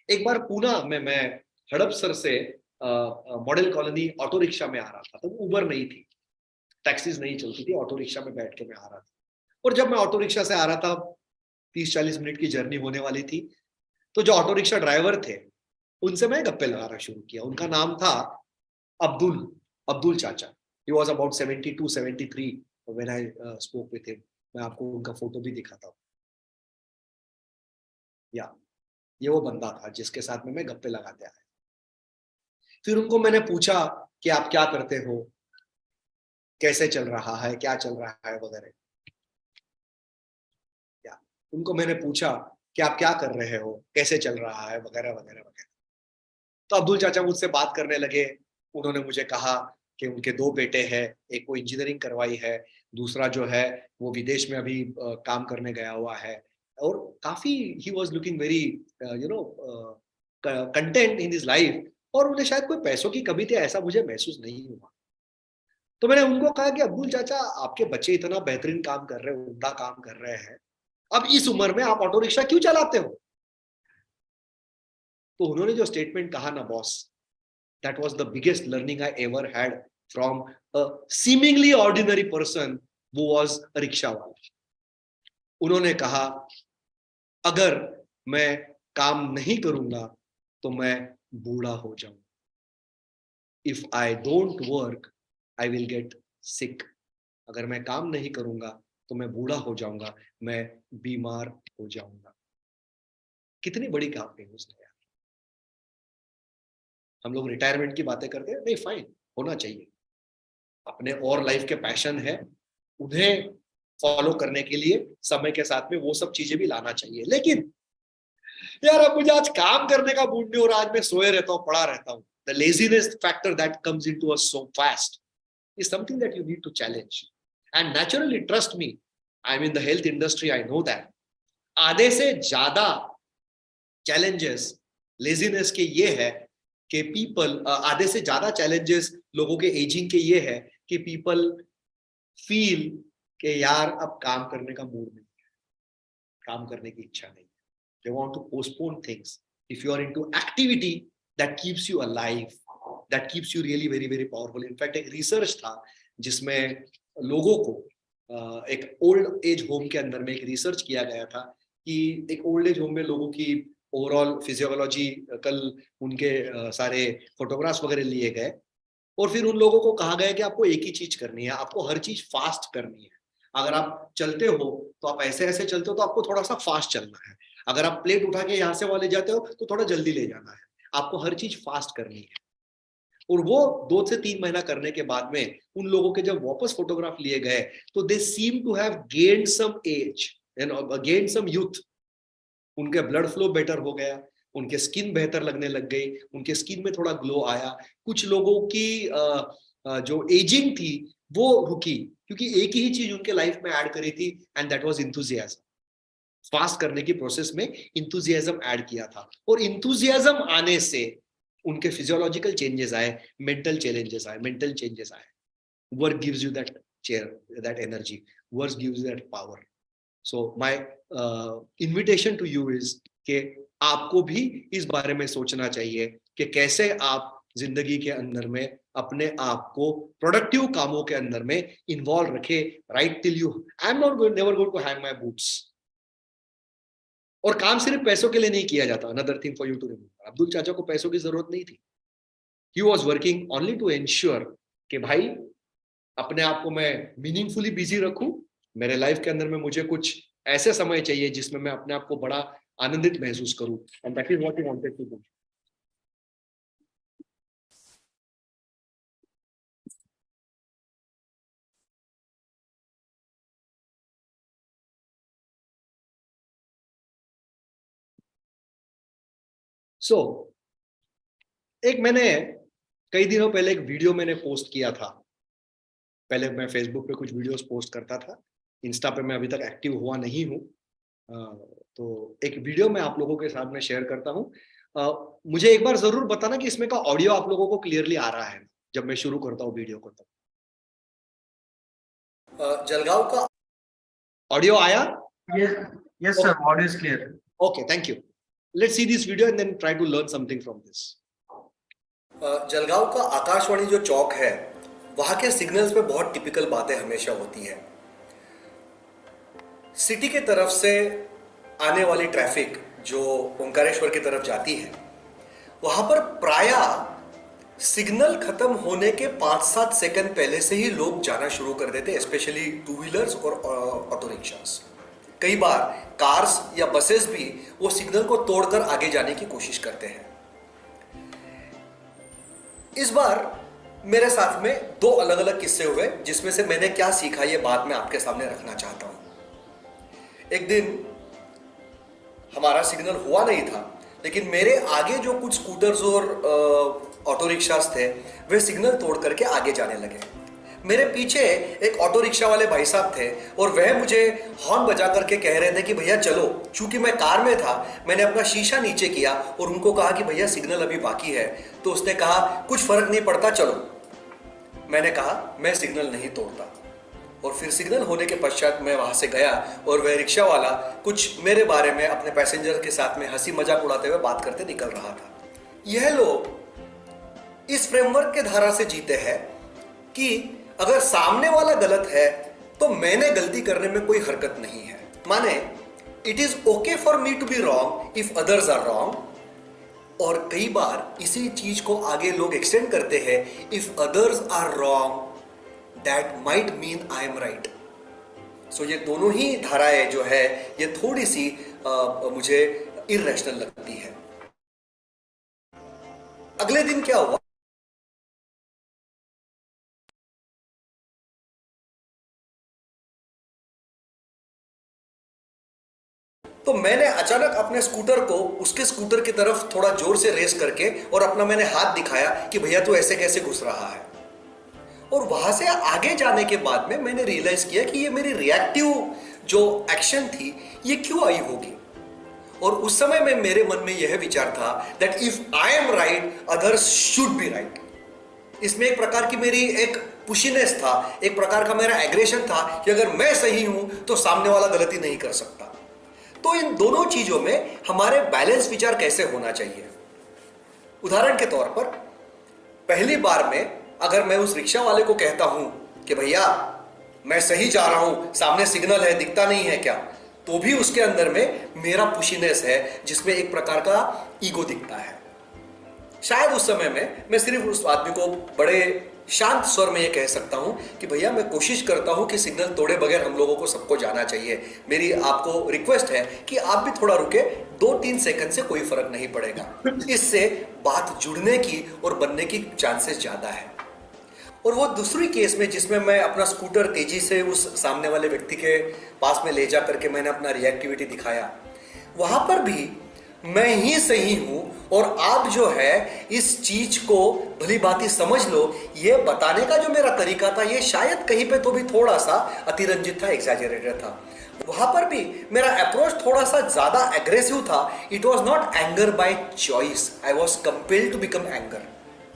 एक बार पूना में मैं हड़पसर से मॉडल कॉलोनी ऑटो रिक्शा में आ रहा था. तो उबर नहीं थी, टैक्सीज नहीं चलती थी, ऑटो रिक्शा में बैठ के मैं आ रहा था. और जब मैं ऑटो रिक्शा से आ रहा था, 30-40 मिनट की जर्नी होने वाली थी, तो जो ऑटो रिक्शा ड्राइवर थे उनसे मैं गप्पे लगाना शुरू किया. उनका नाम था अब्दुल चाचा. He was about 72-73 when I spoke with him. मैं आपको उनका फोटो भी दिखाता हूँ. या ये वो बंदा था जिसके साथ में मैं गप्पे लगाते आया. फिर उनको मैंने पूछा कि आप क्या करते हो, कैसे चल रहा है, क्या चल रहा है वगैरह. उनको मैंने पूछा कि आप क्या कर रहे हो, कैसे चल रहा है वगैरह वगैरह वगैरह. तो अब्दुल चाचा मुझसे बात करने लगे. उन्होंने मुझे कहा कि उनके 2 बेटे हैं, एक को इंजीनियरिंग करवाई है, दूसरा जो है वो विदेश में अभी काम करने गया हुआ है. और काफी he was looking very content in his life. और उन्हें शायद कोई पैसों की कमी थी, ऐसा मुझे महसूस नहीं हुआ. तो मैंने उनको कहा कि अब्दुल चाचा, आपके बच्चे इतना बेहतरीन काम कर रहे हैं, उम्दा काम कर रहे हैं, अब इस उम्र में आप ऑटो रिक्शा क्यों चलाते हो? तो उन्होंने जो स्टेटमेंट कहा ना boss, that was the biggest learning I ever had from a seemingly ordinary person who was a rickshaw वाला. उन्होंने कहा, अगर मैं काम नहीं करूंगा तो मैं बूढ़ा हो जाऊंगा. If I don't work I will get sick. अगर मैं काम नहीं करूंगा तो मैं बूढ़ा हो जाऊंगा, मैं बीमार हो जाऊंगा. कितनी बड़ी कहानी है उसने यार. हम लोग रिटायरमेंट की बातें करते हैं, नहीं फाइन, होना चाहिए. अपने और लाइफ के पैशन है, उन्हें फॉलो करने के लिए समय के साथ में वो सब चीजें भी लाना चाहिए. लेकिन यार अब मुझे आज काम करने का मूड नहीं हो रहा, आज मैं सोए रहता हूँ, पड़ा रहता हूँ. The laziness factor that comes into us so fast is something that you need to challenge. And naturally, trust me, I'm in the health industry, I know that. आधे से ज्यादा challenges laziness के ये है कि people, आधे से ज्यादा challenges लोगों के aging के ये है कि people feel कि यार अब काम करने का मूड नहीं है, काम करने की इच्छा नहीं है. They want to postpone things. If you are into activity that keeps you alive, that keeps you really very very powerful. In fact एक रिसर्च था जिसमें लोगों को एक ओल्ड एज होम के अंदर में एक रिसर्च किया गया था कि एक ओल्ड एज होम में लोगों की ओवरऑल फिजियोलॉजी, कल उनके सारे फोटोग्राफ्स वगैरह लिए गए और फिर उन लोगों को कहा गया कि आपको एक ही चीज करनी है, आपको हर चीज फास्ट करनी है. अगर आप चलते हो तो आप ऐसे ऐसे चलते हो तो आपको थोड़ा सा फास्ट चलना है. अगर आप प्लेट उठा के यहाँ से वहां ले जाते हो तो थोड़ा जल्दी ले जाना है. आपको हर चीज फास्ट करनी है. और वो 2 से 3 महीना करने के बाद में उन लोगों के जब वापस फोटोग्राफ लिए गए तो they seem to have gained some age and gained some youth. उनके ब्लड फ्लो बेटर हो गया, उनके स्किन बेहतर लगने लग गई, उनके स्किन में थोड़ा ग्लो आया. कुछ लोगों की जो एजिंग थी वो रुकी क्योंकि एक ही चीज उनके लाइफ में ऐड करी थी and that was enthusiasm. Fast करने की प्रोसेस में इंथुजियाज्म ऐड किया था और इंथुजियाज्म आने से उनके फिजियोलॉजिकल चेंजेस आए, मेंटल चैलेंजेस आए, मेंटल चेंजेस आए. Work gives you that that energy, work gives you that power. So my invitation to you is कि आपको भी इस बारे में सोचना चाहिए कि कैसे आप जिंदगी के अंदर में अपने आप को प्रोडक्टिव कामों के अंदर में इन्वॉल्व रखे. Right till you I am not never going to hang my boots. और काम सिर्फ पैसों के लिए नहीं किया जाता. Another thing for you to remember, Abdul चाचा को पैसों की जरूरत नहीं थी. He was working only to ensure कि भाई अपने आप को मैं मीनिंगफुली बिजी रखूं. मेरे लाइफ के अंदर में मुझे कुछ ऐसे समय चाहिए जिसमें मैं अपने आप को बड़ा आनंदित महसूस करूं. And that is what he wanted to do. So एक मैंने कई दिनों पहले एक वीडियो मैंने पोस्ट किया था. पहले मैं फेसबुक पे कुछ वीडियोस पोस्ट करता था, इंस्टा पे मैं अभी तक एक्टिव हुआ नहीं हूँ. तो एक वीडियो मैं आप लोगों के साथ में शेयर करता हूँ. मुझे एक बार जरूर बताना कि इसमें का ऑडियो आप लोगों को क्लियरली आ रहा है जब मैं शुरू करता हूँ वीडियो को. तब जलगांव का ऑडियो आया? Yes, sir. Audio is clear. Okay, thank you. Let's see this video and then try to learn something from this. Jalgaon का आकाशवाणी जो चौक है वहां के सिग्नल्स में बहुत टिपिकल बातें हमेशा होती है. सिटी के तरफ से आने वाली ट्रैफिक जो ओंकारेश्वर की तरफ जाती है वहां पर प्रायः सिग्नल खत्म होने के 5-7 सेकंड पहले से ही लोग जाना शुरू कर देते, स्पेशली टू व्हीलर्स और ऑटो रिक्शास. कई बार कार्स या बसेस भी वो सिग्नल को तोड़कर आगे जाने की कोशिश करते हैं. इस बार मेरे साथ में 2 अलग अलग किस्से हुए जिसमें से मैंने क्या सीखा ये बात मैं आपके सामने रखना चाहता हूं. एक दिन हमारा सिग्नल हुआ नहीं था लेकिन मेरे आगे जो कुछ स्कूटर्स और ऑटो रिक्शास थे वे सिग्नल तोड़ करके आगे जाने लगे. मेरे पीछे एक ऑटो रिक्शा वाले भाई साहब थे और वह मुझे हॉर्न बजा करके कह रहे थे कि भैया चलो. चूंकि मैं कार में था मैंने अपना शीशा नीचे किया और उनको कहा कि भैया सिग्नल अभी बाकी है. तो उसने कहा कुछ फर्क नहीं पड़ता चलो. मैंने कहा मैं सिग्नल नहीं तोड़ता. और फिर सिग्नल होने के पश्चात मैं वहां से गया और वह रिक्शा वाला कुछ मेरे बारे में अपने पैसेंजर के साथ में हंसी मजाक उड़ाते हुए बात करते निकल रहा था. यह लोग इस फ्रेमवर्क के धारा से जीते हैं कि अगर सामने वाला गलत है तो मैंने गलती करने में कोई हरकत नहीं है. माने it is okay for me to be wrong if others are wrong. और कई बार इसी चीज को आगे लोग एक्सटेंड करते हैं, if others are wrong that might mean I am right. So ये दोनों ही धाराएं जो है ये थोड़ी सी मुझे इररेशनल लगती है. अगले दिन क्या हुआ, तो मैंने अचानक अपने स्कूटर को उसके स्कूटर की तरफ थोड़ा जोर से रेस करके और अपना मैंने हाथ दिखाया कि भैया तू ऐसे कैसे घुस रहा है. और वहां से आगे जाने के बाद में मैंने रियलाइज किया कि ये मेरी रिएक्टिव जो एक्शन थी ये क्यों आई होगी. और उस समय में मेरे मन में यह विचार था that if I am right others should be right. इसमें एक प्रकार की मेरी एक पुशीनेस था, एक प्रकार का मेरा एग्रेशन था कि अगर मैं सही हूं तो सामने वाला गलती नहीं कर सकता. तो इन दोनों चीजों में हमारे बैलेंस विचार कैसे होना चाहिए. उदाहरण के तौर पर पहली बार में अगर मैं उस रिक्शा वाले को कहता हूं कि भैया मैं सही जा रहा हूं, सामने सिग्नल है, दिखता नहीं है क्या, तो भी उसके अंदर में मेरा पुशीनेस है जिसमें एक प्रकार का ईगो दिखता है। शायद उस समय में मैं सिर्फ उस आदमी को बड़े शांत स्वर में ये कह सकता हूं कि भैया मैं कोशिश करता हूं कि सिग्नल तोड़े बगैर हम लोगों को सबको जाना चाहिए, मेरी आपको रिक्वेस्ट है कि आप भी थोड़ा रुके, 2-3 सेकंड से कोई फर्क नहीं पड़ेगा। इससे बात जुड़ने की और बनने की चांसेस ज्यादा है। और वो दूसरी केस में जिसमें मैं अपना स्कूटर तेजी से उस सामने वाले व्यक्ति के पास में ले जा करके मैंने अपना रिएक्टिविटी दिखाया, वहां पर भी मैं ही सही हूं और आप जो है इस चीज को भली भांति समझ लो, ये बताने का जो मेरा तरीका था ये शायद कहीं पे तो भी थोड़ा सा अतिरंजित था, एग्जैजरेटेड था। वहां पर भी मेरा अप्रोच थोड़ा सा ज्यादा एग्रेसिव था। It was not anger by choice, I was compelled to become anger.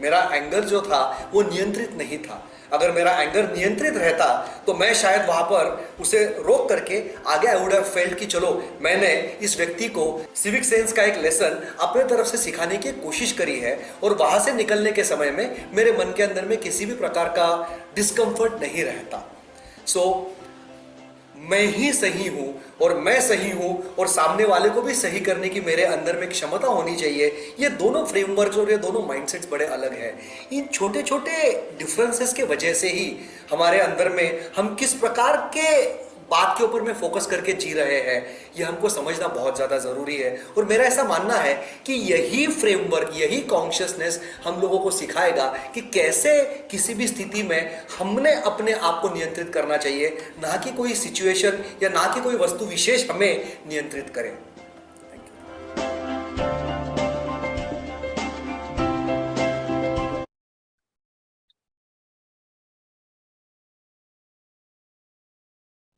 मेरा एंगर जो था वो नियंत्रित नहीं था। अगर मेरा एंगर नियंत्रित रहता तो मैं शायद वहां पर उसे रोक करके आगे आई वुड हैव फेल्ट कि चलो मैंने इस व्यक्ति को सिविक सेंस का एक लेसन अपने तरफ से सिखाने की कोशिश करी है, और वहां से निकलने के समय में मेरे मन के अंदर में किसी भी प्रकार का डिस्कम्फर्ट नहीं रहता। सो मैं ही सही हूं और मैं सही हूं और सामने वाले को भी सही करने की मेरे अंदर में क्षमता होनी चाहिए। ये दोनों फ्रेमवर्क्स और ये दोनों माइंडसेट्स बड़े अलग हैं। इन छोटे छोटे डिफरेंसेस के वजह से ही हमारे अंदर में हम किस प्रकार के बात के ऊपर में फोकस करके जी रहे हैं, ये हमको समझना बहुत ज्यादा जरूरी है। और मेरा ऐसा मानना है कि यही फ्रेमवर्क, यही कॉन्शियसनेस हम लोगों को सिखाएगा कि कैसे किसी भी स्थिति में हमने अपने आप को नियंत्रित करना चाहिए, ना कि कोई सिचुएशन या ना कि कोई वस्तु विशेष हमें नियंत्रित करे।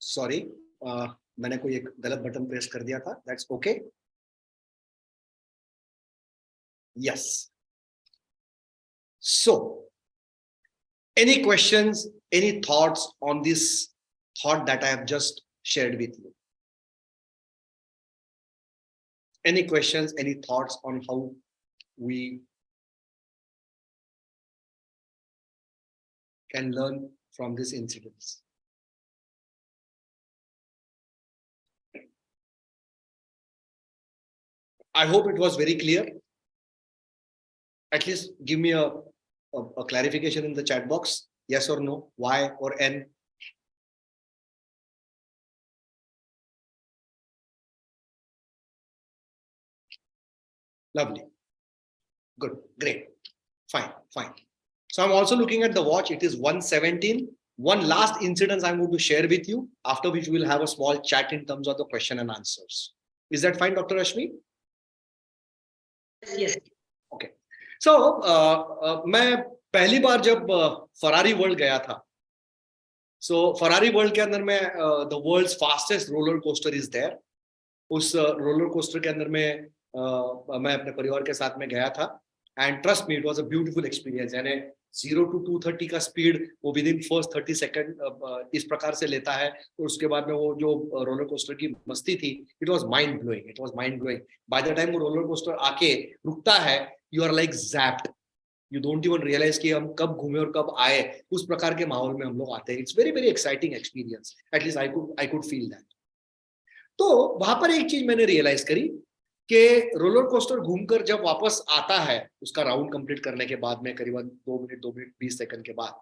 सॉरी, मैंने कोई एक गलत बटन प्रेस कर दिया था। That's okay. Yes. So any questions, any thoughts on this thought that I have just shared with you? Any questions, any thoughts on how we can learn from these incidents? I hope it was very clear. At least give me a clarification in the chat box. Yes or no, Y or N. Lovely. Good. Great. Fine. Fine. So I'm also looking at the watch. It is 1:17. One last incident I'm going to share with you, after which we'll have a small chat in terms of the question and answers. Is that fine, Dr. Rashmi? Yes. Okay. So मैं पहली बार जब Ferrari world गया था, so Ferrari world के अंदर में the world's fastest roller coaster is there. उस roller coaster के अंदर में मैं अपने परिवार के साथ में गया था, and trust me it was a beautiful experience. यानी 0 to 230 का स्पीड वो विद इन फर्स्ट 30 सेकंड इस प्रकार से लेता है, और उसके बाद में वो जो रोलर कोस्टर की मस्ती थी, it was mind blowing, it was mind blowing. By the time वो रोलर कोस्टर आके रुकता है, you are like zapped, you don't even realise कि हम कब घूमे और कब आए, उस प्रकार के माहौल में हम लोग आते हैं। It's very very exciting experience, at least I could feel that. तो वहां पर एक चीज मैंने रियलाइज करी कि रोलर कोस्टर घूमकर जब वापस आता है उसका राउंड कंप्लीट करने के बाद में, करीबन 2 मिनट 20 सेकंड के बाद,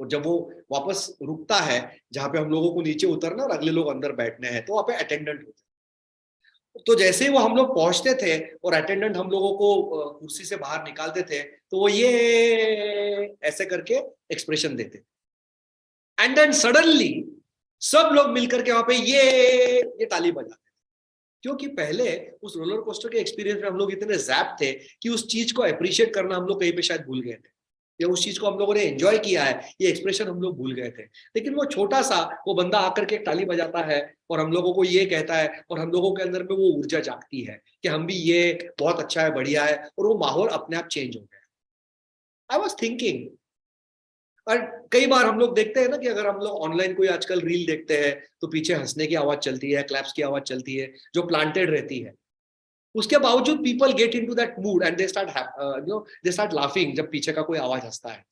और जब वो वापस रुकता है जहां पे हम लोगों को नीचे उतरना और अगले लोग अंदर बैठने हैं, तो वहां पे अटेंडेंट होते हैं। तो जैसे ही वो हम लोग पहुंचते थे और अटेंडेंट हम लोगों को कुर्सी से बाहर निकालते थे, तो वो ये ऐसे करके एक्सप्रेशन देते, एंड देन सडनली सब लोग मिलकर के वहां पे ये ताली बजाते, क्योंकि पहले उस रोलर कोस्टर के एक्सपीरियंस में हम लोग इतने ज़ैप थे कि उस चीज को अप्रिशिएट करना हम लोग कहीं पे शायद भूल गए थे, या उस चीज को हम लोगों ने एंजॉय किया है, ये एक्सप्रेशन हम लोग भूल गए थे। लेकिन वो छोटा सा वो बंदा आकर के ताली बजाता है और हम लोगों को ये कहता है, और हम लोगों के अंदर में वो ऊर्जा जागती है कि हम भी ये बहुत अच्छा है, बढ़िया है, और वो माहौल अपने आप चेंज हो गया। आई वॉज थिंकिंग, और कई बार हम लोग देखते हैं ना कि अगर हम लोग ऑनलाइन कोई आजकल रील देखते हैं तो पीछे हंसने की आवाज चलती है, क्लैप्स की आवाज चलती है, जो प्लांटेड रहती है। उसके बावजूद people get into that mood and they start laughing जब पीछे का कोई आवाज हंसता है।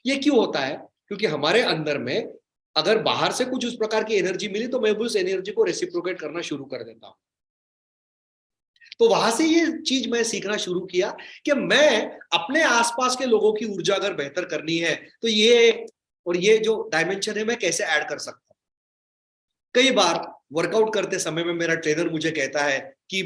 ये क्यों होता है? क्योंकि हमारे अंदर में अगर बाहर से कुछ उस प्रकार की एनर्जी मिली तो मैं भी उस एनर्जी को रेसिप्रोकेट करना शुरू कर देता हूं। तो वहां से ये चीज मैं सीखना शुरू किया कि मैं अपने आसपास के लोगों की ऊर्जा अगर बेहतर करनी है तो ये जो डायमेंशन है मैं कैसे ऐड कर सकता हूं। कई बार वर्कआउट करते समय में मेरा ट्रेनर मुझे कहता है कि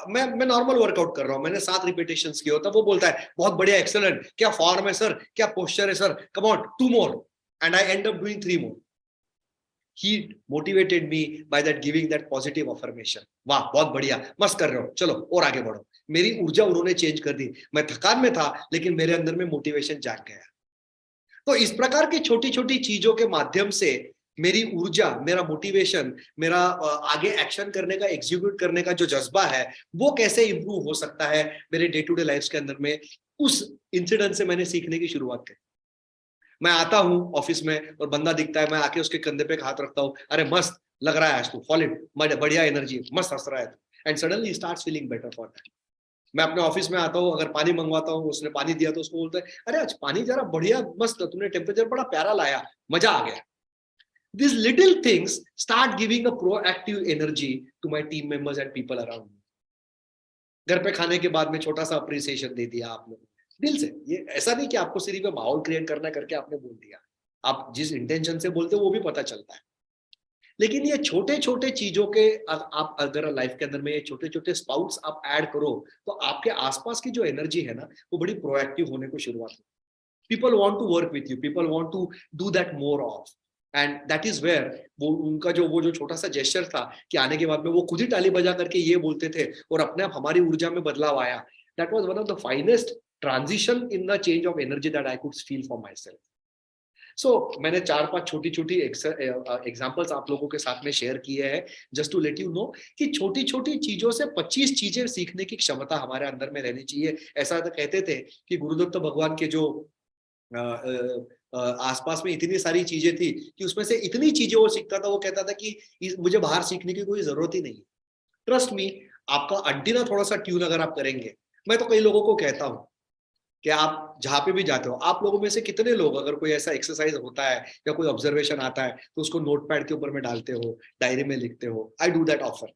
मैं नॉर्मल वर्कआउट कर रहा हूं, मैंने 7 रिपीटेशंस किए होता, वो बोलता है बहुत बढ़िया, एक्सेलेंट, क्या फॉर्म है सर, क्या पोस्चर है sir, come on 2 more, and I and up doing 3 more. He motivated me by that giving that positive affirmation. वाह बहुत बढ़िया, मस्त कर रहे हो, चलो और आगे बढ़ो। मेरी ऊर्जा उन्होंने चेंज कर दी। मैं थकान में था लेकिन मेरे अंदर में मोटिवेशन जाग गया। तो इस प्रकार की छोटी छोटी चीजों के माध्यम से मेरी ऊर्जा, मेरा मोटिवेशन, मेरा आगे एक्शन करने का, एग्जीक्यूट करने का जो जज्बा है वो कैसे इंप्रूव हो सकता है मेरे डे टू डे लाइफ के अंदर में, उस इंसिडेंट से मैंने सीखने की शुरुआत की। मैं आता हूं ऑफिस में और बंदा दिखता है, मैं आके उसके कंधे पे हाथ रखता हूं, अरे मस्त लग रहा है आज तू, सॉलिड, बढ़िया एनर्जी, मस्त हंस रहा है तू, and suddenly starts feeling better for that. मैं अपने ऑफिस में आता हूं, अगर पानी मंगवाता हूं, उसने पानी दिया तो उसको बोलता है अरे आज पानी जरा बढ़िया मस्त, तुमने टेम्परेचर बड़ा प्यारा लाया, मजा आ गया। These little things start giving a proactive energy to my team members and people around me. घर पे खाने के बाद में छोटा सा अप्रिसिएशन दे दिया आप लोगों ने दिल से। ये ऐसा नहीं कि आपको सिर्फ माहौल क्रिएट करना करके आपने बोल दिया, आप जिस इंटेंशन से बोलते हो वो भी पता चलता है। लेकिन ये छोटे छोटे चीजों के आप अगर लाइफ के अंदर में ये छोटे छोटे स्पाउट्स आप ऐड करो तो आपके आसपास की जो एनर्जी है ना वो बड़ी प्रोएक्टिव होने को शुरुआत होती है। People want to work with you, people want to do that more of, and that is where वो उनका जो छोटा सा जेस्चर था कि आने के बाद में वो खुद ही ताली बजा करके ये बोलते थे और अपने आप हमारी ऊर्जा में बदलाव आया। That was one of the finest transition in the change of energy that I could feel for myself. So मैंने 4-5 छोटी छोटी एग्जाम्पल्स आप लोगों के साथ में शेयर किए हैं just to let you know कि छोटी छोटी चीजों से 25 चीजें सीखने की क्षमता हमारे अंदर में रहनी चाहिए। ऐसा तो कहते थे कि गुरुदत्त भगवान के जो आसपास में इतनी सारी चीजें थी कि उसमें से इतनी चीजें वो सीखता था, वो कहता था कि मुझे बाहर सीखने की कोई जरूरत ही नहीं। ट्रस्ट मी, आपका अंटीना थोड़ा सा ट्यून अगर आप करेंगे, मैं तो कई लोगों को कहता हूं कि आप जहां पे भी जाते हो, आप लोगों में से कितने लोग अगर कोई ऐसा एक्सरसाइज होता है या कोई ऑब्जर्वेशन आता है तो उसको नोटपैड के ऊपर में डालते हो, डायरी में लिखते हो? आई डू दैट ऑफर।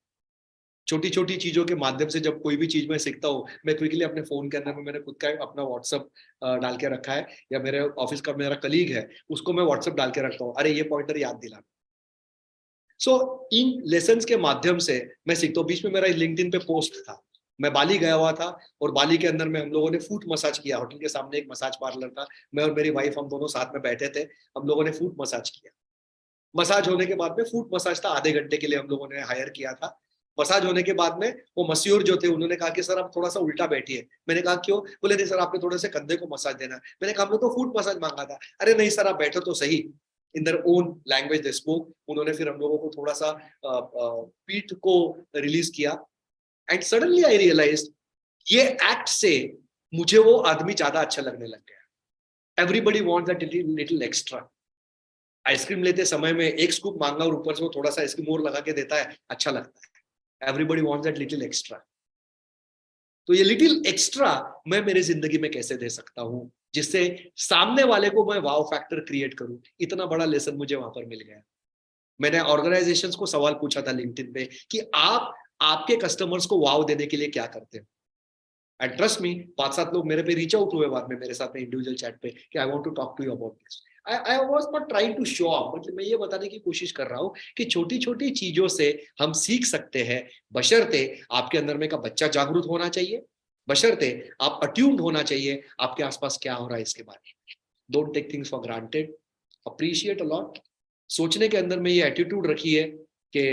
छोटी छोटी चीजों के माध्यम से जब कोई भी चीज मैं सीखता हूँ, मैं क्विकली अपने फोन के अंदर में मैंने खुद का अपना व्हाट्सएप डाल के रखा है, या मेरे ऑफिस का मेरा कलीग है उसको मैं व्हाट्सएप डाल के रखता हूँ, अरे ये पॉइंटर याद दिलाना। सो इन लेसन्स के माध्यम से मैं सीखता हूँ। बीच में मेरा लिंक्डइन पे पोस्ट था, मैं बाली गया हुआ था और बाली के अंदर में हम लोगों ने फूट मसाज किया। होटल के सामने एक मसाज पार्लर था, मैं और मेरी वाइफ हम दोनों साथ में बैठे थे, हम लोगों ने फूट मसाज किया। मसाज होने के बाद में, फूट मसाज था, आधे घंटे के लिए हम लोगों ने हायर किया था। मसाज होने के बाद में वो मस्योर जो थे उन्होंने कहा कि सर आप थोड़ा सा उल्टा बैठिए। मैंने कहा क्यों? बोले नहीं सर आपने थोड़े से कंधे को मसाज देना है। मैंने कहा हमने तो फूट मसाज मांगा था। अरे नहीं सर आप बैठो तो सही। In their own language they spoke. उन्होंने फिर हम लोगों को थोड़ा सा पीठ को रिलीज किया, एंड सडनली आई रियलाइज्ड ये एक्ट से मुझे वो आदमी ज्यादा अच्छा लगने लग गया। Everybody wants that little extra. Ice cream लेते समय में एक स्कूप मांगा और ऊपर से वो थोड़ा सा आइसक्रीम और लगा के देता है, अच्छा लगता है। Everybody wants that little extra. तो ये लिटिल एक्स्ट्रा मैं मेरी जिंदगी में कैसे दे सकता हूं जिससे सामने वाले को मैं वाव फैक्टर क्रिएट करूं। इतना बड़ा लेसन मुझे वहां पर मिल गया। मैंने ऑर्गेनाइजेशंस को सवाल पूछा था लिंक्डइन पे कि आप आपके कस्टमर्स को वाव देने के लिए क्या करते हो? एंड ट्रस्ट मी, 5-7 लोग मेरे पे रीच आउट हुए बाद में मेरे साथ में इंडिविजुअल चैट पे कि I want to talk to you about this. I was not trying to show off, मतलब मैं ये बताने की कोशिश कर रहा हूँ कि छोटी छोटी चीजों से हम सीख सकते हैं, बशर्ते आपके अंदर में का बच्चा जागरूक होना चाहिए, बशर्ते आप अट्यून्ड होना चाहिए आपके आसपास क्या हो रहा है इसके बारे में। Don't take things for granted, appreciate a lot. सोचने के अंदर में ये एटीट्यूड रखिए कि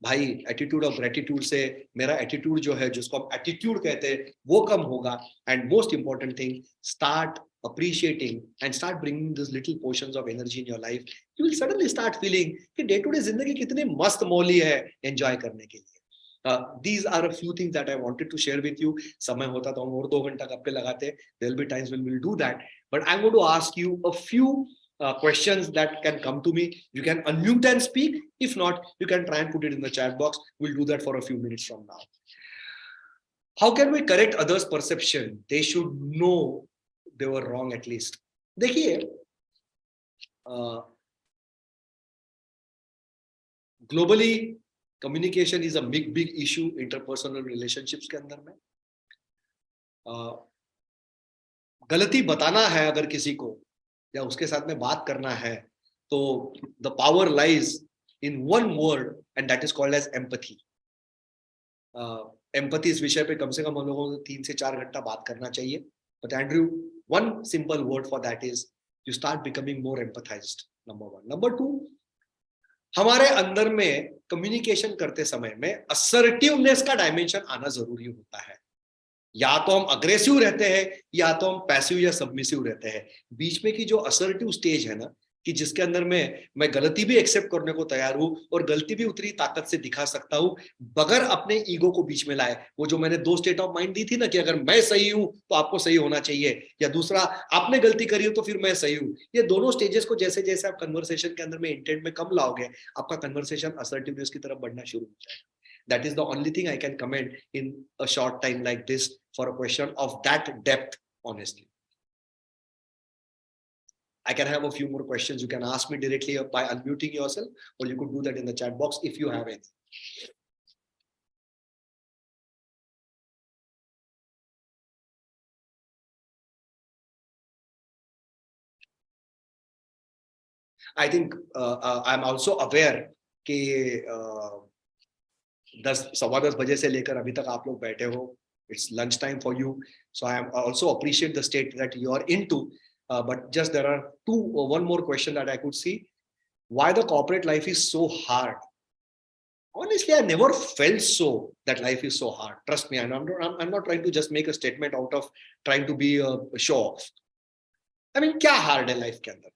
भाई एटीट्यूड ऑफ ग्रेटिट्यूड से मेरा एटीट्यूड जो है, जिसको हम एटीट्यूड कहते हैं, वो कम होगा। And most important thing, start appreciating and start bringing these little portions of energy in your life. You will suddenly start feeling कि day to day जिंदगी कितनी मस्त मौली है enjoy करने के लिए। These are a few things that I wanted to share with you. समय होता तो हम और 2 घंटा गप्पे लगाते। There will be times when we'll do that. But I'm going to ask you a few questions that can come to me. You can unmute and speak. If not, you can try and put it in the chat box. We'll do that for a few minutes from now. How can we correct others' perception? They should know they were wrong at least. देखिए, globally communication is a big issue interpersonal relationships के अंदर में. गलती बताना है अगर किसी को या उसके साथ में बात करना है तो the power lies in one word and that is called as empathy. Empathy इस विषय पे कम से कम हम लोगों को 3 से 4 घंटा बात करना चाहिए. But Andrew, one simple word for that is you start becoming more empathized. Number 1. Number 2, हमारे अंदर में कम्युनिकेशन करते समय में असर्टिवनेस का डायमेंशन आना जरूरी होता है. या तो हम अग्रेसिव रहते हैं या तो हम पैसिव या सबमिसिव रहते हैं. बीच में की जो असर्टिव स्टेज है ना, कि जिसके अंदर में मैं गलती भी एक्सेप्ट करने को तैयार हूं और गलती भी उतनी ताकत से दिखा सकता हूं बगैर अपने ईगो को बीच में लाए. वो जो मैंने 2 स्टेट ऑफ माइंड दी थी ना, कि अगर मैं सही हूं तो आपको सही होना चाहिए, या दूसरा आपने गलती करी हो तो फिर मैं सही हूं. ये दोनों स्टेजेस को जैसे जैसे आप कन्वर्सेशन के अंदर में इंटेंट में कम लाओगे, आपका कन्वर्सेशन असर्टिवनेस की तरफ बढ़ना शुरू हो जाएगा. That is the only thing I can comment in a short time like this for a question of that depth, honestly. I can have a few more questions. You can ask me directly by unmuting yourself, or you could do that in the chat box if you have any. I think I'm also aware कि 10-10:15 बजे से लेकर अभी तक आप लोग बैठे हो. It's lunch time for you, so I also appreciate the state that you are into. But just there are one more question that I could see. Why the corporate life is so hard? Honestly, I never felt so that life is so hard. Trust me, I'm not trying to just make a statement out of trying to be a show off. I mean, क्या hard है life के अंदर?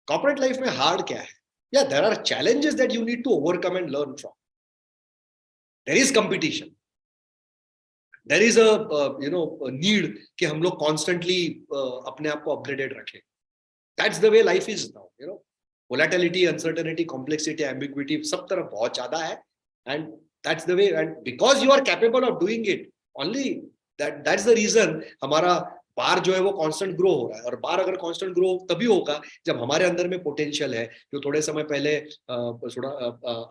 Corporate life में hard क्या है? Yeah, there are challenges that you need to overcome and learn from. There is competition. There is a need कि हम लोग constantly अपने आप को upgraded रखें. That's the way life is now. Volatility, uncertainty, complexity, ambiguity, सब तरफ बहुत ज़्यादा है. And that's the way. And because you are capable of doing it, only that's the reason हमारा बार जो है वो कांस्टेंट ग्रो हो रहा है. और बार अगर कांस्टेंट ग्रो तभी होगा जब हमारे अंदर में पोटेंशियल है. जो थोड़े समय पहले थोड़ा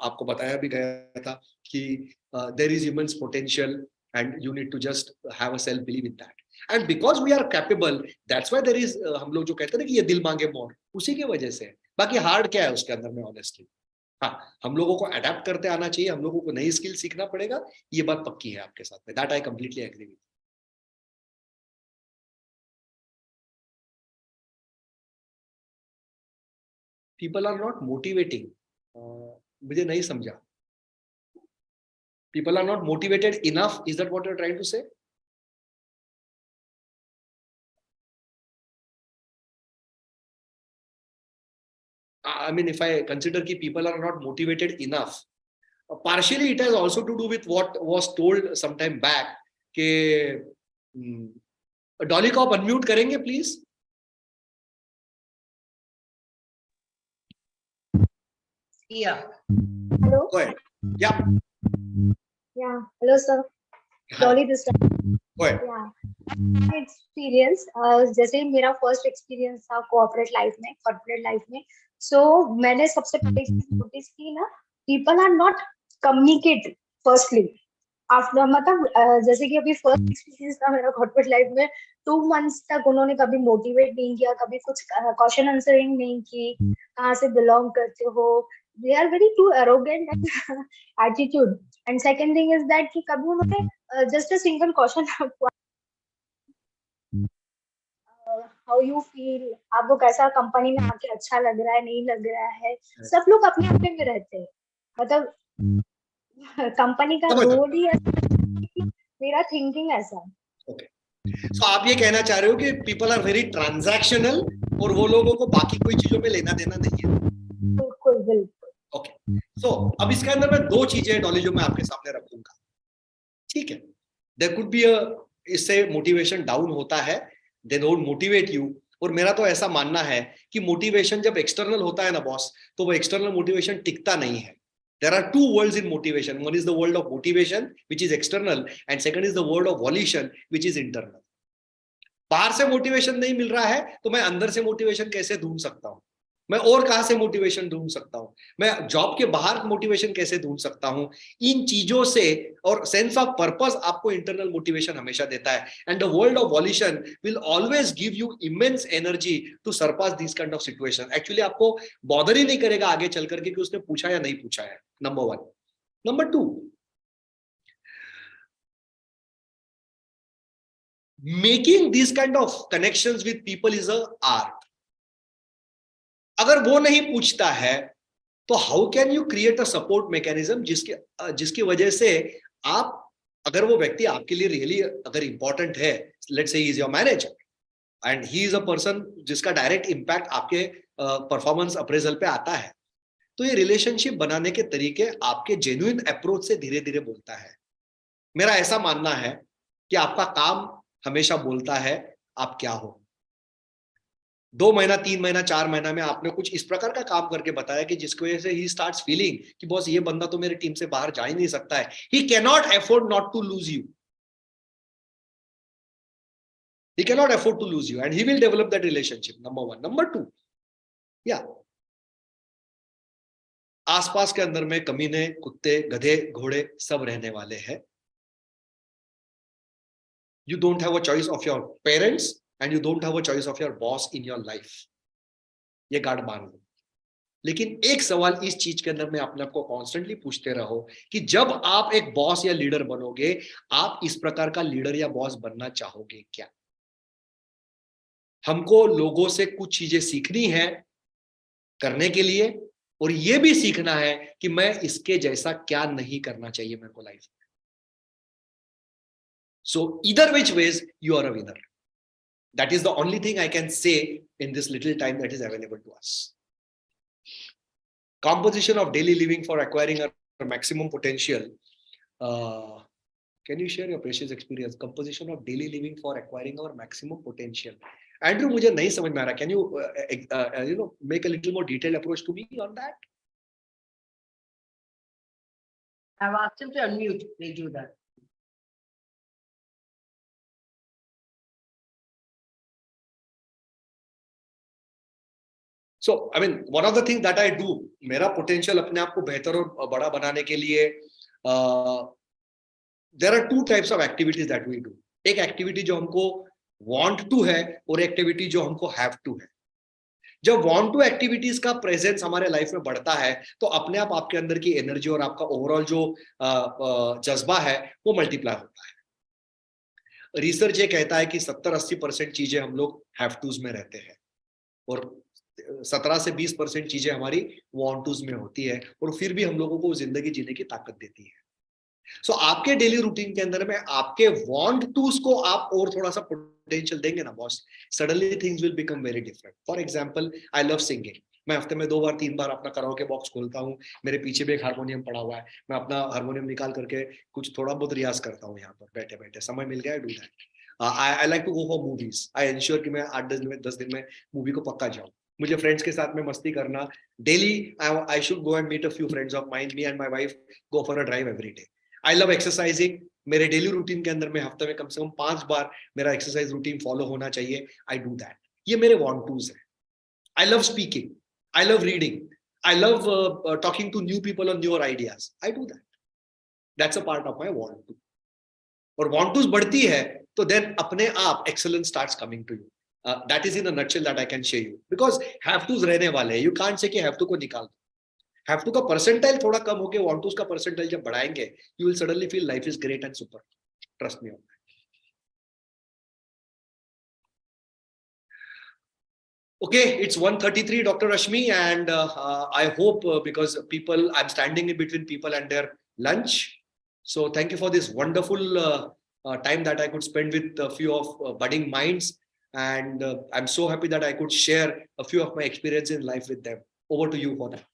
आपको बताया भी गया था कि there is immense potential and you need to just have a self belief in that. And because we are capable, that's why there is हम लोग जो कहते हैं ना कि ये दिल मांगे मोर, उसी की वजह से. बाकी हार्ड क्या है उसके अंदर में ऑनेस्टली. हाँ, हम लोगों को अडेप्ट करते आना चाहिए, हम लोगों को नई स्किल सीखना पड़ेगा. ये बात पक्की है आपके साथ में. That I completely agree with. People are not motivating. मुझे नहीं समझा. People are not motivated enough. Is that what you're trying to say? I mean, if I consider that people are not motivated enough, partially it has also to do with what was told some time back. कि डॉली को आप unmute करेंगे please? Yeah. Hello. Go ahead. Yeah. Yeah. Hello, sir. Dolly this time. Go ahead. Yeah. My experience, जैसे मेरा first experience था corporate life में, so मैंने सबसे पहले नोटिस की ना, people are not communicate firstly. After मतलब जैसे कि अभी फर्स्ट एक्सपीरियंस था मेरा कॉर्पोरेट लाइफ में, 2 months तक उन्होंने कभी मोटिवेट नहीं किया, कभी कुछ क्वेश्चन आंसरिंग नहीं की, कहाँ से बिलोंग करते हो. They are very too arrogant and attitude. And second thing is that कि कभी उन्होंने just a single question how you feel, आपको कैसा कंपनी में आके अच्छा लग रहा है, नहीं लग रहा है. सब लोग अपने अपने में रहते हैं. मतलब कंपनी का रोल ही ऐसा, मेरा थिंकिंग ऐसा. Okay. So आप ये कहना चाह रहे हो कि people are very transactional और वो लोगों को बाकी कोई चीजों में लेना देना नहीं है. बिल्कुल बिल्कुल. ओके. सो अब इसके अंदर मैं 2 चीजें डॉली जो मैं आपके सामने रखूंगा. ठीक है. देयर कुड बी इससे मोटिवेशन डाउन होता है, दे डोंट मोटिवेट यू. और मेरा तो ऐसा मानना है कि मोटिवेशन जब एक्सटर्नल होता है ना बॉस, तो वो एक्सटर्नल मोटिवेशन टिकता नहीं है. There are two worlds in motivation. One is the world of motivation, which is external, and second is the world of volition, which is internal. बाहर से मोटिवेशन नहीं मिल रहा है तो मैं अंदर से मोटिवेशन कैसे ढूंढ सकता हूं? मैं और कहां से मोटिवेशन ढूंढ सकता हूं? मैं जॉब के बाहर मोटिवेशन कैसे ढूंढ सकता हूं? इन चीजों से, और सेंस ऑफ पर्पस आपको इंटरनल मोटिवेशन हमेशा देता है. And the world of evolution will always give you immense energy to surpass this kind of situation. Actually आपको बॉदर ही नहीं करेगा आगे चल करके कि उसने पूछा या नहीं पूछा है. Number 1. Number 2, making these kind of connections with people is a art. अगर वो नहीं पूछता है तो how can you create a support mechanism जिसकी वजह से आप, अगर वो व्यक्ति आपके लिए रियली अगर इंपॉर्टेंट है, let's say he is your manager and he is a person जिसका डायरेक्ट इंपैक्ट आपके परफॉर्मेंस अप्रेजल पे आता है, तो ये रिलेशनशिप बनाने के तरीके आपके जेन्युइन अप्रोच से धीरे धीरे बोलता है. मेरा ऐसा मानना है कि आपका काम हमेशा बोलता है आप क्या हो. 2 महीना, 3 महीना, 4 महीना में आपने कुछ इस प्रकार का काम करके बताया कि जिसकी वजह से ही स्टार्ट्स फीलिंग कि बॉस ये बंदा तो मेरी टीम से बाहर जा ही नहीं सकता है. He can not afford not to lose you. He cannot afford to lose you and he will develop that relationship. Number 1. Number 2, yeah, आसपास के अंदर में कमीने, कुत्ते, गधे, घोड़े सब रहने वाले हैं. You don't have a choice of your parents and you don't have a choice of your boss in your life. ये गार्ड मान लो. लेकिन एक सवाल इस चीज के अंदर में अपने आप को कॉन्स्टेंटली पूछते रहो कि जब आप एक बॉस या लीडर बनोगे, आप इस प्रकार का लीडर या बॉस बनना चाहोगे क्या? हमको लोगों से कुछ चीजें सीखनी है करने के लिए, और ये भी सीखना है कि मैं इसके जैसा क्या नहीं करना चाहिए मेरे को लाइफ में. So either which ways, you are a winner. That is the only thing I can say in this little time that is available to us. Composition of daily living for acquiring our maximum potential. Can you share your precious experience? Composition of daily living for acquiring our maximum potential. Andrew, मुझे नहीं समझ में आ रहा. Can you make a little more detailed approach to me on that? I've asked him to unmute. They do that. So, I mean, one of the things that I do, मेरा potential अपने आप को बेहतर और बड़ा बनाने के लिए, there are 2 types of activities that we do. एक activity जो हमको want to है और activity जो हमको have to है. जब want to activities का presence हमारे लाइफ में बढ़ता है तो अपने आप आपके अंदर की एनर्जी और आपका ओवरऑल जो जज्बा है वो मल्टीप्लाई होता है. रिसर्च ये कहता है कि 70-80% चीजें हम लोग have to's में रहते हैं और 17 से 20% चीजें हमारी want to's में होती है, और फिर भी हम लोगों को जिंदगी जीने की ताकत देती है. सो आपके डेली रूटीन के अंदर में आपके want to's को आप और थोड़ा सा पोटेंशियल देंगे ना boss, suddenly things will become very different. For example, I love singing. मैं हफ्ते में 2 बार 3 बार अपना कराओके बॉक्स खोलता हूँ. मेरे पीछे भी एक हारमोनियम पड़ा हुआ है. मैं अपना हारमोनियम निकाल करके कुछ थोड़ा बहुत रियाज करता हूँ यहाँ पर बैठे बैठे. समय मिल गया, do that. I like to go for movies. I ensure कि मैं 8-10 दिन में मूवी को पक्का जाऊँ. मुझे फ्रेंड्स के साथ में मस्ती करना daily. I should go and meet a few friends of mind. Me and my wife go for a drive every day. I love exercising. मेरे डेली रूटीन के अंदर में हफ्ते में कम से कम 5 बार मेरा एक्सरसाइज रूटीन फॉलो होना चाहिए. I do that. ये मेरे want to's है. I love speaking. I love reading. I love talking to new people on newer ideas. I do that. That's a part of my want to. और want to's बढ़ती है तो then अपने आप excellence starts coming to you. That is in a nutshell that I can share you. Because have to's रहने वाले हैं. You can't say कि have to को निकाल दो. Have to का परसेंटाइल थोड़ा कम होके want to's का परसेंटाइल जब बढ़ाएंगे, you will suddenly feel life is great and super. Trust me on that. Okay, it's 1:33, Dr. Rashmi, and I hope because I'm standing in between people and their lunch. So thank you for this wonderful time that I could spend with a few of budding minds. And I'm so happy that I could share a few of my experiences in life with them. Over to you for that.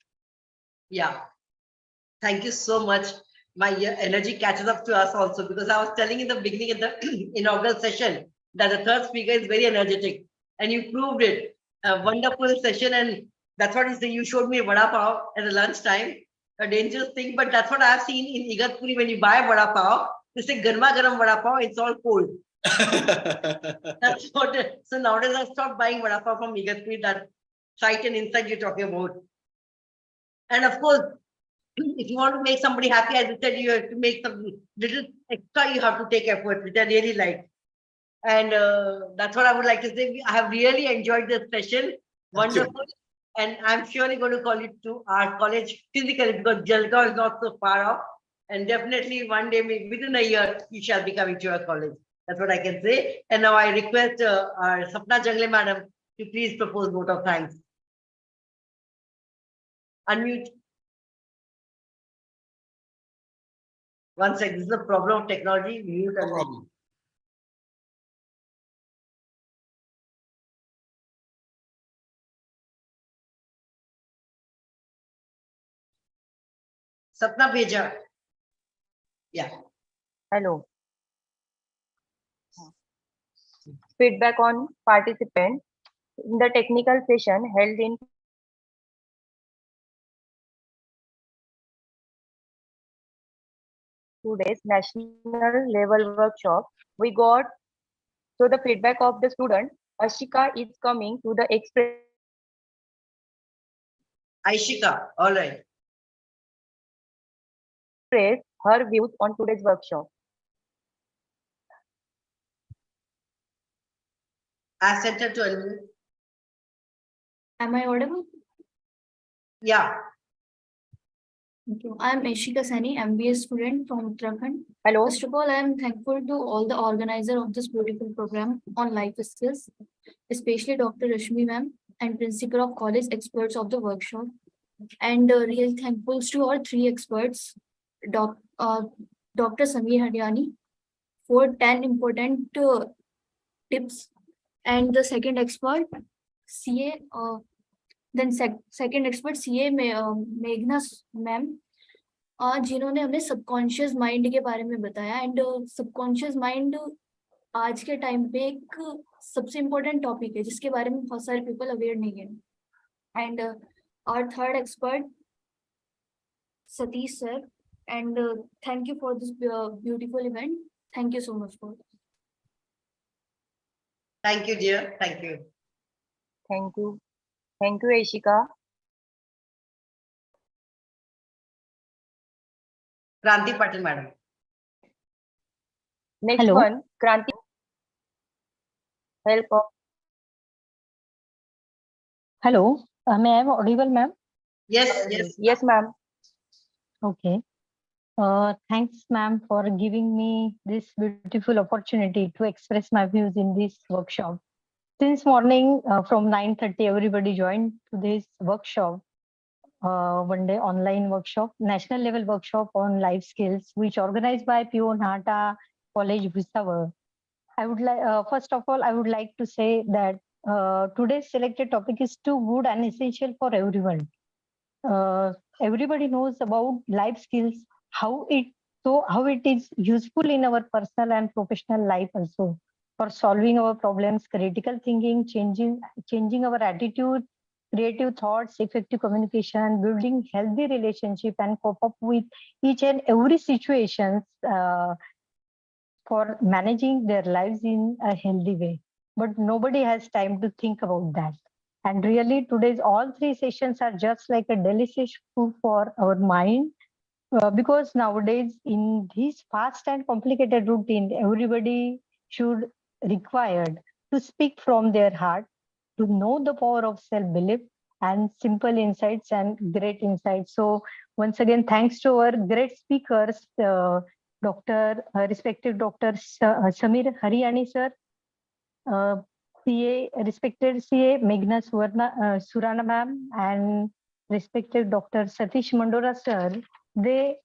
Yeah. Thank you so much. My energy catches up to us also, because I was telling in the beginning in the inaugural session that the third speaker is very energetic, and you proved it. A wonderful session, and that's what you showed me vada pav at the lunchtime. a dangerous thing, but that's what I've seen in Igatpuri. When you buy vada pav, they say garma garam vada pav, it's all cold. That's what. So nowadays I stopped buying vada pav from Igatpuri, that sight and insight you're talking about. And of course, if you want to make somebody happy, as I said, you have to make some little extra, you have to take effort, which I really like. And that's what I would like to say. I have really enjoyed this session. Wonderful. And I'm surely going to call it to our college physically, because Jalgaon is not so far off. And definitely one day, maybe within a year, you shall be coming to our college. That's what I can say. And now I request our Sapna Jangle madam to please propose vote of thanks. Unmute. One sec, this is a problem of technology. Mute No and problem. Sapna Bheja. Yeah. Hello. Feedback on participants in the technical session held in today's national level workshop. We got so the feedback of the student. Ashika is coming to the express Aishika. All right. her views on today's workshop. I sent her to unmute. Am I audible? Yeah. Thank you. I am Ashika Sani, MBA student from Uttarakhand. Hello. First of all, I am thankful to all the organizer of this beautiful program on life skills, especially Dr. Rashmi ma'am and principal of college experts of the workshop. And real thankful to our three experts, Dr. Samir Hariani, for 10 important tips. And the second expert, CA, second expert CA मेघना ma'am, जिन्होंने हमें subconscious mind के बारे में बताया. And subconscious mind आज के time पे एक सबसे इम्पोर्टेंट टॉपिक है जिसके बारे में बहुत सारे पीपल अवेयर नहीं है. And our third expert, Satish sir, and thank you for this beautiful event. Thank you so much for this. Thank you, dear. Thank you. Thank you. Thank you, Ashika. Kranti Patil, madam. Next Hello. one, Kranti. Help of Hello, may I am audible, ma'am? Yes, yes. yes, ma'am. Okay. Thanks, ma'am, for giving me this beautiful opportunity to express my views in this workshop. Since morning, from 9:30, everybody joined to this workshop, one day online workshop, national level workshop on life skills, which organized by P.O. Nahata College, Bhusavar. I would like, first of all, I would like to say that today's selected topic is too good and essential for everyone. Everybody knows about life skills, how it is useful in our personal and professional life also, for solving our problems, critical thinking, changing our attitude, creative thoughts, effective communication, building healthy relationship, and cope up with each and every situations for managing their lives in a healthy way. But nobody has time to think about that. And really, today's all three sessions are just like a delicious food for our mind, because nowadays in this fast and complicated routine, everybody should required to speak from their heart, to know the power of self-belief and simple insights and great insights. So once again, thanks to our great speakers, respected Dr. Samir Hariani sir, respected CA Meghna Surana ma'am, and respected Dr. Satish Mandora sir. They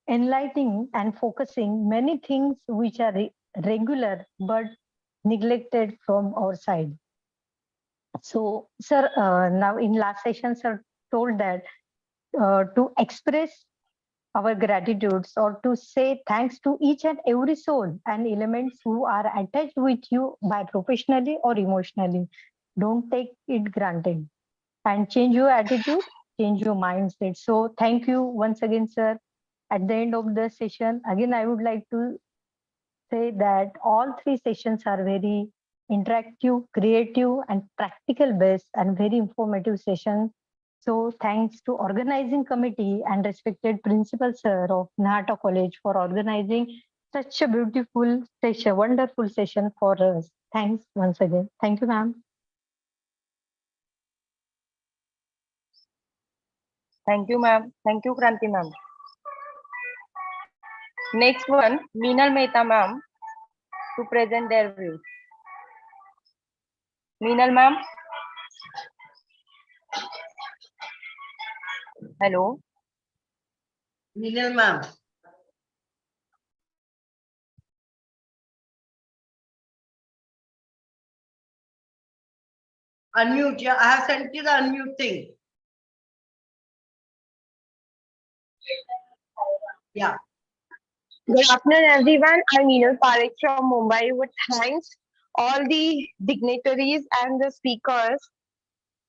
enlightening and focusing many things which are regular but neglected from our side. So, sir, now in last session, sir told that to express our gratitudes or to say thanks to each and every soul and elements who are attached with you by professionally or emotionally. Don't take it granted and change your attitude change your mindset. So thank you once again, sir. At the end of the session, again, I would like to say that all three sessions are very interactive, creative, and practical based and very informative sessions. So thanks to organizing committee and respected principal sir of Nahata College for organizing such a beautiful session, wonderful session for us. Thanks once again. Thank you, ma'am. Thank you, ma'am. Thank you, Kranti ma'am. Next one, Meenal Mehta ma'am to present their views. Meenal ma'am. Hello. Meenal ma'am. Unmute, yeah. I have sent you the unmute thing. Yeah. Good afternoon, everyone. I'm Meenal Parekh from Mumbai. Would thanks all the dignitaries and the speakers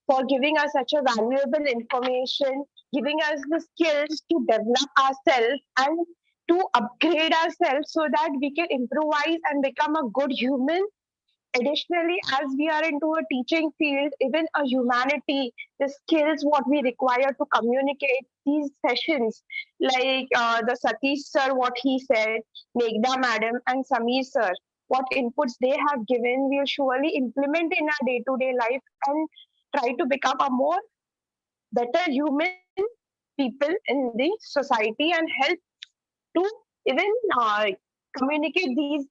for giving us such a valuable information, giving us the skills to develop ourselves and to upgrade ourselves so that we can improvise and become a good human. Additionally, as we are into a teaching field, even a humanity, the skills what we require to communicate these sessions, like the Satish sir, what he said, Meghna madam, and Sameer sir, what inputs they have given, we'll surely implement in our day-to-day life and try to become a more better human people in the society and help to even communicate these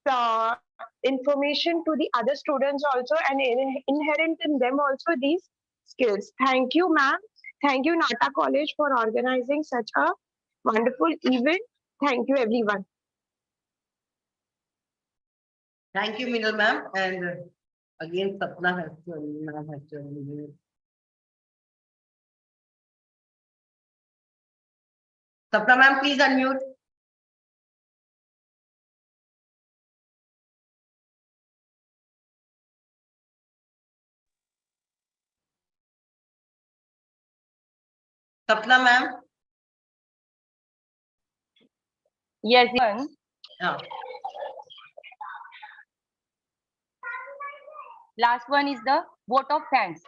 information to the other students also and inherent in them also these skills. Thank you, ma'am. Thank you, Nahata College, for organizing such a wonderful event. Thank you, everyone. Thank you, Meenal ma'am. And again, Sapna has to unmute. Sapna ma'am, please unmute. Sapna ma'am. Yes, ma'am. Yeah. Last one is the vote of thanks.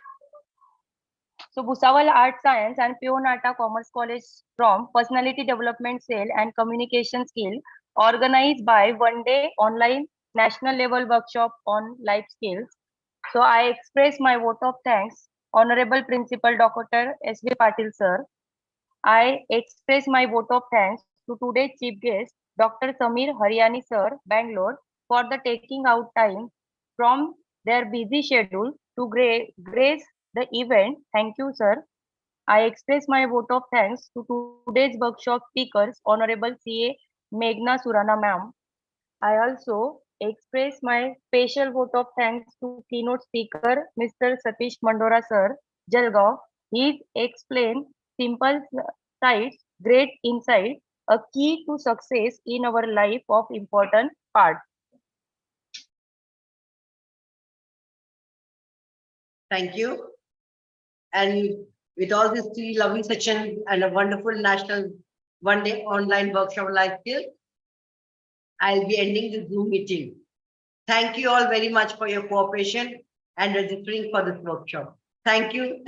So Bhusawal Art Science and Pure Nata Commerce College from Personality Development Cell and Communication Skill organized by one-day online national level workshop on life skills. So I express my vote of thanks, Honorable Principal Dr. S.V. Patil sir. I express my vote of thanks to today's chief guest, Dr. Samir Haryani sir, Bangalore, for the taking out time from their busy schedule to grace the event. Thank you, sir. I express my vote of thanks to today's workshop speakers, Honorable CA Meghna Surana ma'am. I also express my special vote of thanks to keynote speaker, Mr. Satish Mandora sir, Jalgaon. He explained simple sights, great insight, a key to success in our life of important part. Thank you. And with all these three lovely sessions and a wonderful national one-day online workshop life skills, I'll be ending the Zoom meeting. Thank you all very much for your cooperation and registering for this workshop. Thank you.